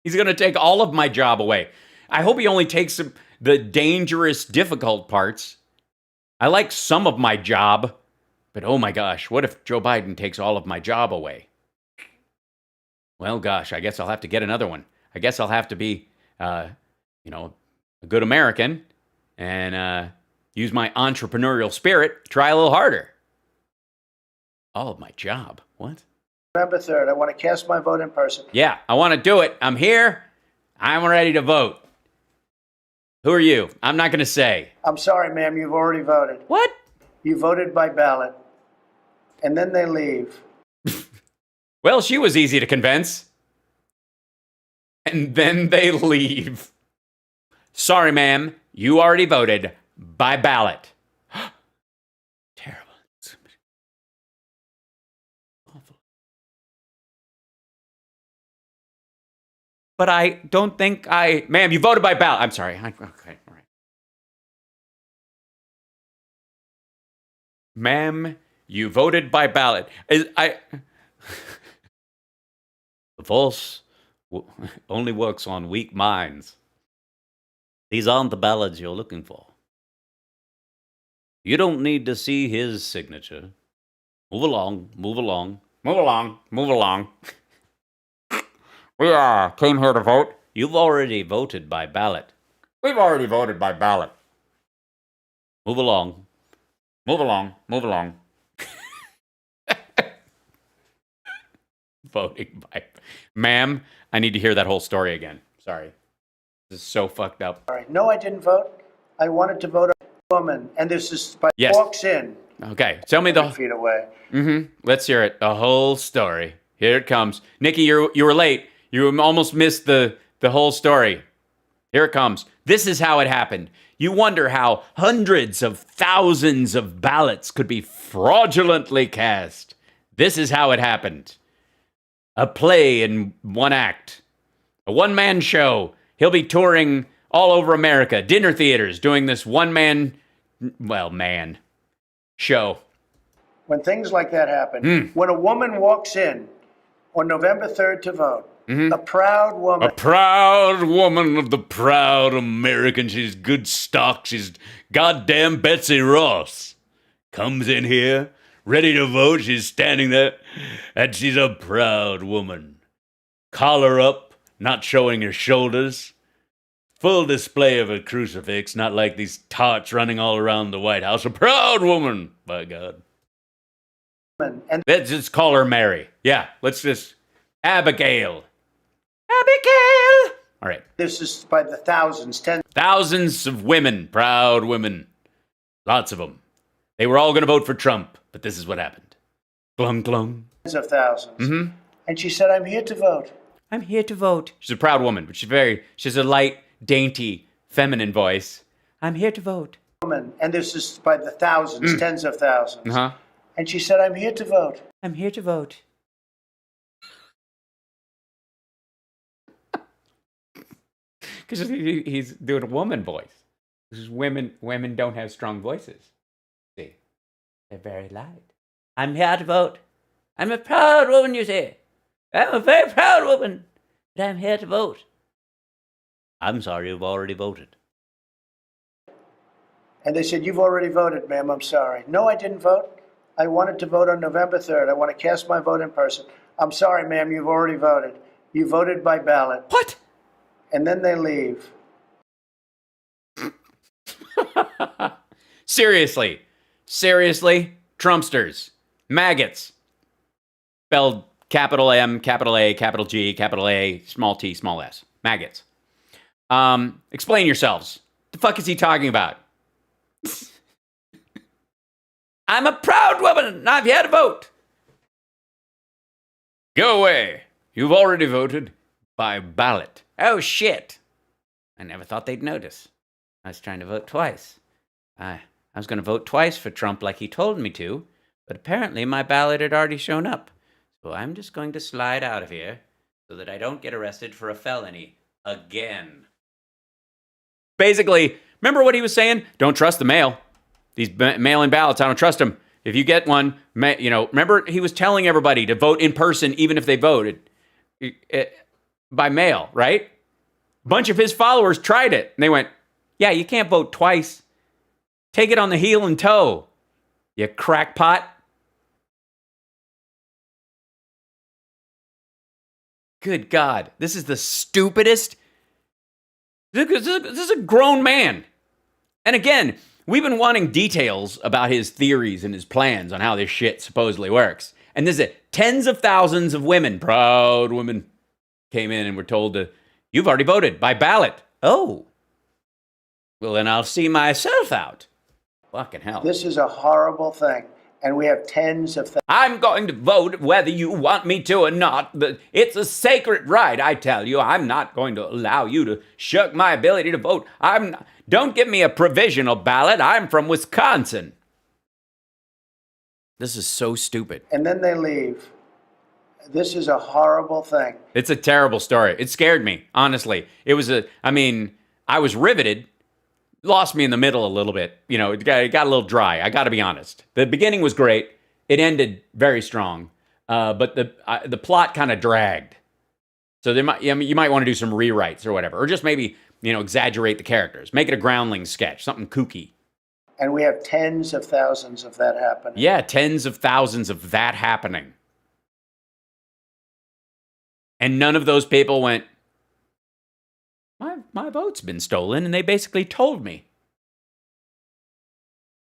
He's going to take all of my job away. I hope he only takes the dangerous, difficult parts. I like some of my job, but oh my gosh, what if Joe Biden takes all of my job away? Well, gosh, I guess I'll have to get another one. I guess I'll have to be, a good American and use my entrepreneurial spirit, try a little harder. All of my job. What? November 3rd. I want to cast my vote in person. Yeah, I want to do it. I'm here. I'm ready to vote. Who are you? I'm not going to say. I'm sorry, ma'am. You've already voted. What? You voted by ballot. And then they leave. Well, she was easy to convince. And then they leave. Sorry, ma'am. You already voted by ballot. Terrible. Awful. But I don't think ma'am, you voted by ballot. I'm sorry. Okay, all right. Ma'am, you voted by ballot. The false only works on weak minds. These aren't the ballots you're looking for. You don't need to see his signature. Move along, move along, move along, move along. We came here to vote. You've already voted by ballot. We've already voted by ballot. Move along. Move along, move along. Voting by... Ma'am, I need to hear that whole story again. Sorry. This is so fucked up. All right. No, I didn't vote. I wanted to vote on a woman. And this is by Yes. walks in. Okay, tell me the... 100 feet away. Let's hear it. The whole story. Here it comes. Nikki, you were late. You almost missed the whole story. Here it comes. This is how it happened. You wonder how hundreds of thousands of ballots could be fraudulently cast. This is how it happened. A play in one act. A one-man show. He'll be touring all over America. Dinner theaters doing this one-man show. When things like that happen, when a woman walks in on November 3rd to vote, a proud woman. A proud woman of the proud American. She's good stock. She's goddamn Betsy Ross. Comes in here, ready to vote. She's standing there, and she's a proud woman. Collar up, not showing her shoulders. Full display of a crucifix, not like these tarts running all around the White House. A proud woman, by God. And Let's just call her Mary. Yeah, let's just... Abigail. Abigail! All right. this is by the thousands, tens. Thousands of women, proud women. Lots of them. They were all going to vote for Trump, but this is what happened. Glum, glum. Of thousands. Mm-hmm. And she said, I'm here to vote. I'm here to vote. She's a proud woman, but she's a light, dainty, feminine voice. I'm here to vote. Woman. And this is by the thousands, tens of thousands. Uh-huh. And she said, I'm here to vote. I'm here to vote. Because he's doing a woman voice. Because women don't have strong voices. See, they're very light. I'm here to vote. I'm a proud woman, you say. I'm a very proud woman, but I'm here to vote. I'm sorry, you've already voted. And they said, you've already voted, ma'am. I'm sorry. No, I didn't vote. I wanted to vote on November 3rd. I want to cast my vote in person. I'm sorry, ma'am. You've already voted. You voted by ballot. What? And then they leave. Seriously, Trumpsters, maggots, spelled capital M, capital A, capital G, capital A, small t, small s. Maggots. Explain yourselves. The fuck is he talking about? I'm a proud woman and I've had a vote. Go away. You've already voted by ballot. Oh, shit. I never thought they'd notice. I was trying to vote twice. I was going to vote twice for Trump like he told me to, but apparently my ballot had already shown up. So I'm just going to slide out of here so that I don't get arrested for a felony again. Basically, remember what he was saying? Don't trust the mail. These mail-in ballots, I don't trust them. If you get one, remember he was telling everybody to vote in person even if they voted by mail, right? A bunch of his followers tried it, and they went, yeah, you can't vote twice. Take it on the heel and toe, you crackpot. Good God, this is the stupidest. This is a grown man. And again, we've been wanting details about his theories and his plans on how this shit supposedly works. And this is it. Tens of thousands of women, proud women, came in and were told to, you've already voted by ballot. Oh. Well, then I'll see myself out. Fucking hell. This is a horrible thing. And we have tens of thousands. I'm going to vote whether you want me to or not. But it's a sacred right, I tell you. I'm not going to allow you to shirk my ability to vote. Don't give me a provisional ballot. I'm from Wisconsin. This is so stupid. And then they leave. This is a horrible thing. It's a terrible story. It scared me, honestly. I was riveted. Lost me in the middle a little bit. It got a little dry. I got to be honest. The beginning was great. It ended very strong. But the plot kind of dragged. So you might want to do some rewrites or whatever. Or just maybe, exaggerate the characters. Make it a groundling sketch, something kooky. And we have tens of thousands of that happening. Yeah, tens of thousands of that happening. And none of those people went, my vote's been stolen, and they basically told me.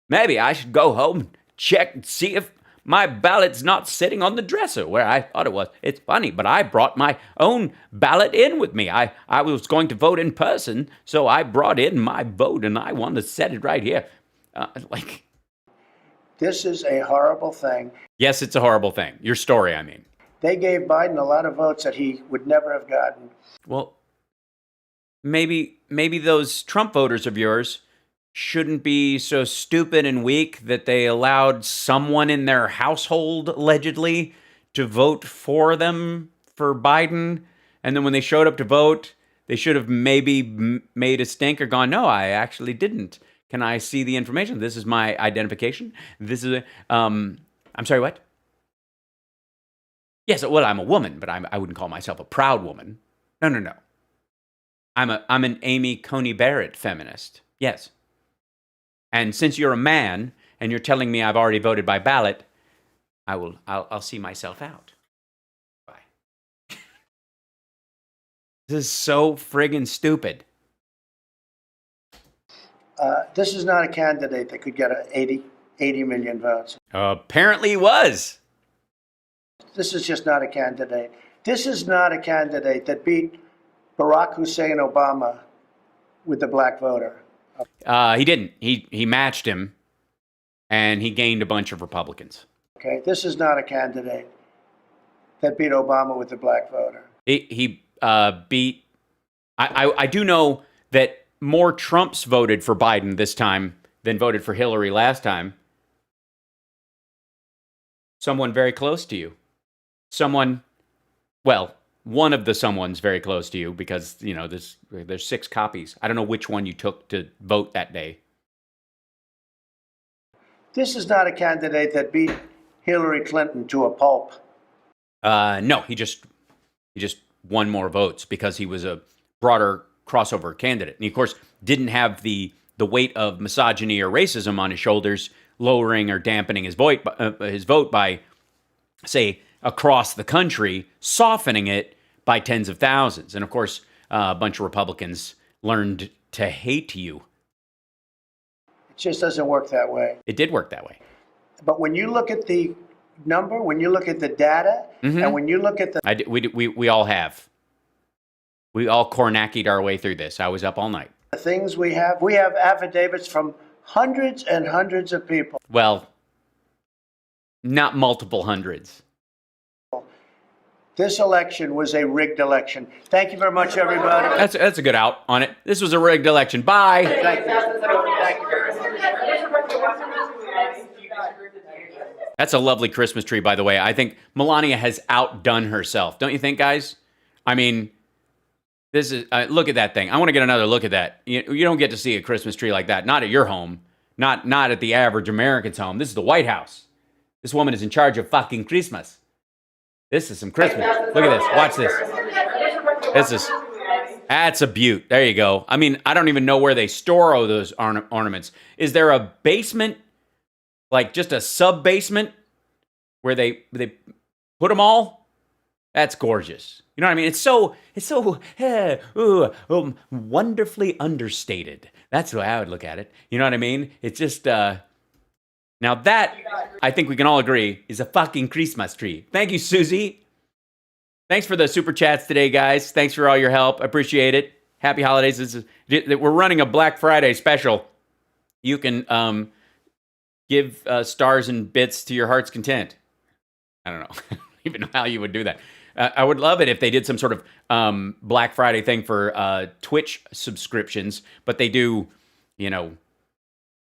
Maybe I should go home and check and see if my ballot's not sitting on the dresser where I thought it was. It's funny, but I brought my own ballot in with me. I was going to vote in person, so I brought in my vote, and I want to set it right here. This is a horrible thing. Yes, it's a horrible thing. Your story, I mean. They gave Biden a lot of votes that he would never have gotten. Well, maybe those Trump voters of yours shouldn't be so stupid and weak that they allowed someone in their household, allegedly, to vote for them for Biden. And then when they showed up to vote, they should have maybe made a stink or gone, no, I actually didn't. Can I see the information? This is my identification. This is, I'm sorry, what? Yes, well, I'm a woman, but I wouldn't call myself a proud woman. No. I'm an Amy Coney Barrett feminist. Yes. And since you're a man and you're telling me I've already voted by ballot, I'll see myself out. Bye. This is so friggin' stupid. This is not a candidate that could get 80 million votes. Apparently he was. This is just not a candidate. This is not a candidate that beat Barack Hussein Obama with the black voter. He didn't. He matched him, and he gained a bunch of Republicans. Okay, this is not a candidate that beat Obama with the black voter. He beat. I do know that more Trumps voted for Biden this time than voted for Hillary last time. Someone very close to you. One of the someone's very close to you because, there's 6 copies. I don't know which one you took to vote that day. This is not a candidate that beat Hillary Clinton to a pulp. No, he just won more votes because he was a broader crossover candidate. And he, of course, didn't have the weight of misogyny or racism on his shoulders, lowering or dampening his vote by, say, across the country, softening it by tens of thousands. And of course, a bunch of Republicans learned to hate you. It just doesn't work that way. It did work that way. But when you look at the number, when you look at the data, and when you look at the We all have. We all Kornaki'd our way through this. I was up all night. things we have affidavits from hundreds and hundreds of people. Well, not multiple hundreds. This election was a rigged election. Thank you very much, everybody. That's a good out on it. This was a rigged election. Bye. Thank you. Thank you very much. That's a lovely Christmas tree, by the way. I think Melania has outdone herself. Don't you think, guys? I mean, this is look at that thing. I want to get another look at that. You don't get to see a Christmas tree like that. Not at your home. Not at the average American's home. This is the White House. This woman is in charge of fucking Christmas. This is some Christmas. Look at this. Watch this. That's a beaut. There you go. I mean, I don't even know where they store all those ornaments. Is there a basement, like just a sub-basement, where they put them all? That's gorgeous. You know what I mean? It's so wonderfully understated. That's the way I would look at it. You know what I mean? It's just, now that, I think we can all agree, is a fucking Christmas tree. Thank you, Susie. Thanks for the super chats today, guys. Thanks for all your help. I appreciate it. Happy holidays. We're running a Black Friday special. You can give stars and bits to your heart's content. I don't know. I don't even know how you would do that. I would love it if they did some sort of Black Friday thing for Twitch subscriptions, but they do,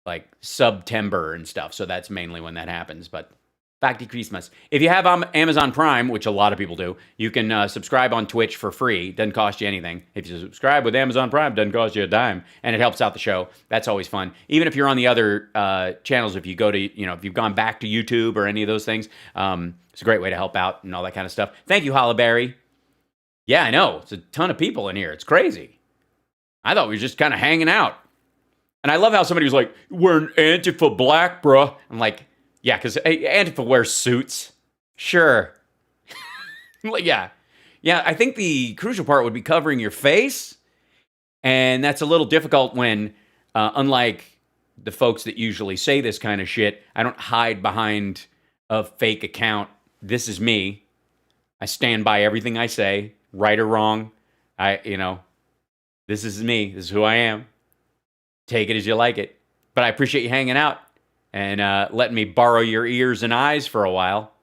like September and stuff. So that's mainly when that happens. But back to Christmas. If you have Amazon Prime, which a lot of people do, you can subscribe on Twitch for free. Doesn't cost you anything. If you subscribe with Amazon Prime, doesn't cost you a dime, and it helps out the show. That's always fun. Even if you're on the other channels, if you go to, if you've gone back to YouTube or any of those things, it's a great way to help out and all that kind of stuff. Thank you, Hollyberry. Yeah, I know. It's a ton of people in here. It's crazy. I thought we were just kind of hanging out. And I love how somebody was like, we're an Antifa black, bruh. I'm like, yeah, because Antifa wears suits. Sure. Like, yeah. Yeah, I think the crucial part would be covering your face. And that's a little difficult when, unlike the folks that usually say this kind of shit, I don't hide behind a fake account. This is me. I stand by everything I say, right or wrong. This is me. This is who I am. Take it as you like it. But I appreciate you hanging out and letting me borrow your ears and eyes for a while.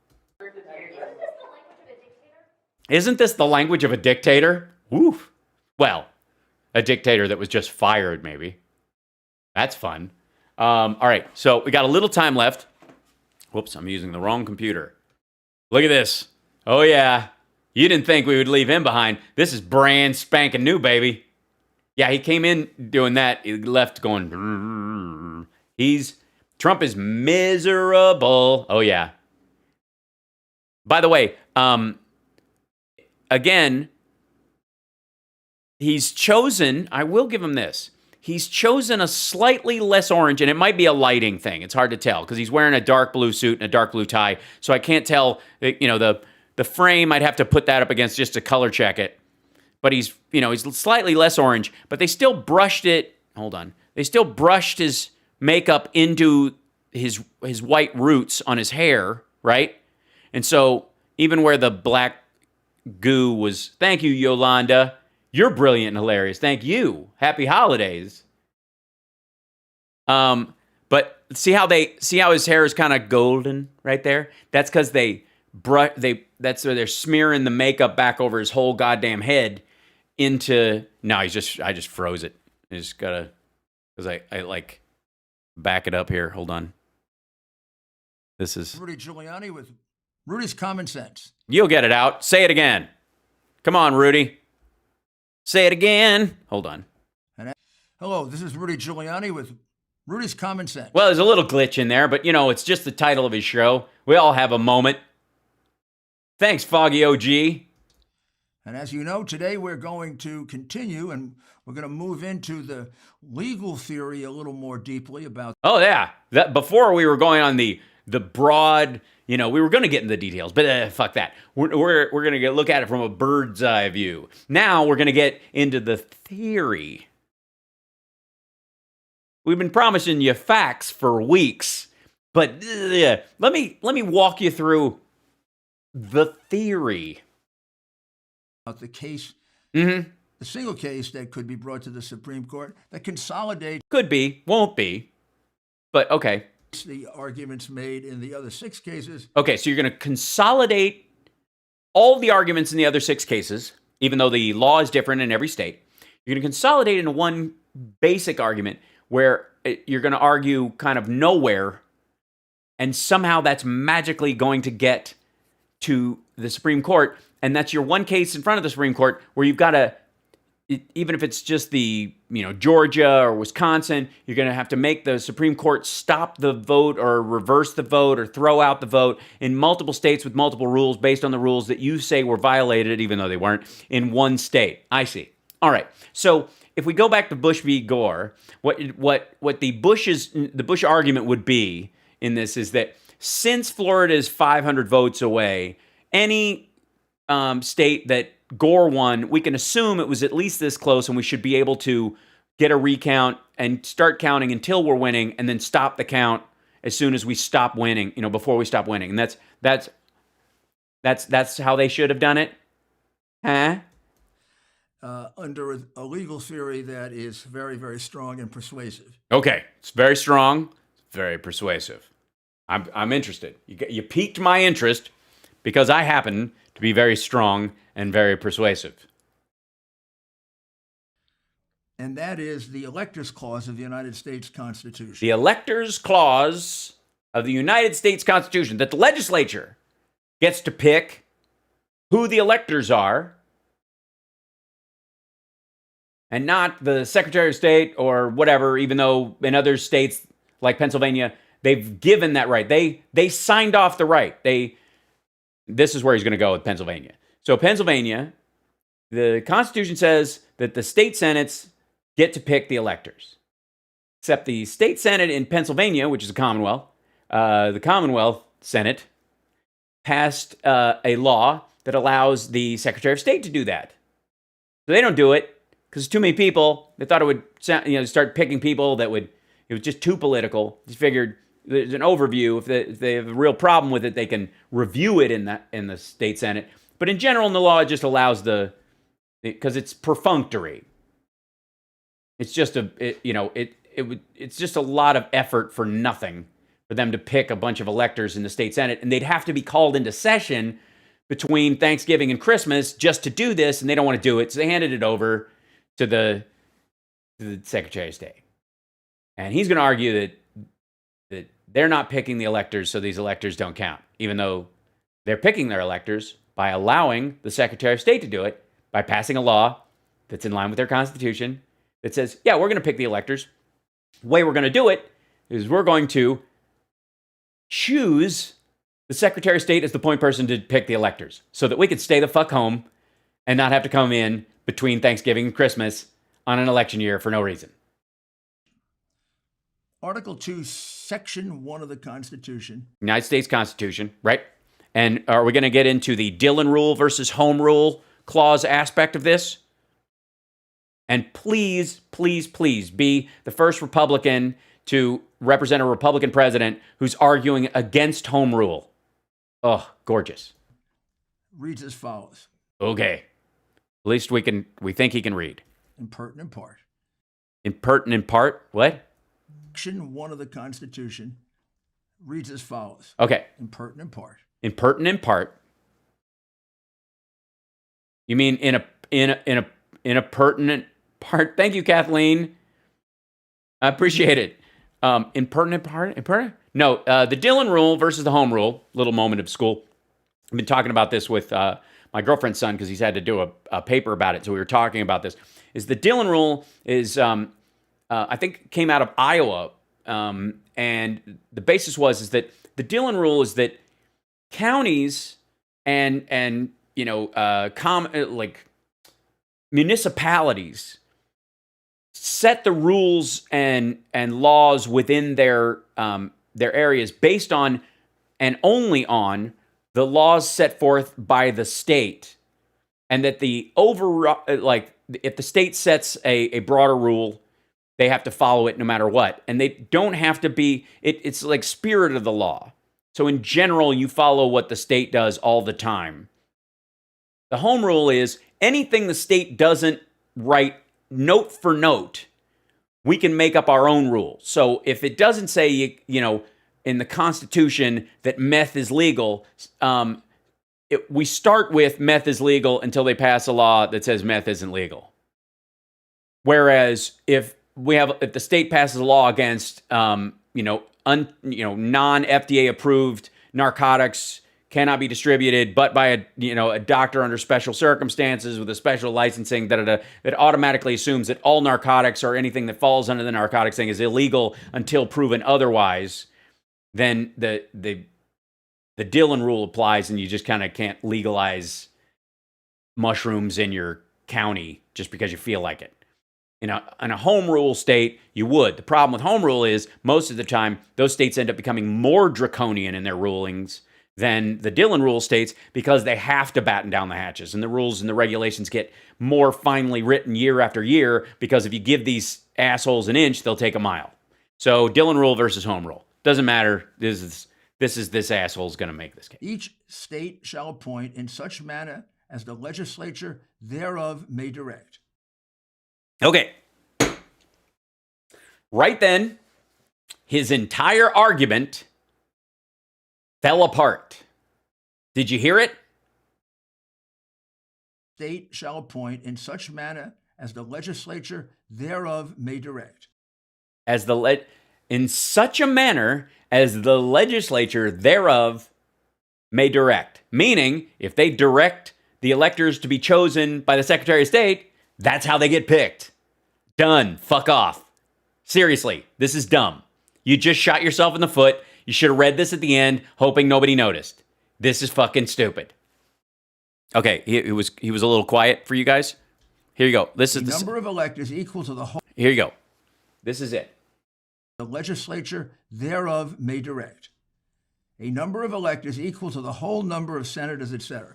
Isn't this the language of a dictator? Woof. Well, a dictator that was just fired, maybe. That's fun. All right, so we got a little time left. Whoops, I'm using the wrong computer. Look at this. Oh, yeah. You didn't think we would leave him behind. This is brand spanking new, baby. Yeah, he came in doing that. He left going, Trump is miserable. Oh, yeah. By the way, again, he's chosen, I will give him this. He's chosen a slightly less orange, and it might be a lighting thing. It's hard to tell because he's wearing a dark blue suit and a dark blue tie. So I can't tell, the frame, I'd have to put that up against just to color check it. But he's slightly less orange, but they still brushed it. Hold on. They still brushed his makeup into his white roots on his hair, right? And so even where the black goo was, thank you, Yolanda. You're brilliant and hilarious. Thank you. Happy holidays. But see how his hair is kind of golden right there? That's because that's where they're smearing the makeup back over his whole goddamn head into. No, I just froze it. I just gotta, because I like back it up here. Hold on. This is Rudy Giuliani with Rudy's Common Sense. You'll get it out. Say it again. Come on, Rudy. Say it again. Hold on. Hello, this is Rudy Giuliani with Rudy's Common Sense. Well, there's a little glitch in there, but it's just the title of his show. We all have a moment. Thanks, Foggy OG. And as you know, today we're going to continue and we're going to move into the legal theory a little more deeply about. Oh, yeah. Before we were going on the broad, we were going to get into the details, but fuck that. We're going to look at it from a bird's eye view. Now we're going to get into the theory. We've been promising you facts for weeks, But let me walk you through the theory. The case, Mm-hmm. the single case that could be brought to the Supreme Court that consolidates Could be, won't be, but okay. the arguments made in the other 6 cases. Okay, so you're going to consolidate all the arguments in the other 6 cases, even though the law is different in every state. You're going to consolidate into one basic argument where you're going to argue kind of nowhere, and somehow that's magically going to get to the Supreme Court, and that's your one case in front of the Supreme Court where you've got to, even if it's just the, Georgia or Wisconsin, you're going to have to make the Supreme Court stop the vote or reverse the vote or throw out the vote in multiple states with multiple rules based on the rules that you say were violated, even though they weren't, in one state. I see. All right. So if we go back to Bush v. Gore, what the Bush argument would be in this is that since Florida is 500 votes away, any state that Gore won, we can assume it was at least this close, and we should be able to get a recount and start counting until we're winning, and then stop the count as soon as we stop winning. Before we stop winning, and that's how they should have done it, huh? Under a legal theory that is very, very strong and persuasive. Okay, it's very strong, very persuasive. I'm interested. You piqued my interest because I happen to be very strong and very persuasive. And that is the Electors Clause of the United States Constitution. The Electors Clause of the United States Constitution, that the legislature gets to pick who the electors are, and not the Secretary of State or whatever, even though in other states like Pennsylvania, they've given that right. They signed off the right. This is where he's going to go with Pennsylvania. So Pennsylvania, the Constitution says that the state senates get to pick the electors. Except the state senate in Pennsylvania, which is a commonwealth, the Commonwealth Senate passed a law that allows the Secretary of State to do that. So they don't do it because too many people. They thought it would start picking people that it was just too political. Just figured there's an overview. If they have a real problem with it, they can review it in the state senate. But in general, in the law, it just allows because it's perfunctory. It's just it's just a lot of effort for nothing for them to pick a bunch of electors in the state senate, and they'd have to be called into session between Thanksgiving and Christmas just to do this, and they don't want to do it, so they handed it over to the Secretary of State. And he's going to argue that they're not picking the electors, so these electors don't count, even though they're picking their electors by allowing the Secretary of State to do it, by passing a law that's in line with their Constitution that says, yeah, we're going to pick the electors. The way we're going to do it is we're going to choose the Secretary of State as the point person to pick the electors so that we can stay the fuck home and not have to come in between Thanksgiving and Christmas on an election year for no reason. Article 2, Section 1 of the Constitution. United States Constitution, right? And are we going to get into the Dillon Rule versus Home Rule clause aspect of this? And please, please, please be the first Republican to represent a Republican president who's arguing against home rule. Oh, gorgeous. Reads as follows. Okay. At least we think he can read. In pertinent part. In pertinent part? What? Section 1 of the Constitution reads as follows. Okay. In pertinent part. In pertinent part. You mean in a pertinent part? Thank you, Kathleen. I appreciate it. In pertinent part? No, the Dillon Rule versus the Home Rule. Little moment of school. I've been talking about this with my girlfriend's son because he's had to do a paper about it. So we were talking about this. Is the Dillon Rule is I think came out of Iowa, and the basis is that the Dillon Rule is that counties and municipalities set the rules and laws within their areas based on and only on the laws set forth by the state, and that if the state sets a broader rule, they have to follow it no matter what. And they don't have to be, it's like spirit of the law. So in general, you follow what the state does all the time. The home rule is anything the state doesn't write note for note, we can make up our own rules. So if it doesn't say, in the Constitution that meth is legal, we start with meth is legal until they pass a law that says meth isn't legal. Whereas if the state passes a law against, non-FDA approved narcotics cannot be distributed, but by a doctor under special circumstances with a special licensing, that automatically assumes that all narcotics or anything that falls under the narcotics thing is illegal until proven otherwise. Then the Dillon rule applies, and you just kind of can't legalize mushrooms in your county just because you feel like it. In a home rule state, you would. The problem with home rule is most of the time those states end up becoming more draconian in their rulings than the Dillon rule states because they have to batten down the hatches, and the rules and the regulations get more finely written year after year because if you give these assholes an inch, they'll take a mile. So Dillon rule versus home rule. Doesn't matter. This asshole's going to make this case. Each state shall appoint in such manner as the legislature thereof may direct. Okay. Right then, his entire argument fell apart. Did you hear it? State shall appoint in such manner as the legislature thereof may direct. In such a manner as the legislature thereof may direct. Meaning, if they direct the electors to be chosen by the Secretary of State, that's how they get picked. Done. Fuck off. Seriously, this is dumb. You just shot yourself in the foot. You should have read this at the end, hoping nobody noticed. This is fucking stupid. Okay, he was a little quiet for you guys. Here you go. This is the number of electors equal to the whole. Here you go. This is it. The legislature thereof may direct. A number of electors equal to the whole number of senators, etc.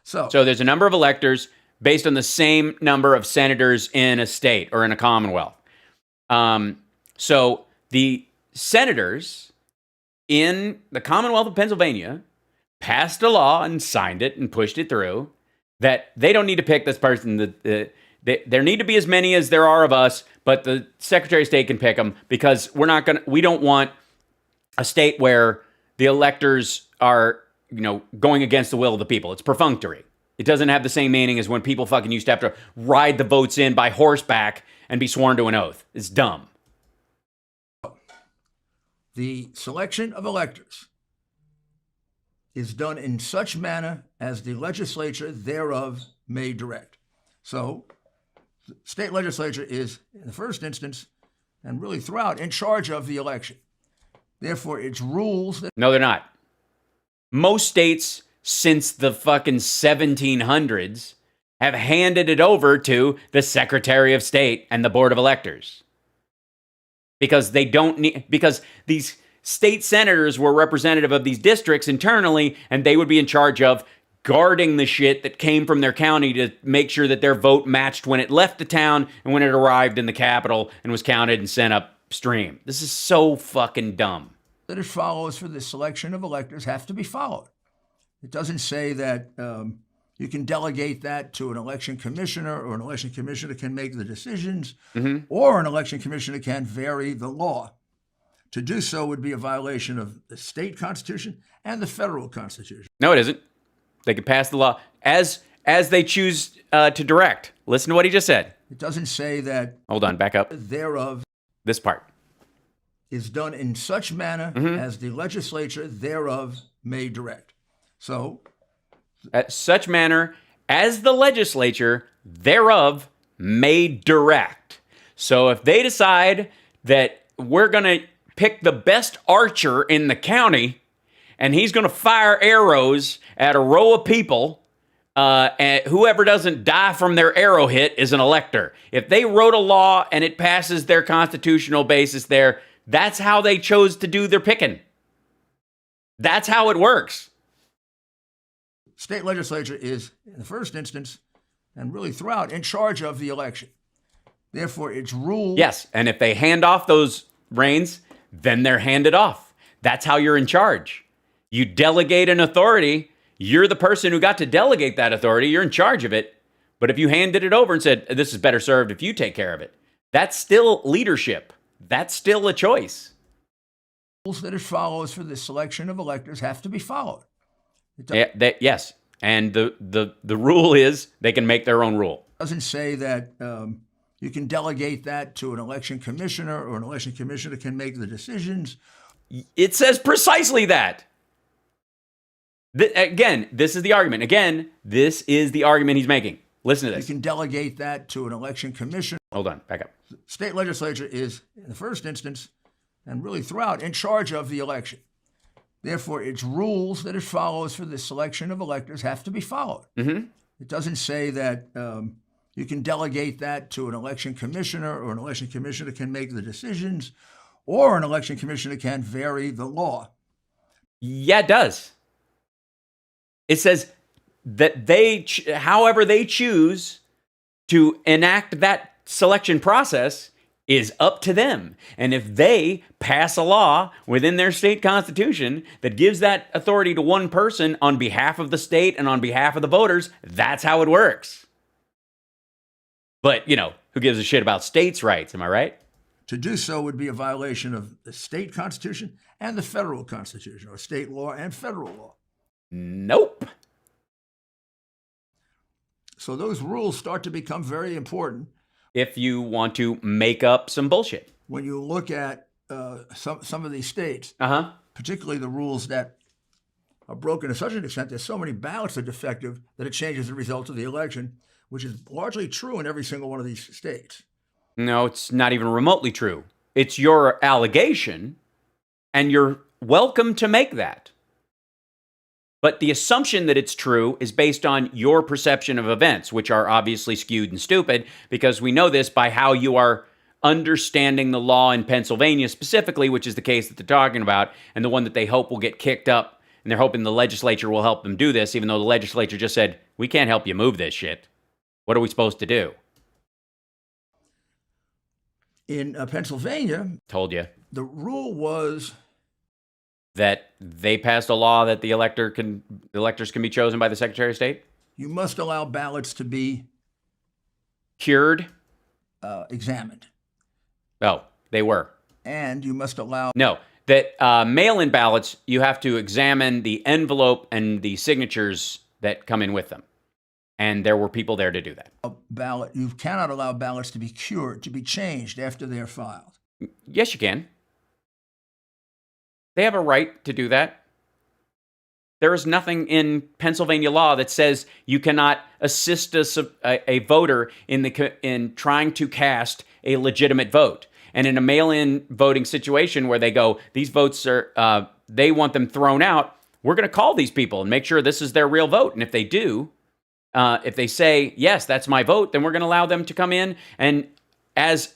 So there's a number of electors based on the same number of senators in a state or in a commonwealth. So the senators in the Commonwealth of Pennsylvania passed a law and signed it and pushed it through that they don't need to pick this person. There need to be as many as there are of us, but the Secretary of State can pick them because we don't want a state where the electors are, going against the will of the people. It's perfunctory. It doesn't have the same meaning as when people fucking used to have to ride the votes in by horseback and be sworn to an oath. It's dumb. The selection of electors is done in such manner as the legislature thereof may direct. So, the state legislature is, in the first instance, and really throughout, in charge of the election. Therefore, it's rules that... No, they're not. Most states since the fucking 1700s have handed it over to the Secretary of State and the Board of Electors. Because because these state senators were representative of these districts internally, and they would be in charge of guarding the shit that came from their county to make sure that their vote matched when it left the town and when it arrived in the capital and was counted and sent upstream. This is so fucking dumb. That it follows for the selection of electors have to be followed. It doesn't say that you can delegate that to an election commissioner, or an election commissioner can make the decisions, or an election commissioner can vary the law. To do so would be a violation of the state constitution and the federal constitution. No, it isn't. They could pass the law as they choose to direct. Listen to what he just said. It doesn't say that... Hold on, back up. ...thereof... This part. ...is done in such manner as the legislature thereof may direct. So... At such manner as the legislature thereof may direct. So if they decide that we're going to pick the best archer in the county and he's going to fire arrows at a row of people, and whoever doesn't die from their arrow hit is an elector. If they wrote a law and it passes their constitutional basis there, that's how they chose to do their picking. That's how it works. State legislature is, in the first instance, and really throughout, in charge of the election. Therefore, it's ruled. Yes, and if they hand off those reins, then they're handed off. That's how you're in charge. You delegate an authority. You're the person who got to delegate that authority. You're in charge of it. But if you handed it over and said, this is better served if you take care of it, that's still leadership. That's still a choice. Rules that it follows for the selection of electors have to be followed. Yes. And the rule is they can make their own rule. It doesn't say that you can delegate that to an election commissioner, or an election commissioner can make the decisions. It says precisely that. Again, this is the argument. Again, this is the argument he's making. Listen to this. You can delegate that to an election commissioner. Hold on, back up. State legislature is, in the first instance, and really throughout, in charge of the election. Therefore, its rules that it follows for the selection of electors have to be followed. Mm-hmm. It doesn't say that you can delegate that to an election commissioner, or an election commissioner can make the decisions, or an election commissioner can vary the law. Yeah, it does. It says that however they choose to enact that selection process is up to them. And if they pass a law within their state constitution that gives that authority to one person on behalf of the state and on behalf of the voters, that's how it works. But, who gives a shit about states' rights? Am I right? To do so would be a violation of the state constitution and the federal constitution, or state law and federal law. Nope. So those rules start to become very important if you want to make up some bullshit. when you look at some of these states, Uh-huh. particularly the rules that are broken to such an extent that so many ballots are defective that it changes the result of the election, which is largely true in every single one of these states. No, it's not even remotely true. It's your allegation, and you're welcome to make that. But the assumption that it's true is based on your perception of events, which are obviously skewed and stupid, because we know this by how you are understanding the law in Pennsylvania specifically, which is the case that they're talking about, and the one that they hope will get kicked up, and they're hoping the legislature will help them do this, even though the legislature just said, we can't help you move this shit. What are we supposed to do? In Pennsylvania, Told you. the rule was That they passed a law that the electors can be chosen by the Secretary of State? you must allow ballots to be Cured? examined, Oh, they were. and you must allow No, that mail-in ballots, you have to examine the envelope and the signatures that come in with them. And there were people there to do that. a ballot. You cannot allow ballots to be cured, to be changed after they're filed. Yes, you can. They have a right to do that. There is nothing in Pennsylvania law that says you cannot assist a voter in trying to cast a legitimate vote. And in a mail-in voting situation where they go, these votes are, they want them thrown out, we're going to call these people and make sure this is their real vote. And if they do, if they say, yes, that's my vote, then we're going to allow them to come in and as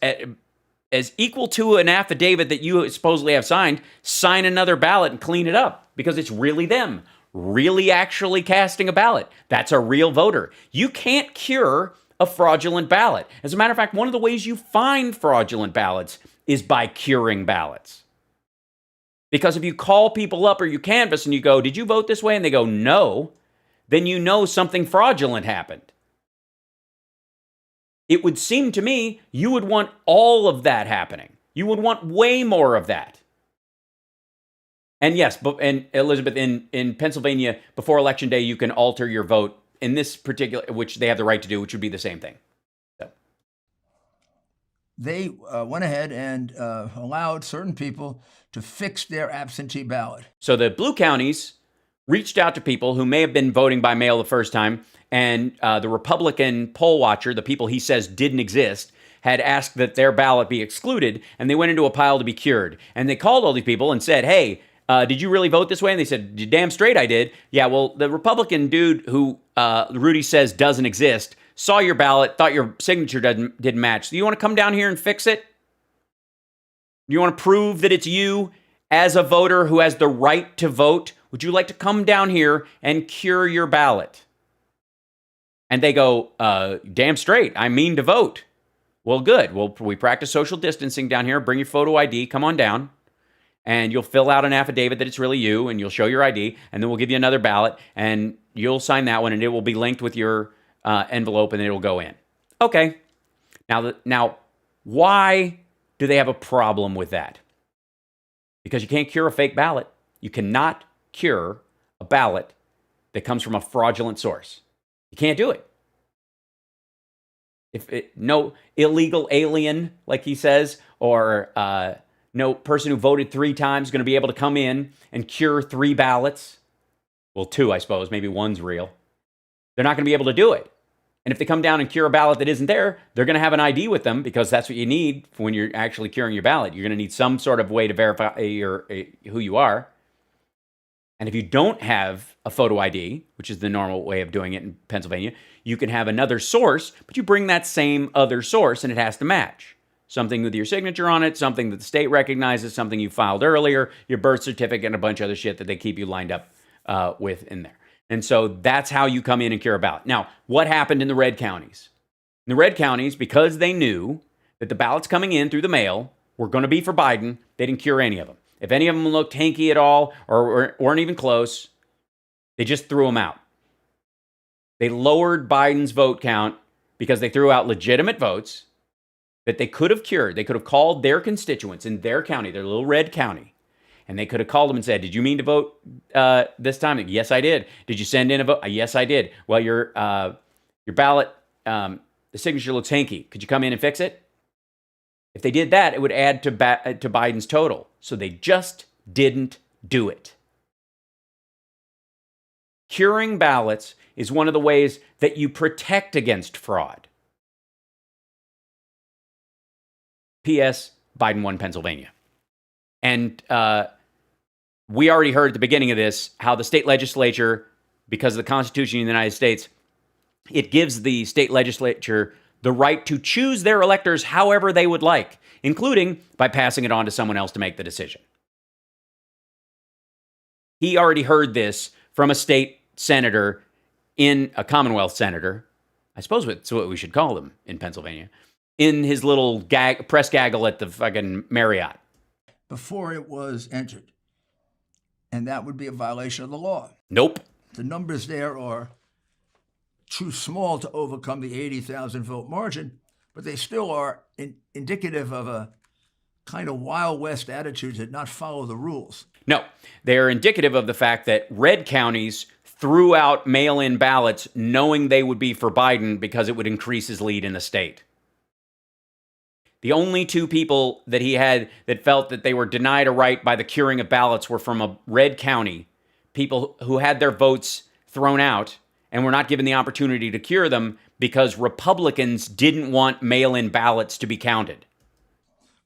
equal to an affidavit that you supposedly have signed, sign another ballot and clean it up because it's really them, really actually casting a ballot. That's a real voter. You can't cure a fraudulent ballot. As a matter of fact, one of the ways you find fraudulent ballots is by curing ballots. Because if you call people up or you canvass and you go, did you vote this way? And they go, no, then you know something fraudulent happened. It would seem to me you would want all of that happening. You would want way more of that. And yes, and Elizabeth, in Pennsylvania, before Election Day, you can alter your vote in this particular, which they have the right to do, which would be the same thing. So. They went ahead and allowed certain people to fix their absentee ballot. So the blue counties reached out to people who may have been voting by mail the first time, and the Republican poll watcher, the people he says didn't exist, had asked that their ballot be excluded, and they went into a pile to be cured. And they called all these people and said, hey, did you really vote this way? And they said, you're damn straight I did. Yeah, well, the Republican dude who Rudy says doesn't exist saw your ballot, thought your signature didn't match. So you want to come down here and fix it? You want to prove that it's you as a voter who has the right to vote? Would you like to come down here and cure your ballot? And they go, damn straight, I mean to vote. Well, good. Well, we practice social distancing down here. Bring your photo ID. Come on down. And you'll fill out an affidavit that it's really you, and you'll show your ID, and then we'll give you another ballot, and you'll sign that one, and it will be linked with your envelope, and then it will go in. Okay. Now, why do they have a problem with that? Because you can't cure a fake ballot. You cannot cure a ballot that comes from a fraudulent source. You can't do it. No illegal alien, like he says, or no person who voted 3 times is going to be able to come in and cure 3 ballots. Well, 2, I suppose. Maybe 1's real. They're not going to be able to do it. And if they come down and cure a ballot that isn't there, they're going to have an ID with them, because that's what you need when you're actually curing your ballot. You're going to need some sort of way to verify who you are. And if you don't have a photo ID, which is the normal way of doing it in Pennsylvania, you can have another source, but you bring that same other source and it has to match. Something with your signature on it, something that the state recognizes, something you filed earlier, your birth certificate, and a bunch of other shit that they keep you lined up with in there. And so that's how you come in and cure a ballot. Now, what happened in the red counties? In the red counties, because they knew that the ballots coming in through the mail were going to be for Biden, they didn't cure any of them. If any of them looked hanky at all or weren't even close, they just threw them out. They lowered Biden's vote count because they threw out legitimate votes that they could have cured. They could have called their constituents in their county, their little red county, and they could have called them and said, did you mean to vote this time? Yes, I did. Did you send in a vote? Yes, I did. Well, your ballot, the signature looks hanky. Could you come in and fix it? If they did that, it would add to Biden's total. So they just didn't do it. Curing ballots is one of the ways that you protect against fraud. P.S. Biden won Pennsylvania. And we already heard at the beginning of this how the state legislature, because of the Constitution of the United States, it gives the state legislature the right to choose their electors however they would like, including by passing it on to someone else to make the decision. He already heard this from a state senator, in a Commonwealth senator, I suppose that's what we should call them in Pennsylvania, in his little press gaggle at the fucking Marriott. Before it was entered. And that would be a violation of the law. Nope. The numbers there are too small to overcome the 80,000 vote margin, but they still are indicative of a kind of Wild West attitude to not follow the rules. No, they're indicative of the fact that red counties threw out mail-in ballots knowing they would be for Biden because it would increase his lead in the state. The only 2 people that he had that felt that they were denied a right by the curing of ballots were from a red county, people who had their votes thrown out and were not given the opportunity to cure them because Republicans didn't want mail-in ballots to be counted.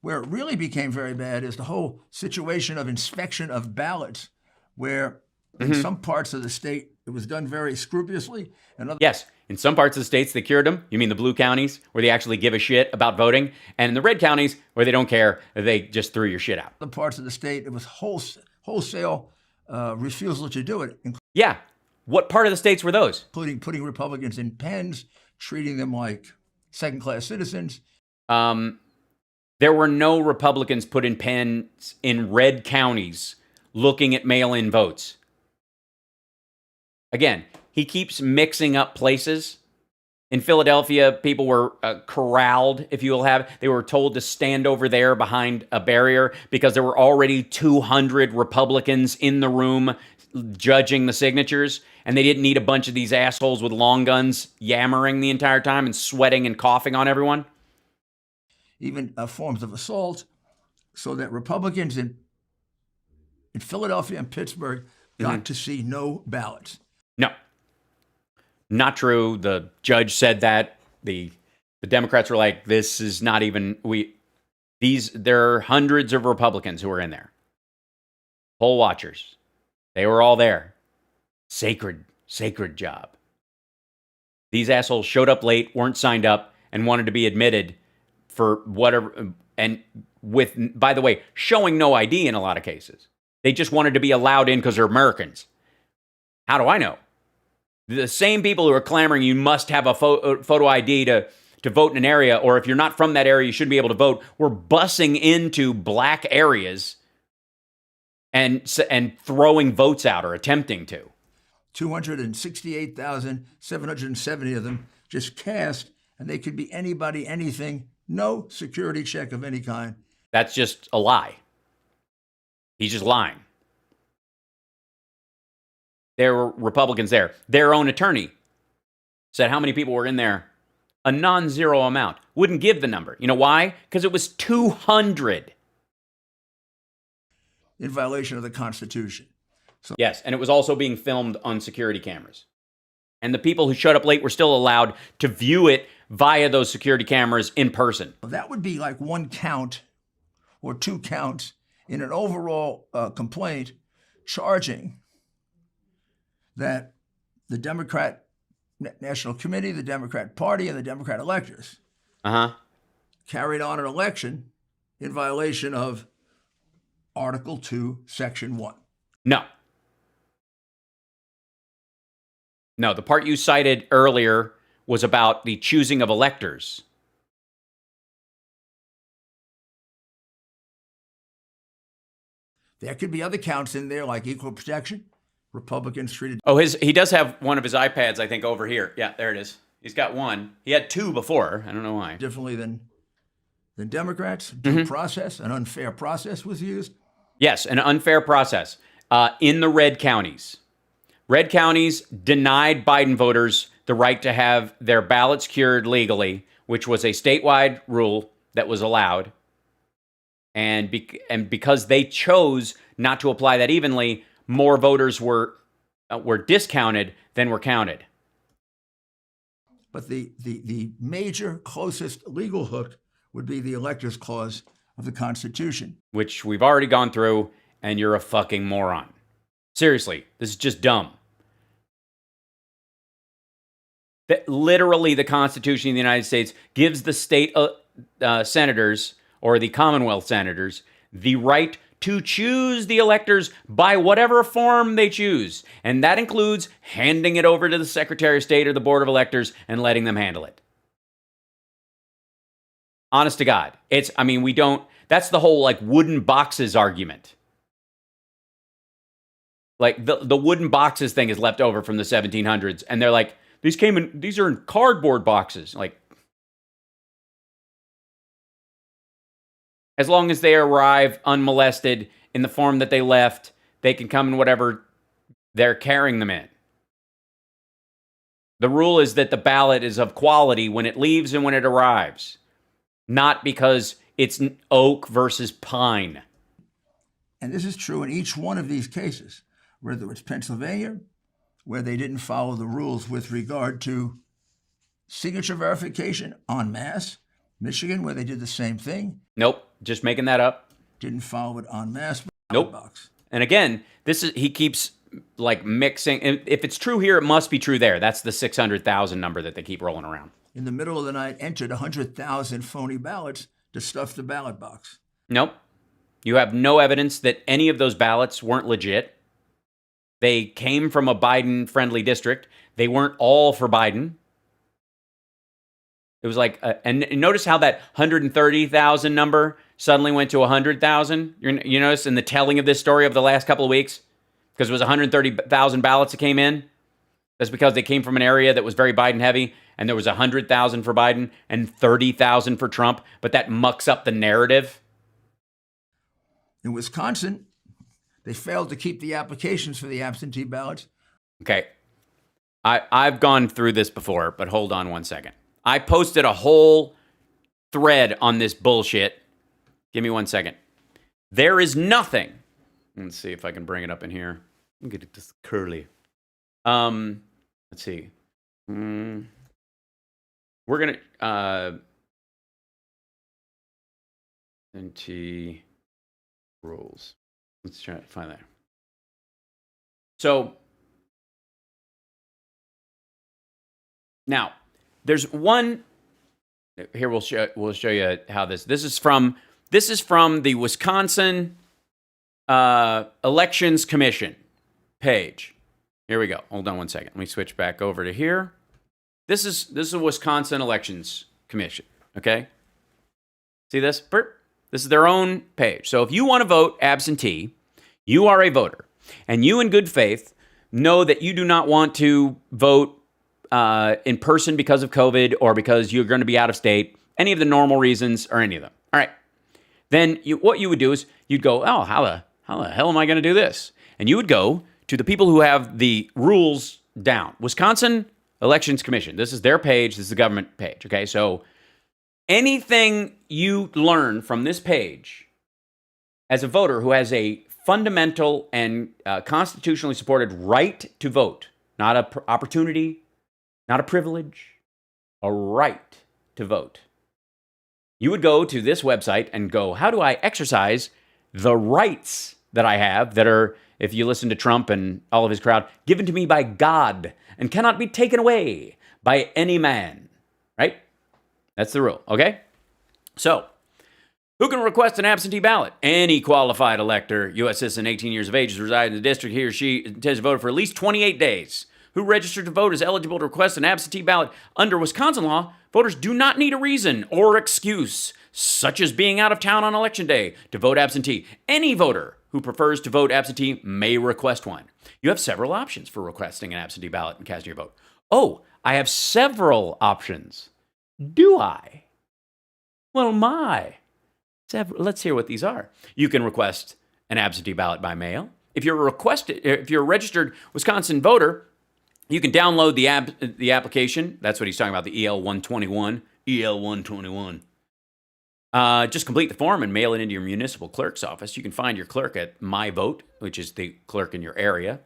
Where it really became very bad is the whole situation of inspection of ballots, where in some parts of the state it was done very scrupulously. And yes, in some parts of the states they cured them. You mean the blue counties, where they actually give a shit about voting? And in the red counties, where they don't care, they just threw your shit out. Other parts of the state, it was wholesale refusal to do it. Yeah. What part of the states were those? Including putting Republicans in pens, treating them like second-class citizens. There were no Republicans put in pens in red counties looking at mail-in votes. Again, he keeps mixing up places. In Philadelphia, people were corralled, if you will have. They were told to stand over there behind a barrier because there were already 200 Republicans in the room judging the signatures, and they didn't need a bunch of these assholes with long guns yammering the entire time and sweating and coughing on everyone. Even forms of assault, so that Republicans in Philadelphia and Pittsburgh got to see no ballots. No, not true. The judge said that. The Democrats were like, this is not even, there are hundreds of Republicans who are in there. Poll watchers. They were all there. Sacred job. These assholes showed up late, weren't signed up, and wanted to be admitted for whatever, and with, by the way, showing no ID in a lot of cases. They just wanted to be allowed in because they're Americans. How do I know? The same people who are clamoring you must have a photo ID to to vote in an area, or if you're not from that area, you shouldn't be able to vote, were bussing into black areas and throwing votes out or attempting to. 268,770 of them just cast, and they could be anybody, anything, no security check of any kind. That's just a lie. He's just lying. There were Republicans there. Their own attorney said how many people were in there. A non-zero amount. Wouldn't give the number. You know why? Because it was 200. In violation of the Constitution. So Yes, and it was also being filmed on security cameras. And the people who showed up late were still allowed to view it via those security cameras in person. that would be like one count or two counts in an overall complaint charging that the Democrat National Committee, the Democrat Party, and the Democrat electors carried on an election in violation of Article 2, Section 1. No, the part you cited earlier was about the choosing of electors. There could be other counts in there like equal protection. Republicans treated Oh, he does have one of his iPads, I think, over here. Yeah, there it is. He's got one. He had two before. I don't know why. differently than Democrats. Due process, an unfair process was used. Yes, an unfair process in the red counties. Red counties denied Biden voters the right to have their ballots cured legally, which was a statewide rule that was allowed. And because they chose not to apply that evenly, more voters were discounted than were counted. But the major closest legal hook would be the Electors Clause of the Constitution. Which we've already gone through, and you're a fucking moron. Seriously, this is just dumb. That literally the Constitution of the United States gives the state senators or the Commonwealth senators the right to choose the electors by whatever form they choose. And that includes handing it over to the Secretary of State or the Board of Electors and letting them handle it. Honest to God. That's the whole like wooden boxes argument. Like the wooden boxes thing is left over from the 1700s. And they're like, these are in cardboard boxes. Like, as long as they arrive unmolested in the form that they left, they can come in whatever they're carrying them in. The rule is that the ballot is of quality when it leaves and when it arrives, not because it's oak versus pine. And this is true in each one of these cases, whether it's Pennsylvania, where they didn't follow the rules with regard to signature verification en masse, Michigan, where they did the same thing. Nope, just making that up. Didn't follow it en masse. Nope. Box. And again, he keeps like mixing. If it's true here, it must be true there. That's the 600,000 number that they keep rolling around. In the middle of the night, entered 100,000 phony ballots to stuff the ballot box. Nope. You have no evidence that any of those ballots weren't legit. They came from a Biden-friendly district. They weren't all for Biden. It was like, and notice how that 130,000 number suddenly went to 100,000. You notice in the telling of this story over the last couple of weeks? Because it was 130,000 ballots that came in. That's because they came from an area that was very Biden heavy, and there was 100,000 for Biden and 30,000 for Trump, but that mucks up the narrative. In Wisconsin, they failed to keep the applications for the absentee ballots. Okay. I've gone through this before, but hold on one second. I posted a whole thread on this bullshit. Give me 1 second. There is nothing. Let's see if I can bring it up in here. Let me get it this curly. Let's see. We're going to NT rules. Let's try to find that. So now there's one here. We'll show you how this is from the Wisconsin Elections Commission page. Here we go. Hold on 1 second. Let me switch back over to here. This is a Wisconsin elections Commission. Okay? See this? Bert? This is their own page. So if you want to vote absentee, you are a voter, and you in good faith know that you do not want to vote in person because of COVID or because you're going to be out of state, any of the normal reasons or any of them. All right. Then what you would do is you'd go, oh, how the hell am I going to do this? And you would go to the people who have the rules down. Wisconsin Elections Commission. This is their page. This is the government page. Okay, so anything you learn from this page as a voter who has a fundamental and constitutionally supported right to vote, not an opportunity, not a privilege, a right to vote. You would go to this website and go, how do I exercise the rights that I have that are, if you listen to Trump and all of his crowd, given to me by God and cannot be taken away by any man, right? That's the rule, okay? So, who can request an absentee ballot? Any qualified elector, U.S. citizen, 18 years of age, is residing in the district he or she intends to vote for at least 28 days. Who registered to vote is eligible to request an absentee ballot. Under Wisconsin law, voters do not need a reason or excuse, such as being out of town on election day, to vote absentee. Any voter who prefers to vote absentee may request one. You have several options for requesting an absentee ballot and casting your vote. Oh, I have several options. Do I? Well, let's hear what these are. You can request an absentee ballot by mail. If you're a registered Wisconsin voter, you can download the application. That's what he's talking about, the EL-121. EL-121. Just complete the form and mail it into your municipal clerk's office. You can find your clerk at My Vote, which is the clerk in your area,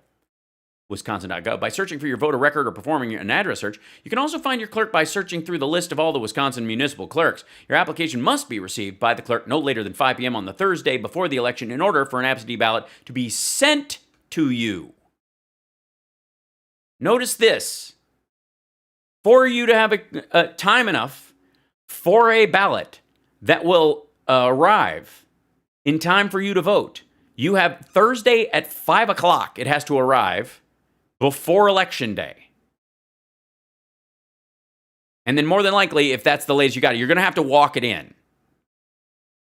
wisconsin.gov. By searching for your voter record or performing an address search, you can also find your clerk by searching through the list of all the Wisconsin municipal clerks. Your application must be received by the clerk no later than 5 p.m. on the Thursday before the election in order for an absentee ballot to be sent to you. Notice this. For you to have a time enough for a ballot that will arrive in time for you to vote, you have Thursday at 5 o'clock. It has to arrive before Election Day. And then more than likely, if that's the latest you got it, you're going to have to walk it in.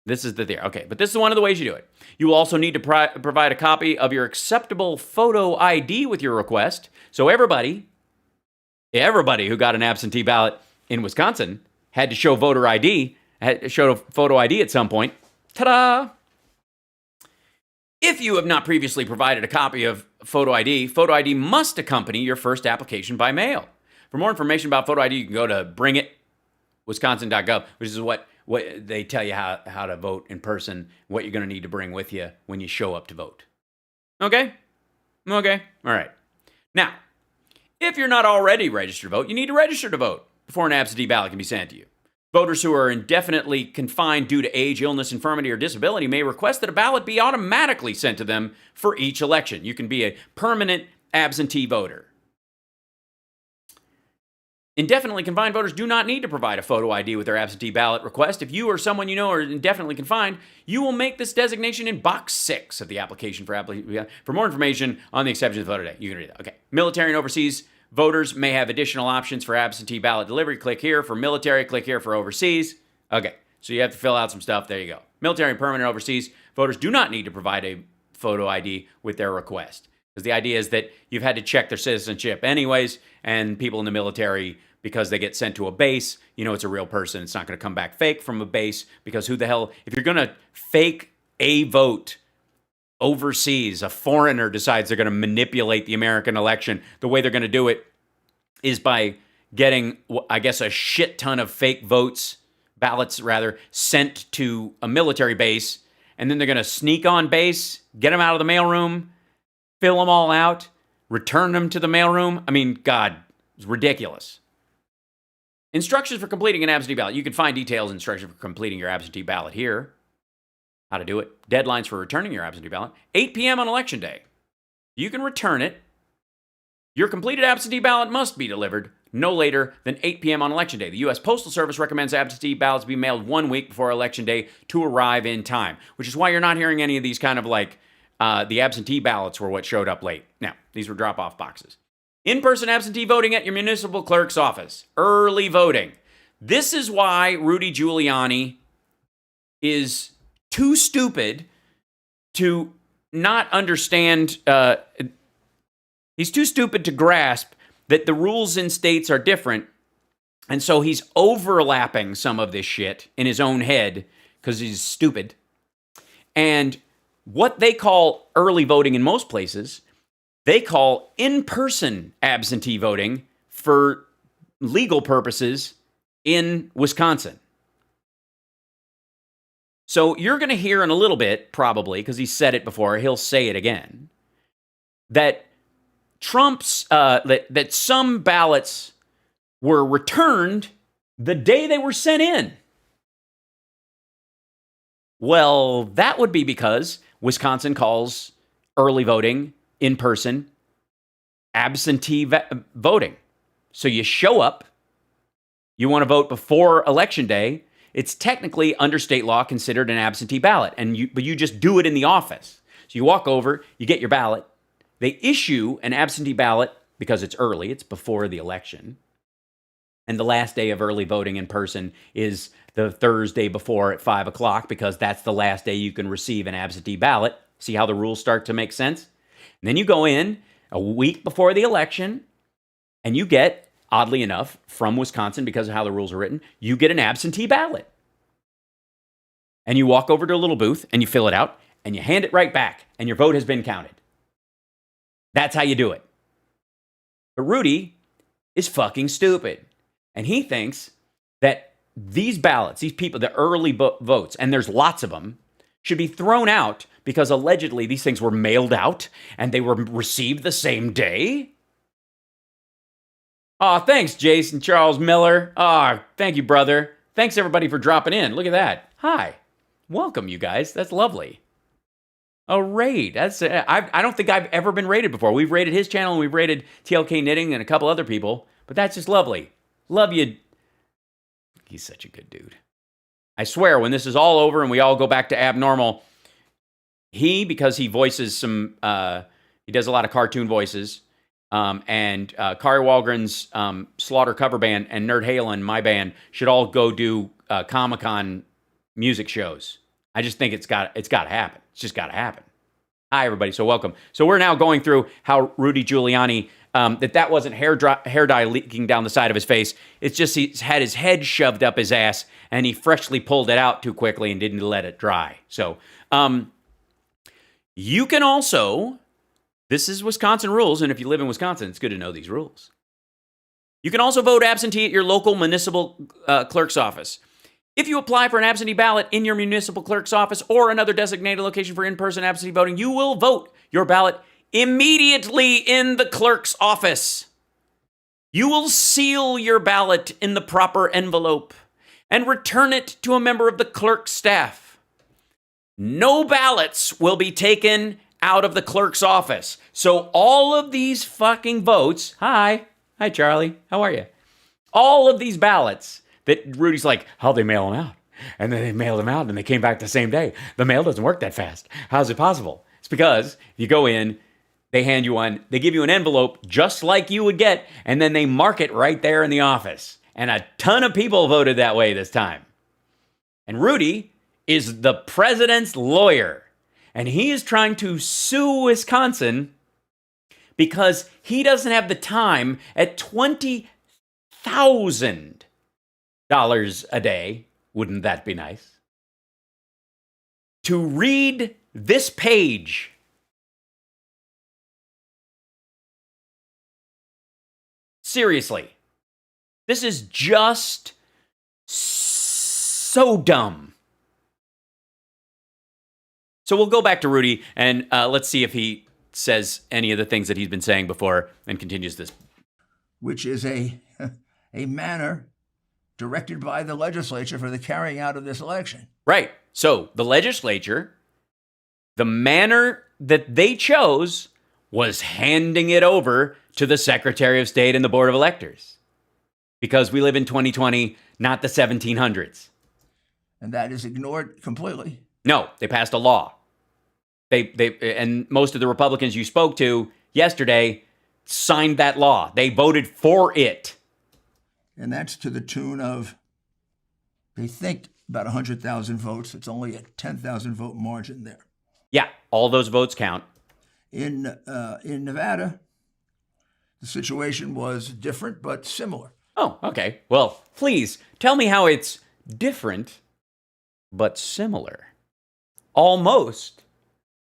This is the theory. Okay, but this is one of the ways you do it. You will also need to provide a copy of your acceptable photo ID with your request. So everybody who got an absentee ballot in Wisconsin had to show voter ID, had to show a photo ID at some point. Ta-da! If you have not previously provided a copy of photo ID must accompany your first application by mail. For more information about photo ID, you can go to bringitwisconsin.gov, which is what they tell you how to vote in person, what you're going to need to bring with you when you show up to vote. Okay? Okay. All right. Now, if you're not already registered to vote, you need to register to vote before an absentee ballot can be sent to you. Voters who are indefinitely confined due to age, illness, infirmity, or disability may request that a ballot be automatically sent to them for each election. You can be a permanent absentee voter. Indefinitely confined voters do not need to provide a photo ID with their absentee ballot request. If you or someone you know are indefinitely confined, you will make this designation in box 6 of the application for application. For more information on the exceptions of voter day, you can read that. Okay. Military and overseas voters may have additional options for absentee ballot delivery. Click here for military, click here for overseas. Okay, so you have to fill out some stuff. There you go. Military and permanent overseas voters do not need to provide a photo ID with their request. Because the idea is that you've had to check their citizenship anyways, and people in the military, because they get sent to a base, you know it's a real person. It's not going to come back fake from a base, because who the hell, if you're going to fake a vote overseas, a foreigner decides they're going to manipulate the American election, the way they're going to do it is by getting, I guess, a shit ton of fake ballots sent to a military base, and then they're going to sneak on base, get them out of the mailroom, fill them all out, return them to the mailroom. I mean, God, it's ridiculous. Instructions for completing an absentee ballot. You can find details and instructions for completing your absentee ballot here. How to do it. Deadlines for returning your absentee ballot. 8 p.m. on Election Day. You can return it. Your completed absentee ballot must be delivered no later than 8 p.m. on Election Day. The U.S. Postal Service recommends absentee ballots be mailed 1 week before Election Day to arrive in time, which is why you're not hearing any of these kind of like the absentee ballots were what showed up late. Now, these were drop-off boxes. In-person absentee voting at your municipal clerk's office. Early voting. This is why Rudy Giuliani is too stupid to not understand. He's too stupid to grasp that the rules in states are different. And so he's overlapping some of this shit in his own head because he's stupid. And what they call early voting in most places, they call in-person absentee voting for legal purposes in Wisconsin. So you're going to hear in a little bit, probably, because he said it before, he'll say it again, that that some ballots were returned the day they were sent in. Well, that would be because Wisconsin calls early voting in person absentee voting. So you show up, you want to vote before election day, it's technically under state law considered an absentee ballot, but you just do it in the office. So you walk over, you get your ballot, they issue an absentee ballot because it's early, it's before the election. And the last day of early voting in person is the Thursday before at 5 o'clock because that's the last day you can receive an absentee ballot. See how the rules start to make sense? And then you go in a week before the election and you get, oddly enough, from Wisconsin, because of how the rules are written, you get an absentee ballot. And you walk over to a little booth and you fill it out and you hand it right back and your vote has been counted. That's how you do it. But Rudy is fucking stupid. And he thinks that these ballots, these people, the early votes, and there's lots of them, should be thrown out because allegedly these things were mailed out and they were received the same day. Oh, thanks, Jason Charles Miller. Oh, thank you, brother. Thanks, everybody, for dropping in. Look at that. Hi. Welcome, you guys. That's lovely. A raid. I don't think I've ever been raided before. We've raided his channel and we've raided TLK Knitting and a couple other people, but that's just lovely. Love you. He's such a good dude. I swear, when this is all over and we all go back to abnormal, because he voices some, he does a lot of cartoon voices, and Kari Walgren's Slaughter cover band and Nerd Halen, my band, should all go do Comic-Con music shows. I just think it's got to happen. It's just got to happen. Hi, everybody. So welcome. So we're now going through how Rudy Giuliani, that wasn't hair dye leaking down the side of his face. It's just he's had his head shoved up his ass and he freshly pulled it out too quickly and didn't let it dry. So you can also, this is Wisconsin rules, and if you live in Wisconsin, it's good to know these rules. You can also vote absentee at your local municipal clerk's office. If you apply for an absentee ballot in your municipal clerk's office or another designated location for in-person absentee voting, you will vote your ballot immediately in the clerk's office. You will seal your ballot in the proper envelope and return it to a member of the clerk's staff. No ballots will be taken out of the clerk's office. So all of these fucking votes, hi Charlie, how are you? All of these ballots that Rudy's like, how'd they mail them out? And then they mailed them out and they came back the same day. The mail doesn't work that fast. How's it possible? It's because you go in, they hand you one, they give you an envelope just like you would get, and then they mark it right there in the office. And a ton of people voted that way this time. And Rudy is the president's lawyer. And he is trying to sue Wisconsin because he doesn't have the time at $20,000 a day, wouldn't that be nice, to read this page. Seriously, this is just so dumb. So we'll go back to Rudy and let's see if he says any of the things that he's been saying before and continues this. Which is a manner directed by the legislature for the carrying out of this election. Right. So the legislature, the manner that they chose was handing it over to the Secretary of State and the Board of Electors. Because we live in 2020, not the 1700s. And that is ignored completely. No, they passed a law. And most of the Republicans you spoke to yesterday signed that law. They voted for it. And that's to the tune of They think about 100,000 votes. It's only a 10,000 vote margin there. Yeah, all those votes count. In Nevada, the situation was different but similar. Oh, okay. Well, please tell me how it's different but similar. Almost,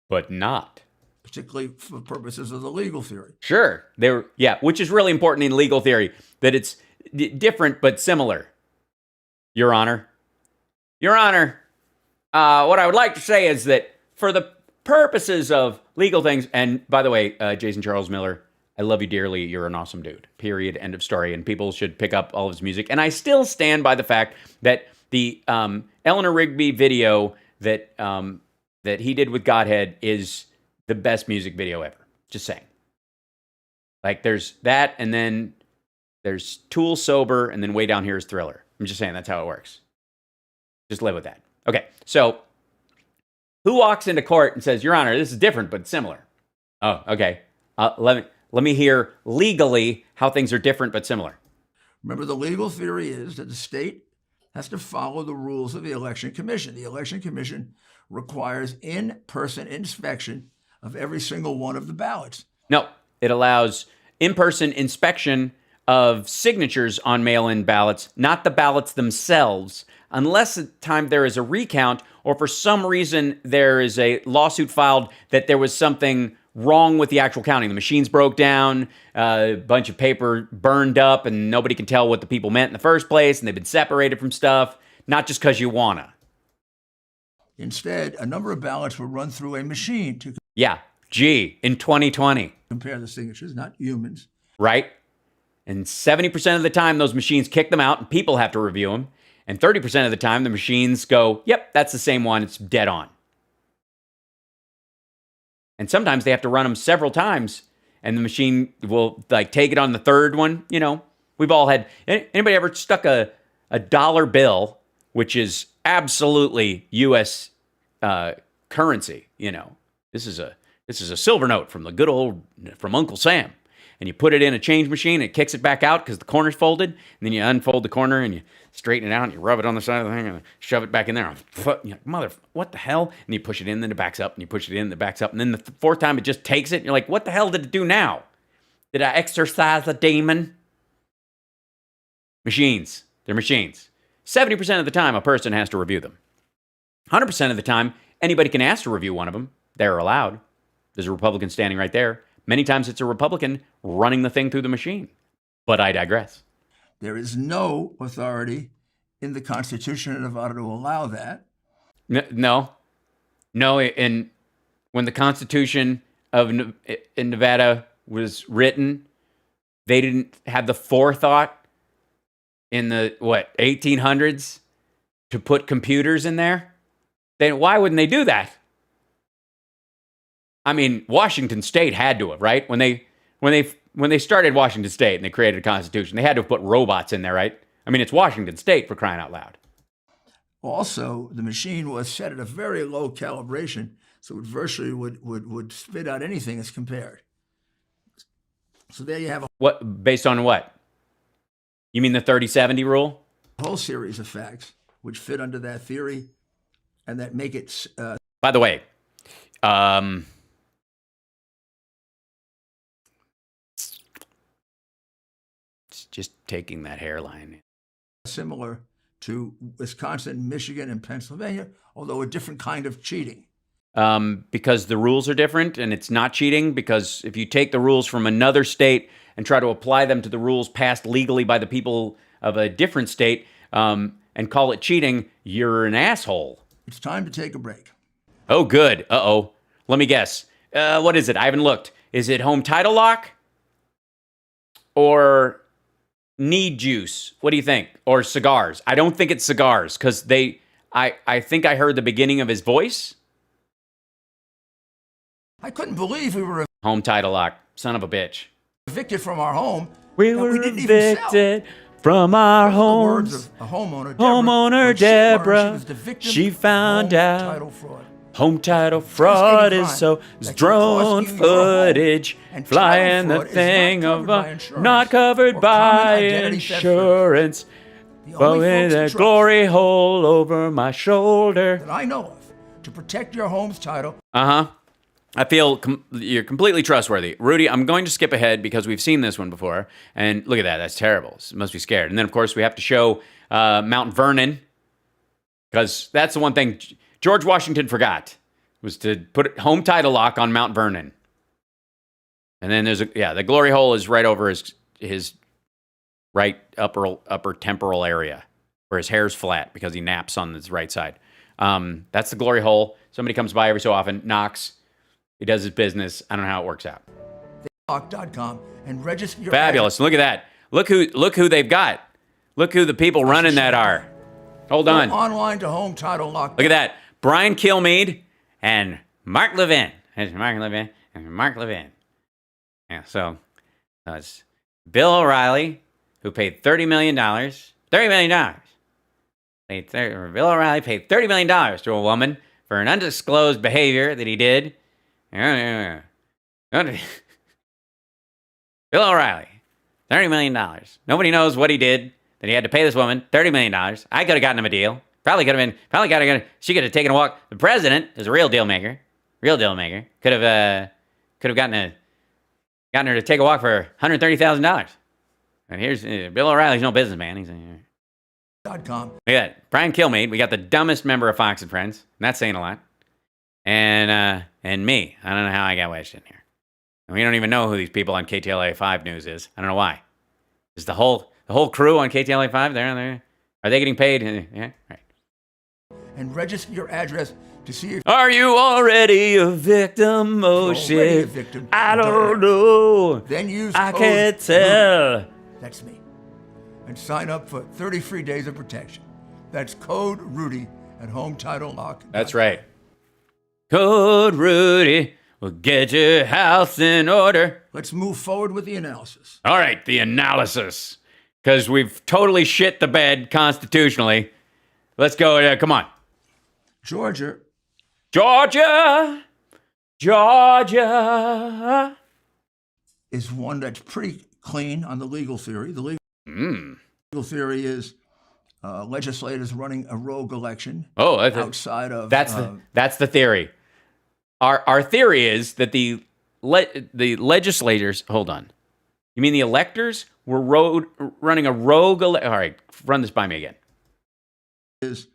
but not. Particularly for purposes of the legal theory. Sure. Which is really important in legal theory, that it's different but similar. Your Honor. Your Honor, what I would like to say is that for the purposes of legal things, and by the way, Jason Charles Miller, I love you dearly. You're an awesome dude. Period. End of story. And people should pick up all of his music. And I still stand by the fact that the Eleanor Rigby video that he did with Godhead is the best music video ever. Just saying. Like, there's that, and then there's Tool Sober, and then way down here is Thriller. I'm just saying that's how it works. Just live with that. Okay, so who walks into court and says, Your Honor, this is different but similar? Oh, okay. Let me hear legally how things are different but similar. Remember, the legal theory is that the state has to follow the rules of the Election Commission. The Election Commission requires in-person inspection of every single one of the ballots. No, it allows in-person inspection of signatures on mail-in ballots, not the ballots themselves, unless at the time there is a recount or for some reason there is a lawsuit filed that there was something wrong with the actual counting. The machines broke down, a bunch of paper burned up, and nobody can tell what the people meant in the first place, and they've been separated from stuff, not just because you wanna. Instead, a number of ballots were run through a machine to in 2020. compare the signatures, not humans. Right? And 70% of the time, those machines kick them out, and people have to review them. And 30% of the time, the machines go, yep, that's the same one. It's dead on. And sometimes they have to run them several times, and the machine will like take it on the third one. You know, we've all had, anybody ever stuck a dollar bill, which is absolutely U.S. Currency. You know, this is a silver note from from Uncle Sam. And you put it in a change machine, it kicks it back out because the corner's folded. And then you unfold the corner and you straighten it out and you rub it on the side of the thing and shove it back in there. And you're like, mother, what the hell? And you push it in, then it backs up, and you push it in, then it backs up. And then the fourth time it just takes it. And you're like, what the hell did it do now? Did I exorcise a demon? Machines. They're machines. 70% of the time, a person has to review them. 100% of the time, anybody can ask to review one of them. They're allowed. There's a Republican standing right there. Many times it's a Republican running the thing through the machine. But I digress. There is no authority in the Constitution of Nevada to allow that. No. And when the Constitution in Nevada was written, they didn't have the forethought in the, 1800s to put computers in there? Then why wouldn't they do that? I mean, Washington State had to have, right? When they started Washington State and they created a constitution, they had to have put robots in there, right? I mean, it's Washington State, for crying out loud. Also, the machine was set at a very low calibration, so it virtually would spit out anything as compared. So there you have What, based on what? You mean the 30-70 rule? a whole series of facts which fit under that theory and that make it... By the way, just taking that hairline. similar to Wisconsin, Michigan, and Pennsylvania, although a different kind of cheating. Because the rules are different, and it's not cheating, because if you take the rules from another state and try to apply them to the rules passed legally by the people of a different state and call it cheating, you're an asshole. It's time to take a break. Oh, good. Uh-oh. Let me guess. What is it? I haven't looked. Is it home title lock? Or need juice? What do you think? Or cigars? I don't think it's cigars, because I think I heard the beginning of his voice. I couldn't believe we were Home title lock. Son of a bitch. evicted from our home. We that were didn't even sell. evicted from our Those are the words homes. of a homeowner, Homeowner when Deborah, she was the victim she of found home out. title fraud. Home title fraud is so that can drone cost you your home. footage, And flying title the fraud is thing not of covered by insurance not covered or by common identity theft. insurance. The Well, only folks that who trust glory hole over my shoulder. that I know of to protect your home's title. Uh-huh. I feel you're completely trustworthy. Rudy, I'm going to skip ahead because we've seen this one before. And look at that. That's terrible. It must be scared. And then, of course, we have to show Mount Vernon, because that's the one thing George Washington forgot, was to put home title lock on Mount Vernon. And then there's the glory hole is right over his right upper temporal area, where his hair's flat because he naps on his right side. That's the glory hole. Somebody comes by every so often, knocks. He does his business. I don't know how it works out. Lock.com and register your Fabulous. Look at that. Look who they've got. Look who the people running that are. Hold Go on. online to home title lock. Look at that. Brian Kilmeade and Mark Levin. There's Mark Levin and Mark Levin. Yeah, so it's Bill O'Reilly, who paid $30 million. $30 million. Bill O'Reilly paid $30 million to a woman for an undisclosed behavior that he did. Bill O'Reilly, $30 million. Nobody knows what he did, that he had to pay this woman $30 million. I could have gotten him a deal. She could have taken a walk. The president is a real deal maker. Could have gotten her to take a walk for $130,000. And here's Bill O'Reilly's no businessman. He's .com. Look at that. Brian Kilmeade. We got the dumbest member of Fox and Friends. And that's saying a lot. And me. I don't know how I got wedged in here. And we don't even know who these people on KTLA 5 News is. I don't know why. Is the whole crew on KTLA 5 there? Are they getting paid? Yeah, right. And register your address to see if Are you already a victim? Oh you're shit. already a victim. I don't know. Then use I code can't tell. RUDY. That's me. And sign up for 30 free days of protection. That's code Rudy at home title lock. That's right. Code Rudy will get your house in order. Let's move forward with the analysis. All right, the analysis. Because we've totally shit the bed constitutionally. Let's go. Come on. Georgia is one that's pretty clean on the legal theory. The legal theory is legislators running a rogue election outside of... That's the theory. Our theory is that the legislators... Hold on. You mean the electors were running a rogue... All right, run this by me again. Is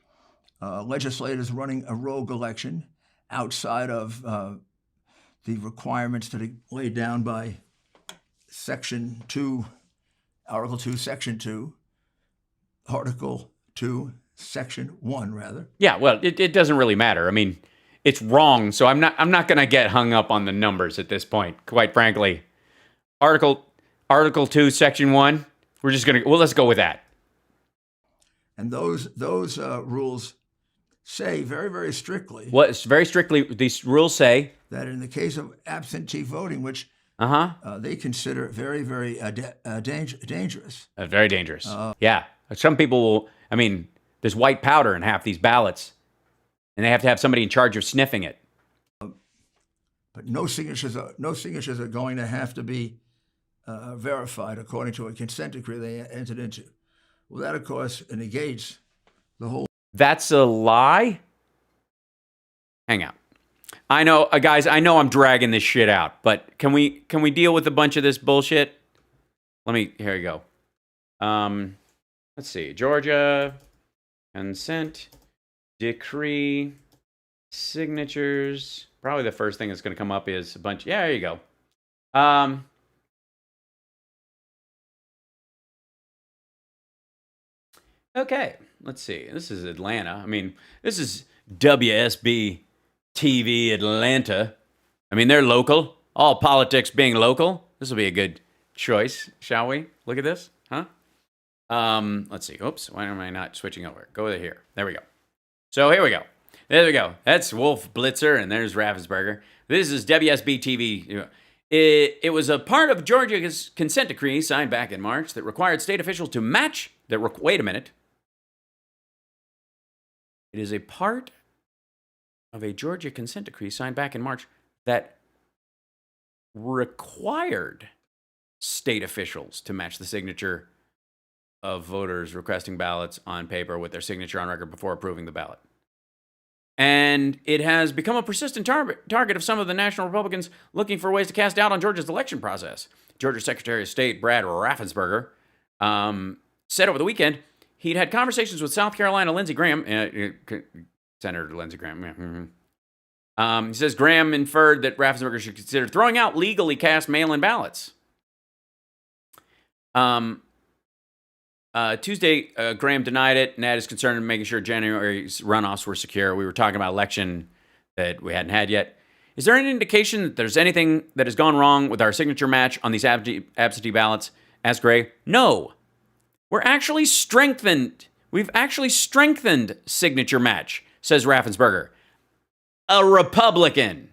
legislators running a rogue election outside of the requirements that are laid down by Section 2, Article 2, Section 2, Article 2, Section 1, rather. Yeah, well, it doesn't really matter. I mean, it's wrong, so I'm not going to get hung up on the numbers at this point, quite frankly. Article 2, Section 1, we're just going to... Well, let's go with that. And those rules say very, very strictly... Very strictly, these rules say... that in the case of absentee voting, which they consider very, very dangerous. Very dangerous. Yeah. Some people will... I mean, there's white powder in half these ballots, and they have to have somebody in charge of sniffing it. But no signatures are going to have to be verified according to a consent decree they entered into. Well, that, of course, negates the whole... That's a lie? Hang out. I know, guys, I know I'm dragging this shit out, but can we deal with a bunch of this bullshit? Here we go. Let's see. Georgia, consent, decree, signatures. Probably the first thing that's going to come up is a bunch. Yeah, there you go. Okay, let's see. This is Atlanta. I mean, this is WSB TV Atlanta. I mean, they're local. All politics being local. This will be a good choice, shall we? Look at this, huh? Let's see. Oops, why am I not switching over? Go over here. There we go. So here we go. There we go. That's Wolf Blitzer, and there's Raffensperger. This is WSB TV. It was a part of Georgia's consent decree signed back in March that required state officials to match... Wait a minute. It is a part of a Georgia consent decree signed back in March that required state officials to match the signature of voters requesting ballots on paper with their signature on record before approving the ballot. And it has become a persistent target of some of the national Republicans looking for ways to cast doubt on Georgia's election process. Georgia Secretary of State Brad Raffensperger said over the weekend he'd had conversations with South Carolina Lindsey Graham, Senator Lindsey Graham. He says Graham inferred that Raffensperger should consider throwing out legally cast mail-in ballots. Tuesday, Graham denied it and had his concern in making sure January's runoffs were secure. We were talking about election that we hadn't had yet. Is there any indication that there's anything that has gone wrong with our signature match on these absentee ballots? Asked Gray. No. We've actually strengthened signature match, says Raffensperger, a Republican.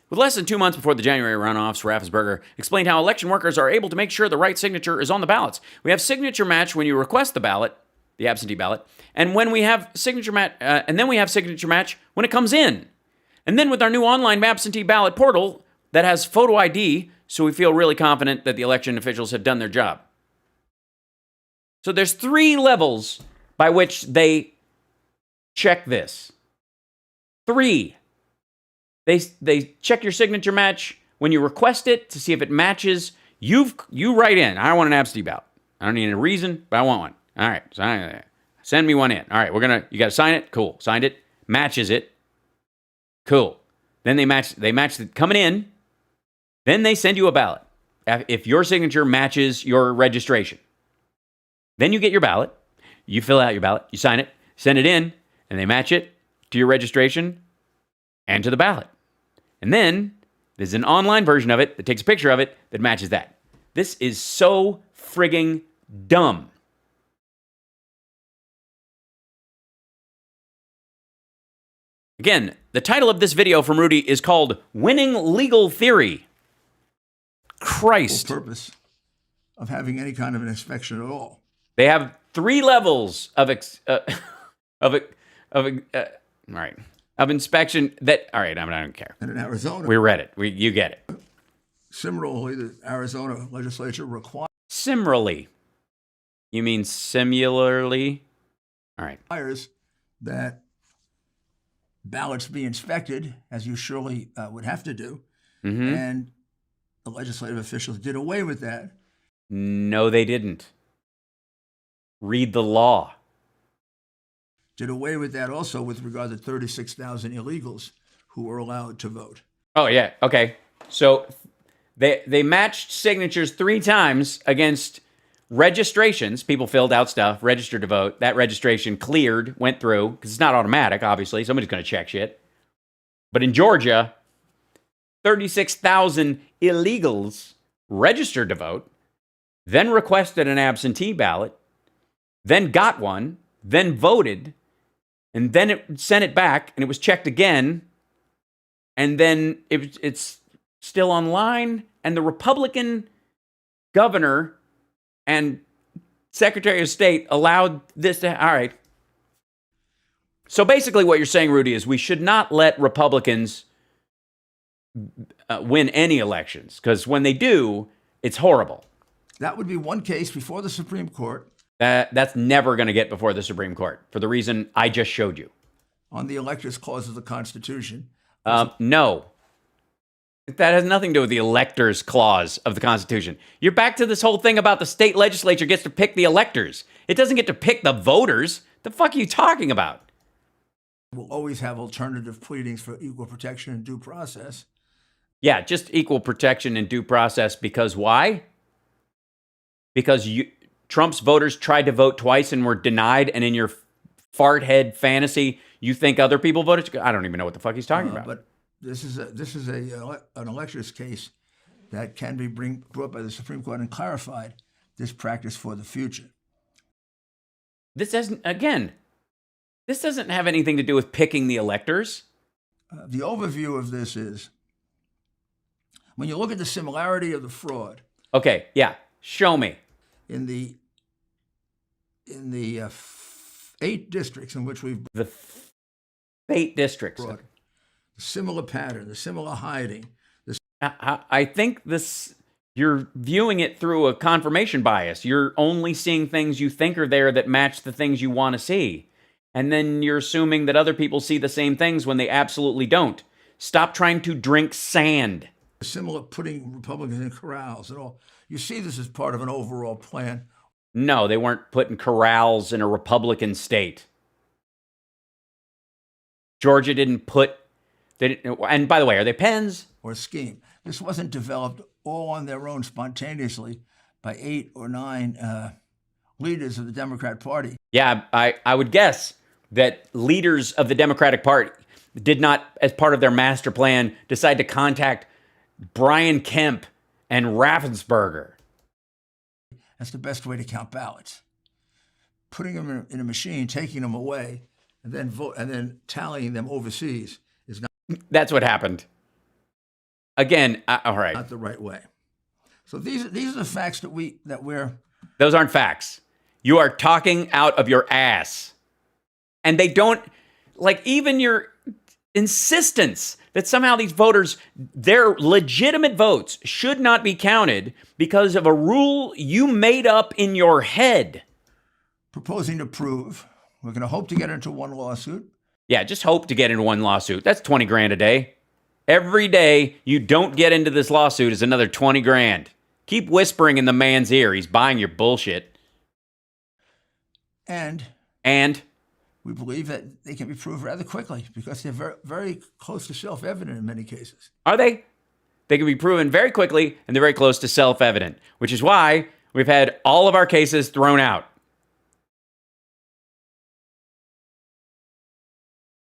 With less than 2 months before the January runoffs, Raffensperger explained how election workers are able to make sure the right signature is on the ballots. We have signature match when you request the ballot, the absentee ballot, and when we have signature match, and then we have signature match when it comes in. And then with our new online absentee ballot portal that has photo ID, so we feel really confident that the election officials have done their job. So there's 3 levels by which they check this. 3. They check your signature match when you request it to see if it matches. You write in, I want an absentee ballot. I don't need a reason, but I want one. All right, send me one in. All right, you got to sign it. Cool, signed it. Matches it. Cool. Then they match it coming in. Then they send you a ballot. If your signature matches your registration. Then you get your ballot. You fill out your ballot. You sign it. Send it in. And they match it to your registration and to the ballot. And then there's an online version of it that takes a picture of it that matches that. This is so frigging dumb. Again, the title of this video from Rudy is called Winning Legal Theory. Christ. The purpose of having any kind of an inspection at all. They have 3 levels of inspection that, all right, I don't care. And in Arizona. We read it. You get it. Similarly, the Arizona legislature Similarly. You mean similarly? All right. requires that ballots be inspected, as you surely would have to do. Mm-hmm. And the legislative officials did away with that. No, they didn't. Read the law. Did away with that also with regard to 36,000 illegals who were allowed to vote. Oh, yeah. Okay. So they matched signatures 3 times against registrations. People filled out stuff, registered to vote. That registration cleared, went through, because it's not automatic, obviously. Somebody's going to check shit. But in Georgia, 36,000 illegals registered to vote, then requested an absentee ballot, then got one, then voted, and then it sent it back, and it was checked again, and then it's still online, and the Republican governor and Secretary of State allowed this to, all right. So basically what you're saying, Rudy, is we should not let Republicans win any elections, because when they do, it's horrible. That would be one case before the Supreme Court. That's never going to get before the Supreme Court for the reason I just showed you. On the Electors Clause of the Constitution. No. That has nothing to do with the Electors Clause of the Constitution. You're back to this whole thing about the state legislature gets to pick the electors. It doesn't get to pick the voters. The fuck are you talking about? We'll always have alternative pleadings for equal protection and due process. Yeah, just equal protection and due process because why? Because Trump's voters tried to vote twice and were denied, and in your fart head fantasy, you think other people voted? I don't even know what the fuck he's talking about. But this is an electors case that can be brought by the Supreme Court and clarified this practice for the future. This doesn't have anything to do with picking the electors. The overview of this is, when you look at the similarity of the fraud. Okay, yeah, show me. In the 8 districts in which we've the 8 districts, brought the similar pattern, the similar hiding. I think this You're viewing it through a confirmation bias. You're only seeing things you think are there that match the things you want to see. And then you're assuming that other people see the same things when they absolutely don't. Stop trying to drink sand. Similar putting Republicans in corrals and all. You see this as part of an overall plan. No, they weren't putting corrals in a Republican state. Georgia didn't put... and by the way, are they pens? Or scheme. This wasn't developed all on their own spontaneously by 8 or 9 leaders of the Democrat Party. Yeah, I would guess that leaders of the Democratic Party did not, as part of their master plan, decide to contact Brian Kemp and Raffensperger. That's the best way to count ballots. Putting them in a machine, taking them away, and then vote, and then tallying them overseas is not. That's what happened. Again, all right. Not the right way. So these are the facts that we're. Those aren't facts. You are talking out of your ass. And they don't, like, even your insistence that somehow these voters, their legitimate votes should not be counted because of a rule you made up in your head. Proposing to prove, we're going to hope to get into one lawsuit. Yeah, just hope to get into one lawsuit. That's 20 grand a day. Every day you don't get into this lawsuit is another 20 grand. Keep whispering in the man's ear. He's buying your bullshit. And we believe that they can be proved rather quickly because they're very, very close to self-evident in many cases. Are they? They can be proven very quickly, and they're very close to self-evident, which is why we've had all of our cases thrown out.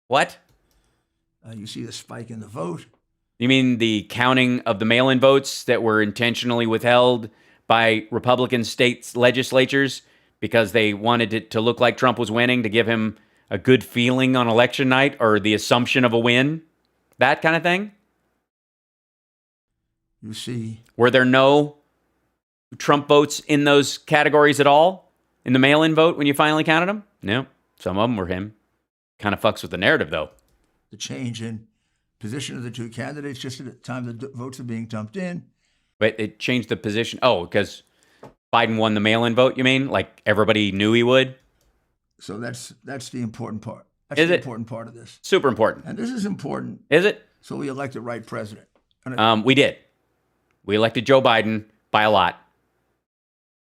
What? You see the spike in the vote. You mean the counting of the mail-in votes that were intentionally withheld by Republican state legislatures because they wanted it to look like Trump was winning to give him a good feeling on election night or the assumption of a win? That kind of thing? You see. Were there no Trump votes in those categories at all? In the mail-in vote when you finally counted them? No. Some of them were him. Kind of fucks with the narrative, though. The change in position of the two candidates just at the time the votes are being dumped in. But it changed the position. Oh, because Biden won the mail-in vote, you mean? Like everybody knew he would? So that's the important part. That's Is the it? important part of this. Super important. And this is important. Is it? So we elect the right president. We did. We elected Joe Biden by a lot.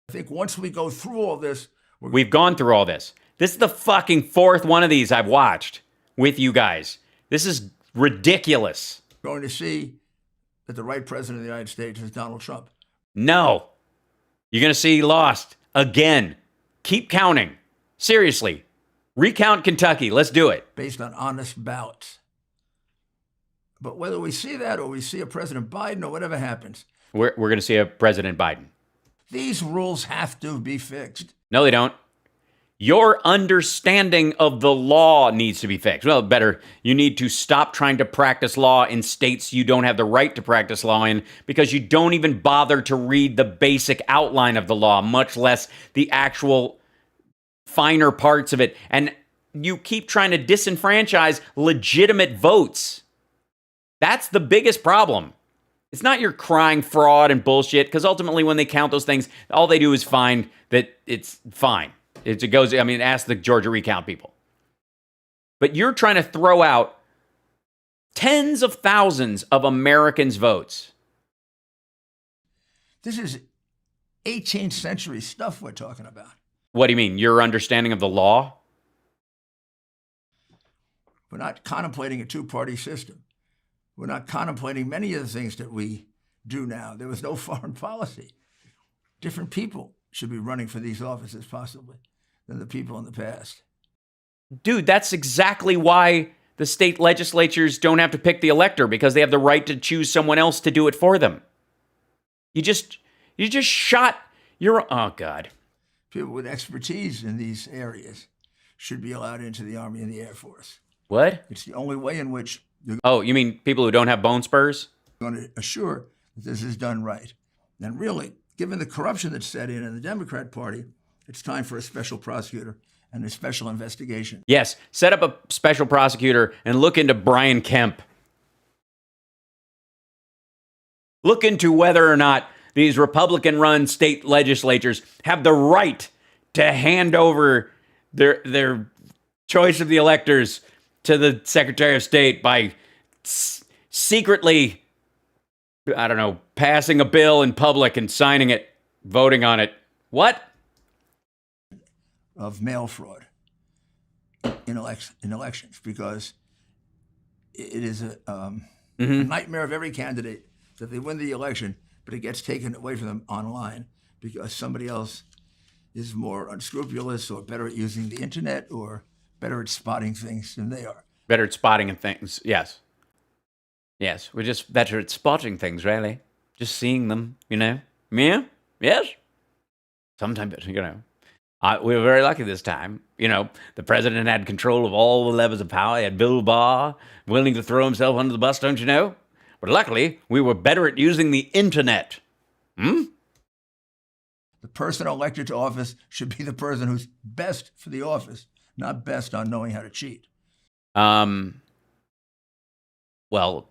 I think once we go through all this... We've gone through all this. This is the fucking fourth one of these I've watched with you guys. This is ridiculous. Going to see that the right president of the United States is Donald Trump. No. You're going to see lost again. Keep counting. Seriously. Recount Kentucky. Let's do it. Based on honest ballots. But whether we see that or we see a President Biden or whatever happens, We're going to see a President Biden. These rules have to be fixed. No, they don't. Your understanding of the law needs to be fixed. Well, better, you need to stop trying to practice law in states you don't have the right to practice law in because you don't even bother to read the basic outline of the law, much less the actual finer parts of it. And you keep trying to disenfranchise legitimate votes. That's the biggest problem. It's not your crying fraud and bullshit, because ultimately when they count those things, all they do is find that it's fine. It goes, I mean, ask the Georgia recount people. But you're trying to throw out tens of thousands of Americans' votes. This is 18th century stuff we're talking about. What do you mean? Your understanding of the law? We're not contemplating a two-party system. We're not contemplating many of the things that we do now. There was no foreign policy. Different people should be running for these offices, possibly, than the people in the past. Dude, that's exactly why the state legislatures don't have to pick the elector, because they have the right to choose someone else to do it for them. You just shot your... Oh, God. People with expertise in these areas should be allowed into the Army and the Air Force. What? It's the only way in which you're Oh, you mean people who don't have bone spurs? going to assure that this is done right. And really, given the corruption that's set in the Democrat Party, it's time for a special prosecutor and a special investigation. Yes, set up a special prosecutor and look into Brian Kemp. Look into whether or not these Republican-run state legislatures have the right to hand over their choice of the electors to the Secretary of State by secretly, I don't know, passing a bill in public and signing it, voting on it. What? Of mail fraud in elections, because it is a nightmare of every candidate that they win the election, but it gets taken away from them online because somebody else is more unscrupulous or better at using the internet or better at spotting things than they are. Better at spotting things, yes. Yes, we're just better at spotting things, really. Just seeing them, you know? Yeah? Yes? Sometimes, you know. We were very lucky this time. You know, the president had control of all the levers of power. He had Bill Barr willing to throw himself under the bus, don't you know? But luckily, we were better at using the internet. The person elected to office should be the person who's best for the office, not best on knowing how to cheat. Well,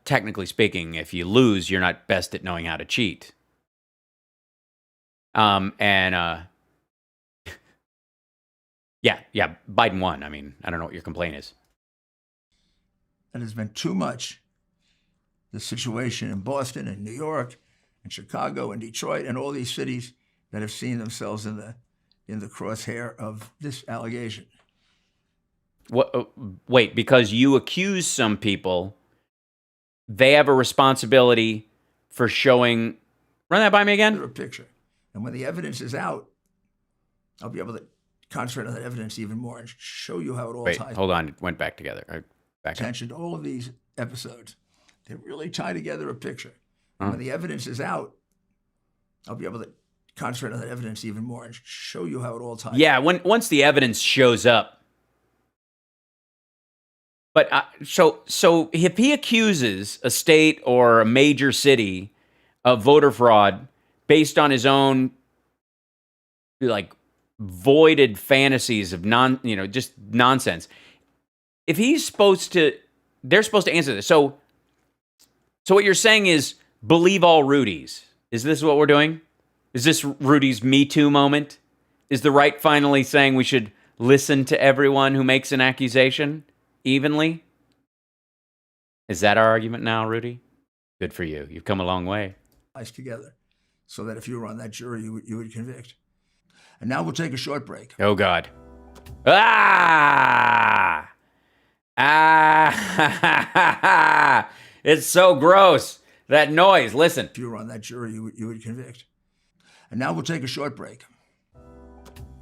technically speaking, if you lose, you're not best at knowing how to cheat. Yeah, Biden won. I mean, I don't know what your complaint is. It has been too much, the situation in Boston and New York and Chicago and Detroit and all these cities that have seen themselves in the crosshair of this allegation. What? Wait, because you accuse some people, they have a responsibility for showing. Run that by me again. A picture, and when the evidence is out, I'll be able to concentrate on that evidence even more and show you how it all Wait, ties. Hold on, it went back together. Back attention to all of these episodes. They really tie together a picture. And when the evidence is out, I'll be able to concentrate on that evidence even more and show you how it all ties. Yeah, once the evidence shows up. But so if he accuses a state or a major city of voter fraud based on his own like voided fantasies of just nonsense. If he's they're supposed to answer this. So what you're saying is believe all Rudies. Is this what we're doing? Is this Rudy's Me Too moment? Is the right finally saying we should listen to everyone who makes an accusation evenly? Is that our argument now, Rudy? Good for you. You've come a long way. Together, so that if you were on that jury, you would convict. And now we'll take a short break. Oh, God. It's so gross. That noise. Listen. If you were on that jury, you would convict. And now we'll take a short break.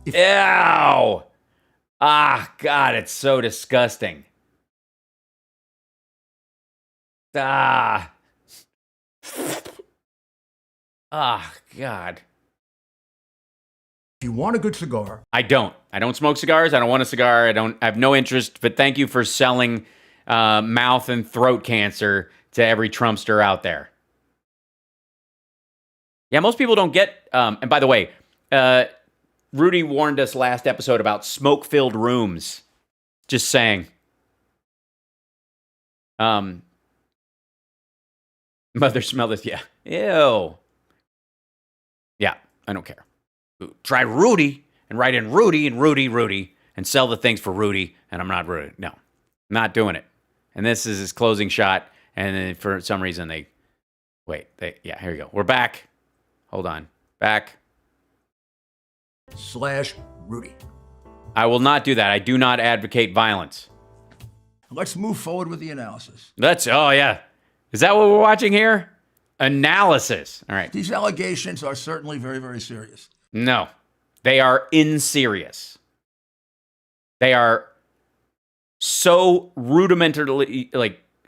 Ew. God, it's so disgusting. God. If you want a good cigar. I don't smoke cigars. I don't want a cigar. I have no interest, but thank you for selling mouth and throat cancer to every Trumpster out there. Yeah, most people don't get, and by the way, Rudy warned us last episode about smoke-filled rooms. Just saying. Mother smell this, yeah. Ew. Yeah, I don't care. Try Rudy and write in Rudy and Rudy and sell the things for Rudy, and I'm not Rudy. No, not doing it. And this is his closing shot, and then for some reason here you go. We're back. Hold on. Back. /Rudy. I will not do that. I do not advocate violence. Let's move forward with the analysis. Oh yeah. Is that what we're watching here? Analysis. All right. These allegations are certainly very, very serious. No, they are inserious. They are so rudimentarily,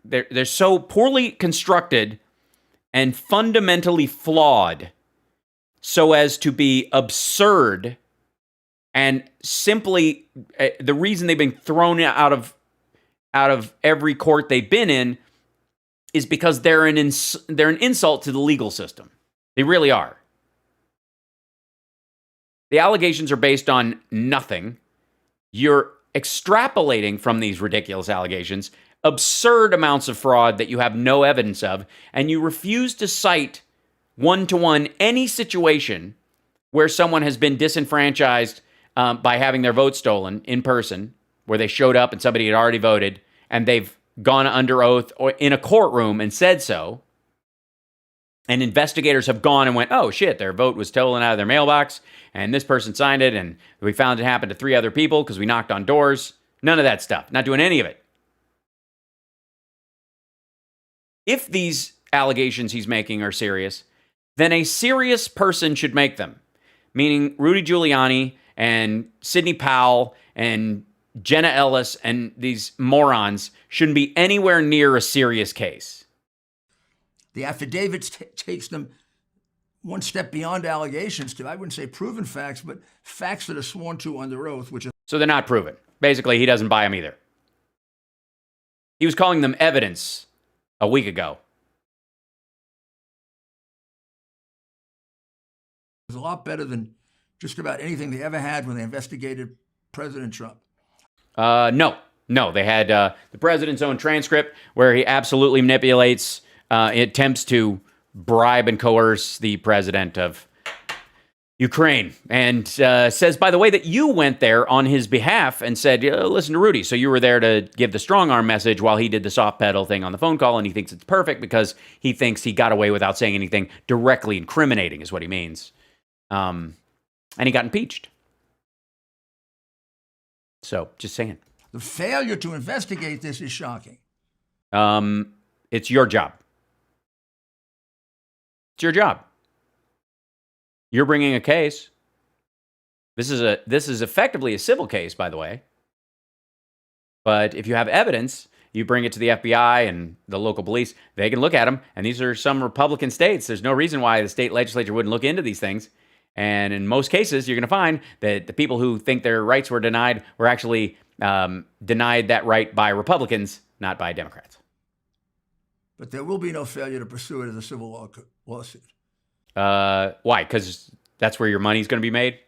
they're so poorly constructed and fundamentally flawed so as to be absurd, and simply the reason they've been thrown out of every court they've been in is because they're an insult to the legal system. They really are. The allegations are based on nothing. You're extrapolating from these ridiculous allegations absurd amounts of fraud that you have no evidence of, and you refuse to cite one-to-one any situation where someone has been disenfranchised by having their vote stolen in person, where they showed up and somebody had already voted, and they've gone under oath or in a courtroom and said so, and investigators have gone and went, oh shit, their vote was stolen out of their mailbox, and this person signed it, and we found it happened to 3 other people because we knocked on doors. None of that stuff. Not doing any of it. If these allegations he's making are serious, then a serious person should make them. Meaning Rudy Giuliani and Sidney Powell and Jenna Ellis and these morons shouldn't be anywhere near a serious case. The affidavits takes them one step beyond allegations to, I wouldn't say proven facts, but facts that are sworn to under oath, which is... So they're not proven. Basically, he doesn't buy them either. He was calling them evidence a week ago. a lot better than just about anything they ever had when they investigated President Trump. No. They had the president's own transcript where he absolutely manipulates, attempts to bribe and coerce the president of Ukraine, and says, by the way, that you went there on his behalf and said, listen to Rudy. So you were there to give the strong arm message while he did the soft pedal thing on the phone call, and he thinks it's perfect because he thinks he got away without saying anything directly incriminating is what he means. And he got impeached. So, just saying. The failure to investigate this is shocking. It's your job. It's your job. You're bringing a case. This is effectively a civil case, by the way. But if you have evidence, you bring it to the FBI and the local police. They can look at them. And these are some Republican states. There's no reason why the state legislature wouldn't look into these things. And in most cases, you're going to find that the people who think their rights were denied were actually denied that right by Republicans, not by Democrats. But there will be no failure to pursue it as a civil lawsuit. Why? Because that's where your money's going to be made?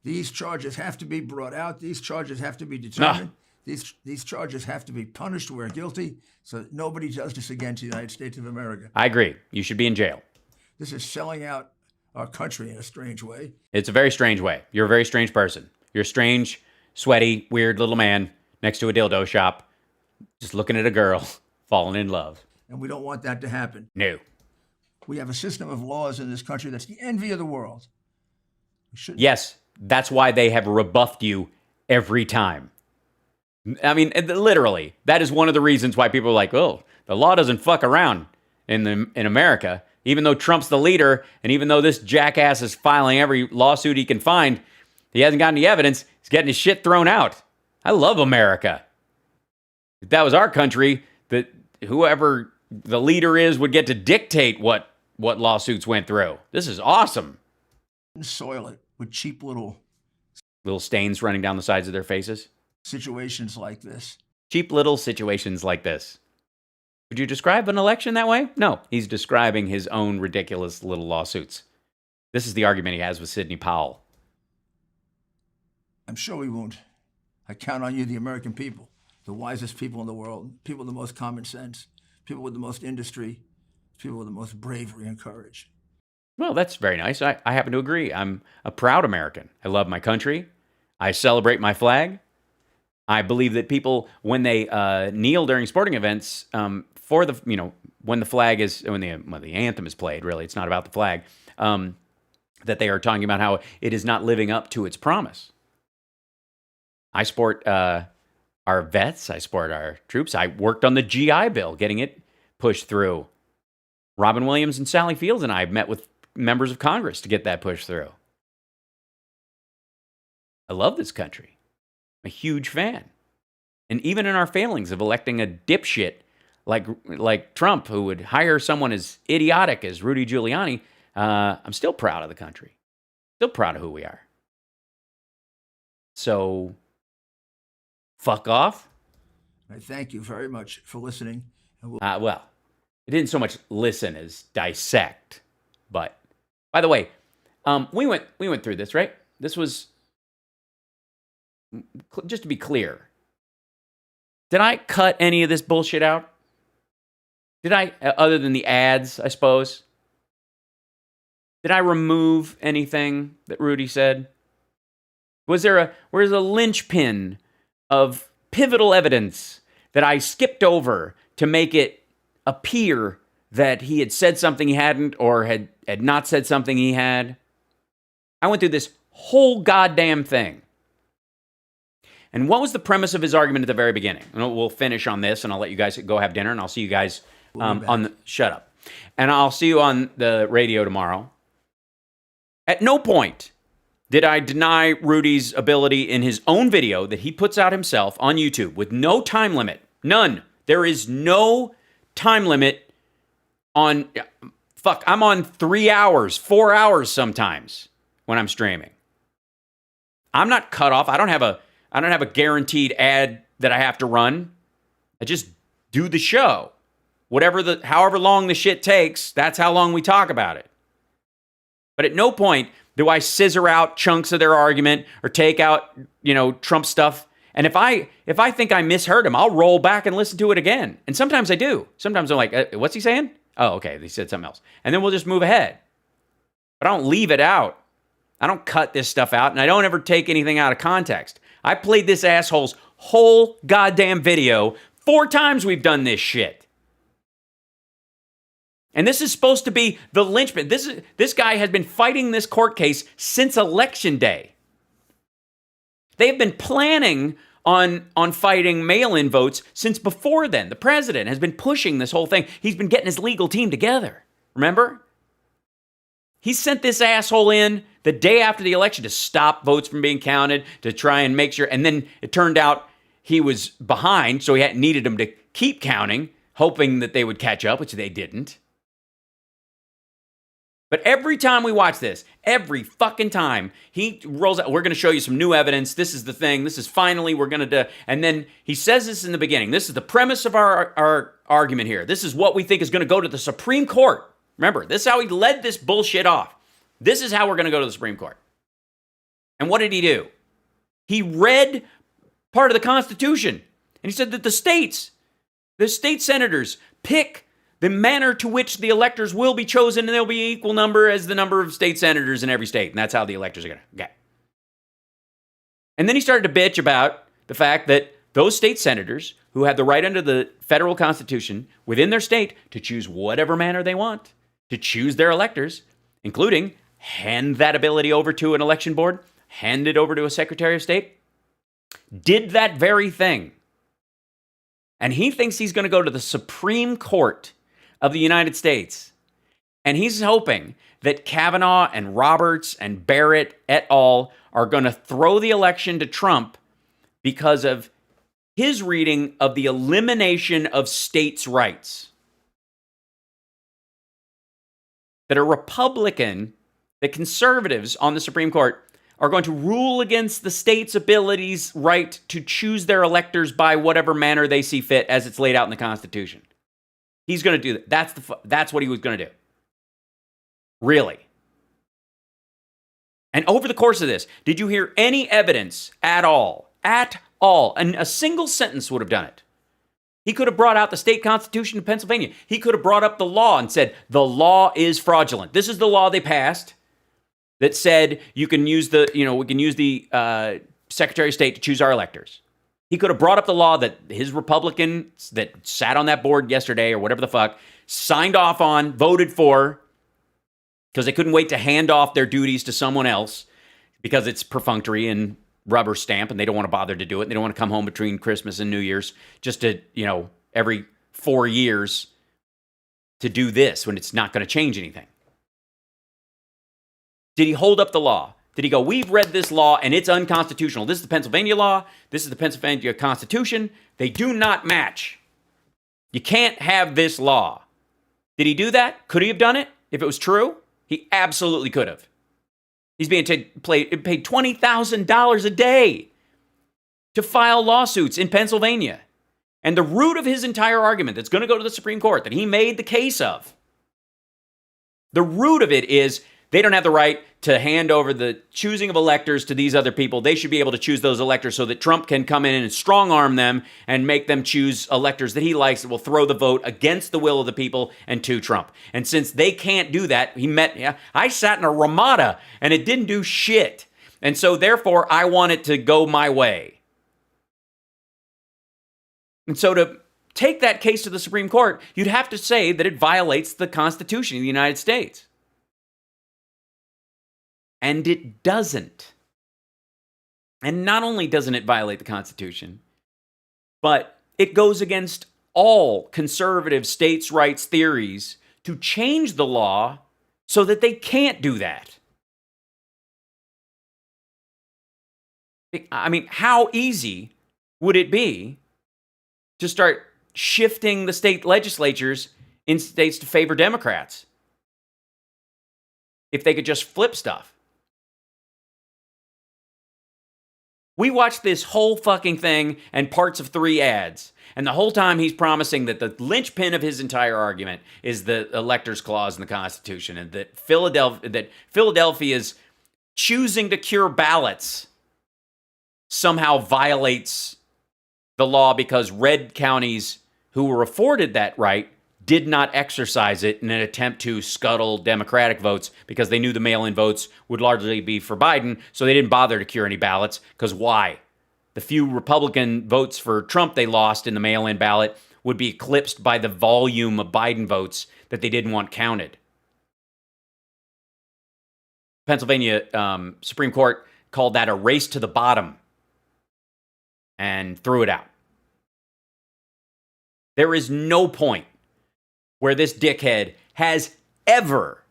These charges have to be brought out. These charges have to be determined. These charges have to be punished where guilty, so that nobody does this again to the United States of America. I agree. You should be in jail. This is selling out our country in a strange way. It's a very strange way. You're a very strange person. You're a strange, sweaty, weird little man next to a dildo shop, just looking at a girl, falling in love. And we don't want that to happen. No. We have a system of laws in this country that's the envy of the world. Yes, that's why they have rebuffed you every time. I mean, literally, that is one of the reasons why people are like, oh, the law doesn't fuck around in America. Even though Trump's the leader, and even though this jackass is filing every lawsuit he can find, he hasn't got any evidence. He's getting his shit thrown out. I love America. If that was our country, that whoever the leader is would get to dictate what lawsuits went through. This is awesome. Soil it with cheap little stains running down the sides of their faces. Situations like this. Cheap little situations like this. Would you describe an election that way? No, he's describing his own ridiculous little lawsuits. This is the argument he has with Sidney Powell. I'm sure we won't. I count on you, the American people, the wisest people in the world, people with the most common sense, people with the most industry, people with the most bravery and courage. Well, that's very nice. I happen to agree. I'm a proud American. I love my country. I celebrate my flag. I believe that people, when they kneel during sporting events, for the, when the flag is, when the anthem is played, really, it's not about the flag, that they are talking about how it is not living up to its promise. I support our vets. I support our troops. I worked on the GI Bill, getting it pushed through. Robin Williams and Sally Fields and I met with members of Congress to get that pushed through. I love this country. I'm a huge fan. And even in our failings of electing a dipshit like Trump, who would hire someone as idiotic as Rudy Giuliani, I'm still proud of the country. Still proud of who we are. So, fuck off. I thank you very much for listening. Well, it didn't so much listen as dissect. But, by the way, we went through this, right? This was, just to be clear, did I cut any of this bullshit out? Did I, other than the ads, I suppose? Did I remove anything that Rudy said? Was there a linchpin of pivotal evidence that I skipped over to make it appear that he had said something he hadn't, or had not said something he had? I went through this whole goddamn thing. And what was the premise of his argument at the very beginning? And we'll finish on this, and I'll let you guys go have dinner, and I'll see you guys shut up. And I'll see you on the radio tomorrow. At no point did I deny Rudy's ability in his own video that he puts out himself on YouTube with no time limit. None. There is no time limit on... Fuck, I'm on 3 hours, 4 hours sometimes when I'm streaming. I'm not cut off. I don't have a guaranteed ad that I have to run. I just do the show. However long the shit takes, that's how long we talk about it. But at no point do I scissor out chunks of their argument or take out, Trump stuff. And if I think I misheard him, I'll roll back and listen to it again. And sometimes I do. Sometimes I'm like, what's he saying? Oh, okay, he said something else. And then we'll just move ahead. But I don't leave it out. I don't cut this stuff out, and I don't ever take anything out of context. I played this asshole's whole goddamn video 4 times we've done this shit. And this is supposed to be the linchpin. This guy has been fighting this court case since Election Day. They have been planning on fighting mail-in votes since before then. The president has been pushing this whole thing. He's been getting his legal team together. Remember? He sent this asshole in the day after the election to stop votes from being counted, to try and make sure. And then it turned out he was behind, so he needed them to keep counting, hoping that they would catch up, which they didn't. But every time we watch this, every fucking time, he rolls out, we're going to show you some new evidence. This is the thing. This is finally, we're going to do. And then he says this in the beginning. This is the premise of our argument here. This is what we think is going to go to the Supreme Court. Remember, this is how he led this bullshit off. This is how we're going to go to the Supreme Court. And what did he do? He read part of the Constitution. And he said that the state senators pick the manner to which the electors will be chosen, and they'll be an equal number as the number of state senators in every state. And that's how the electors are going to go. And then he started to bitch about the fact that those state senators who have the right under the federal Constitution within their state to choose whatever manner they want, to choose their electors, including hand that ability over to an election board, hand it over to a Secretary of State, did that very thing. And he thinks he's going to go to the Supreme Court of the United States. And he's hoping that Kavanaugh and Roberts and Barrett et al. Are going to throw the election to Trump because of his reading of the elimination of states' rights. That a Republican, the conservatives on the Supreme Court, are going to rule against the state's abilities right to choose their electors by whatever manner they see fit as it's laid out in the Constitution. He's going to do that. That's what he was going to do. Really. And over the course of this, did you hear any evidence at all? At all. And a single sentence would have done it. He could have brought out the state constitution of Pennsylvania. He could have brought up the law and said, the law is fraudulent. This is the law they passed that said we can use the Secretary of State to choose our electors. He could have brought up the law that his Republicans that sat on that board yesterday or whatever the fuck signed off on, voted for, because they couldn't wait to hand off their duties to someone else because it's perfunctory and rubber stamp and they don't want to bother to do it. They don't want to come home between Christmas and New Year's just to, every 4 years to do this when it's not going to change anything. Did he hold up the law? Did he go, we've read this law and it's unconstitutional. This is the Pennsylvania law. This is the Pennsylvania Constitution. They do not match. You can't have this law. Did he do that? Could he have done it if it was true? He absolutely could have. He's being paid $20,000 a day to file lawsuits in Pennsylvania. And the root of his entire argument that's going to go to the Supreme Court that he made the case of, the root of it is They don't have the right to hand over the choosing of electors to these other people. They should be able to choose those electors so that Trump can come in and strong arm them and make them choose electors that he likes that will throw the vote against the will of the people and to Trump. And since they can't do that, I sat in a Ramada and it didn't do shit. And so therefore, I want it to go my way. And so to take that case to the Supreme Court, you'd have to say that it violates the Constitution of the United States. And it doesn't. And not only doesn't it violate the Constitution, but it goes against all conservative states' rights theories to change the law so that they can't do that. I mean, how easy would it be to start shifting the state legislatures in states to favor Democrats if they could just flip stuff? We watched this whole fucking thing and parts of 3 ads. And the whole time he's promising that the linchpin of his entire argument is the electors clause in the Constitution, and that Philadelphia's choosing to cure ballots somehow violates the law because red counties who were afforded that right did not exercise it in an attempt to scuttle Democratic votes because they knew the mail-in votes would largely be for Biden, so they didn't bother to cure any ballots. Because why? The few Republican votes for Trump they lost in the mail-in ballot would be eclipsed by the volume of Biden votes that they didn't want counted. Pennsylvania Supreme Court called that a race to the bottom and threw it out. There is no point where this dickhead has ever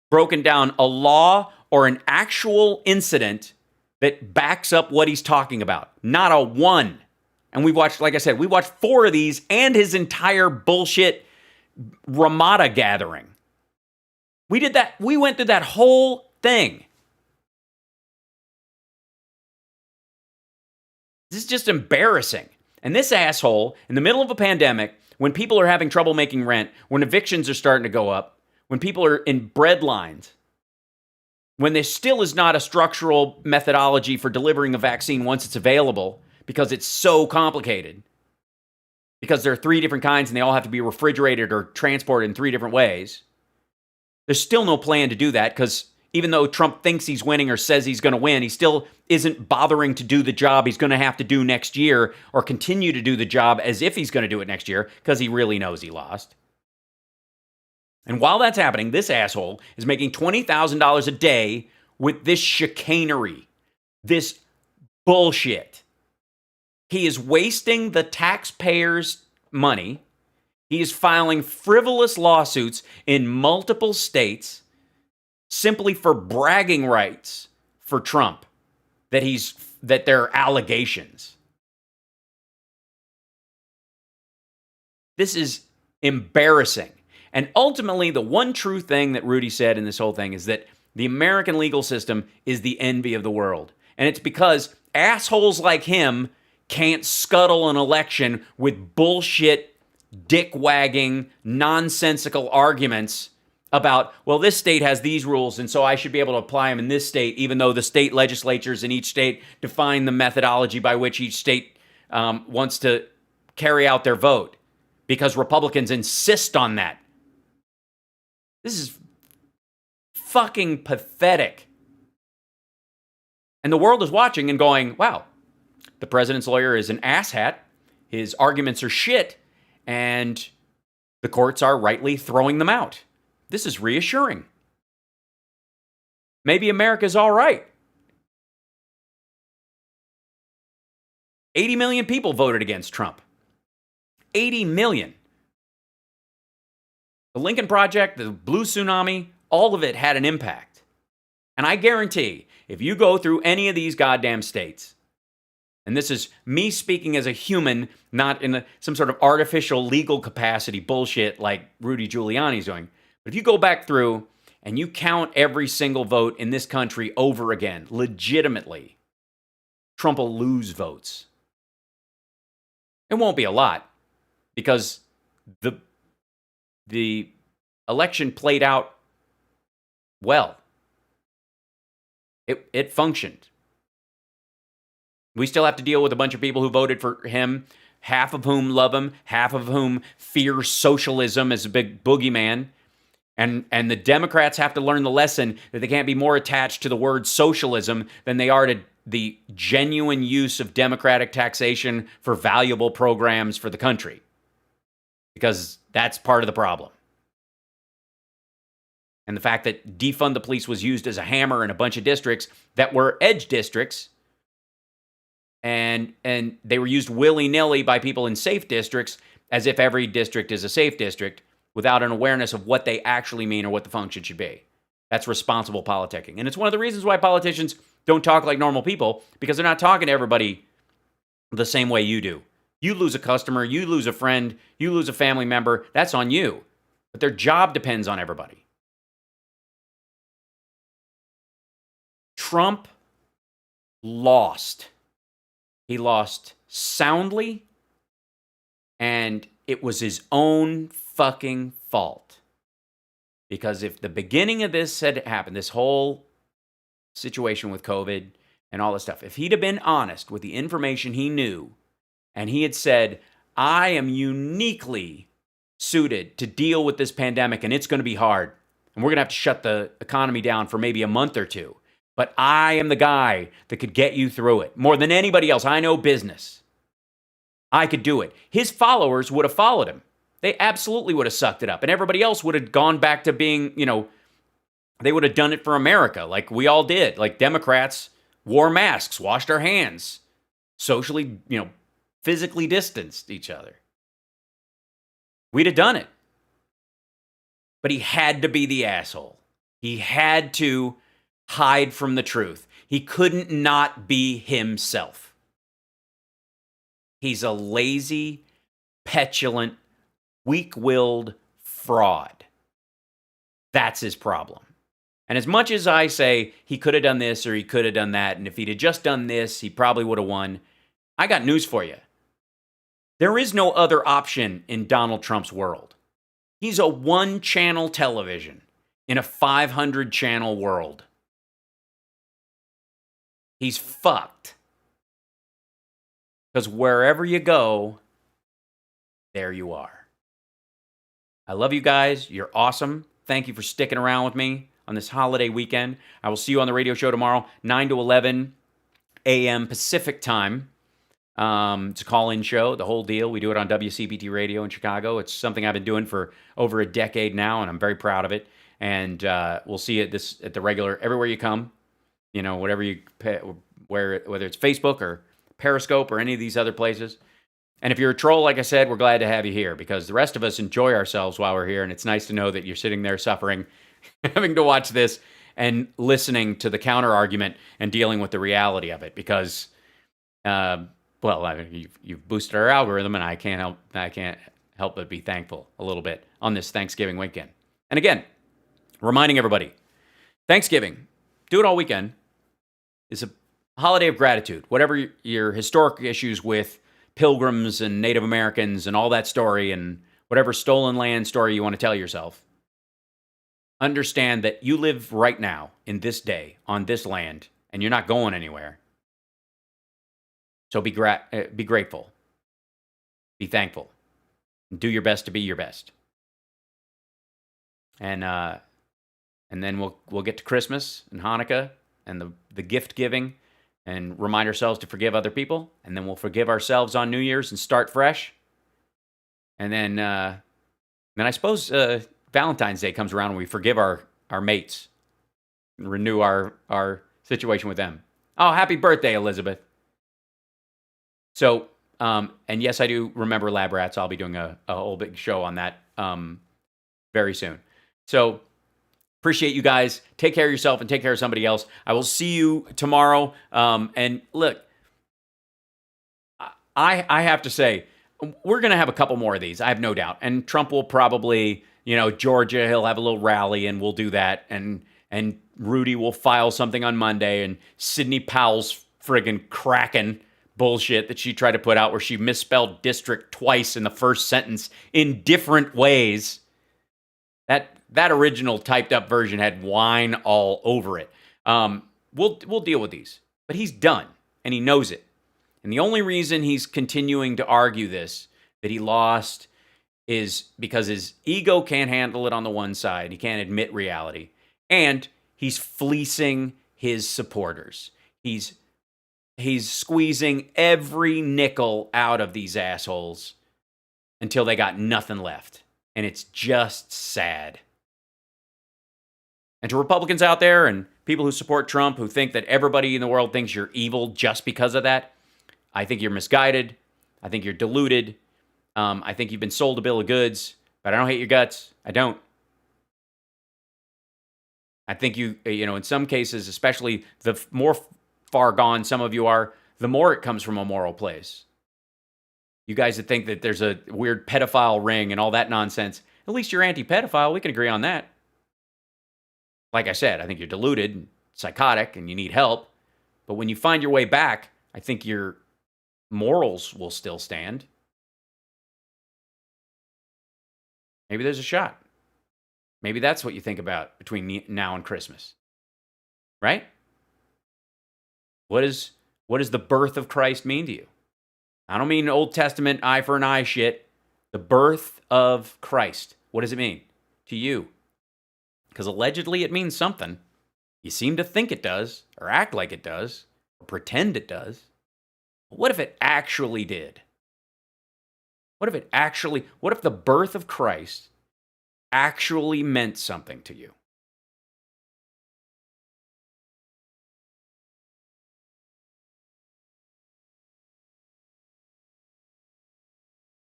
broken down a law or an actual incident that backs up what he's talking about. Not a one. And we watched, like I said, we watched 4 of these and his entire bullshit Ramada gathering. We did that. We went through that whole thing. This is just embarrassing. And this asshole, in the middle of a pandemic, when people are having trouble making rent, when evictions are starting to go up, when people are in bread lines, when there still is not a structural methodology for delivering a vaccine once it's available because it's so complicated, because there are 3 different kinds and they all have to be refrigerated or transported in 3 different ways, there's still no plan to do that because even though Trump thinks he's winning or says he's going to win, he still isn't bothering to do the job he's going to have to do next year or continue to do the job as if he's going to do it next year because he really knows he lost. And while that's happening, this asshole is making $20,000 a day with this chicanery, this bullshit. He is wasting the taxpayers' money. He is filing frivolous lawsuits in multiple states simply for bragging rights for Trump, that they're allegations. This is embarrassing. And ultimately, the one true thing that Rudy said in this whole thing is that the American legal system is the envy of the world. And it's because assholes like him can't scuttle an election with bullshit, dick-wagging, nonsensical arguments about, well, this state has these rules, and so I should be able to apply them in this state, even though the state legislatures in each state define the methodology by which each state wants to carry out their vote, because Republicans insist on that. This is fucking pathetic. And the world is watching and going, wow, the president's lawyer is an asshat, his arguments are shit, and the courts are rightly throwing them out. This is reassuring. Maybe America's all right. 80 million people voted against Trump. 80 million. The Lincoln Project, the Blue Tsunami, all of it had an impact. And I guarantee, if you go through any of these goddamn states, and this is me speaking as a human, not in some sort of artificial legal capacity bullshit like Rudy Giuliani's doing, but if you go back through and you count every single vote in this country over again, legitimately, Trump will lose votes. It won't be a lot because the election played out well. It functioned. We still have to deal with a bunch of people who voted for him, half of whom love him, half of whom fear socialism as a big boogeyman. And the Democrats have to learn the lesson that they can't be more attached to the word socialism than they are to the genuine use of democratic taxation for valuable programs for the country. Because that's part of the problem. And the fact that defund the police was used as a hammer in a bunch of districts that were edge districts, and they were used willy-nilly by people in safe districts as if every district is a safe district without an awareness of what they actually mean or what the function should be. That's responsible politicking. And it's one of the reasons why politicians don't talk like normal people, because they're not talking to everybody the same way you do. You lose a customer, you lose a friend, you lose a family member, that's on you. But their job depends on everybody. Trump lost. He lost soundly, and it was his own fucking fault. Because if the beginning of this had happened, this whole situation with COVID and all this stuff, if he'd have been honest with the information he knew, and he had said, I am uniquely suited to deal with this pandemic, and it's going to be hard, and we're going to have to shut the economy down for maybe a month or two, but I am the guy that could get you through it. More than anybody else, I know business. I could do it. His followers would have followed him. They absolutely would have sucked it up. And everybody else would have gone back to being, they would have done it for America like we all did. Like Democrats wore masks, washed our hands, socially, physically distanced each other. We'd have done it. But he had to be the asshole. He had to hide from the truth. He couldn't not be himself. He's a lazy, petulant, weak-willed fraud. That's his problem. And as much as I say he could have done this or he could have done that, and if he'd have just done this, he probably would have won, I got news for you. There is no other option in Donald Trump's world. He's a one-channel television in a 500-channel world. He's fucked. Because wherever you go, there you are. I love you guys. You're awesome. Thank you for sticking around with me on this holiday weekend. I will see you on the radio show tomorrow, 9 to 11 a.m. Pacific time. It's a call-in show, the whole deal. We do it on WCPT radio in Chicago. It's something I've been doing for over a decade now, and I'm very proud of it. And we'll see you at the regular, everywhere you come, whatever you pay, whether it's Facebook or Periscope or any of these other places. And if you're a troll, like I said, we're glad to have you here, because the rest of us enjoy ourselves while we're here, and it's nice to know that you're sitting there suffering, having to watch this and listening to the counter argument and dealing with the reality of it, because you've boosted our algorithm, and I can't help but be thankful a little bit on this Thanksgiving weekend. And again, reminding everybody, Thanksgiving, do it all weekend, is a holiday of gratitude. Whatever your historic issues with Pilgrims and Native Americans and all that story, and whatever stolen land story you want to tell yourself, understand that you live right now in this day on this land, and you're not going anywhere. So be grateful, be thankful, and do your best to be your best. And then we'll get to Christmas and Hanukkah and the gift giving, and remind ourselves to forgive other people, and then we'll forgive ourselves on New Year's and start fresh. And then I suppose Valentine's Day comes around and we forgive our mates and renew our situation with them. Oh, happy birthday, Elizabeth. So, and yes, I do remember lab rats. I'll be doing a whole big show on that very soon. So, appreciate you guys. Take care of yourself and take care of somebody else. I will see you tomorrow. And look, I have to say, we're going to have a couple more of these. I have no doubt. And Trump will probably, Georgia, he'll have a little rally and we'll do that. And Rudy will file something on Monday. And Sidney Powell's friggin' Kraken bullshit that she tried to put out, where she misspelled district twice in the first sentence in different ways. That original typed up version had wine all over it. we'll deal with these. But he's done, and he knows it. And the only reason he's continuing to argue this, that he lost, is because his ego can't handle it on the one side. He can't admit reality. And he's fleecing his supporters. He's squeezing every nickel out of these assholes until they got nothing left. And it's just sad. And to Republicans out there and people who support Trump, who think that everybody in the world thinks you're evil just because of that, I think you're misguided. I think you're deluded. I think you've been sold a bill of goods, but I don't hate your guts. I don't. I think you know, in some cases, especially the more far gone some of you are, the more it comes from a moral place. You guys that think that there's a weird pedophile ring and all that nonsense, at least you're anti-pedophile. We can agree on that. Like I said, I think you're deluded, psychotic, and you need help. But when you find your way back, I think your morals will still stand. Maybe there's a shot. Maybe that's what you think about between now and Christmas. Right? What does the birth of Christ mean to you? I don't mean Old Testament eye for an eye shit. The birth of Christ. What does it mean to you? Because allegedly it means something. You seem to think it does, or act like it does, or pretend it does. But what if it actually did? What if the birth of Christ actually meant something to you?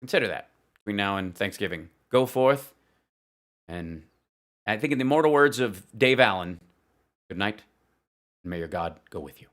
Consider that between now and Thanksgiving. Go forth, and I think in the immortal words of Dave Allen, good night, and may your God go with you.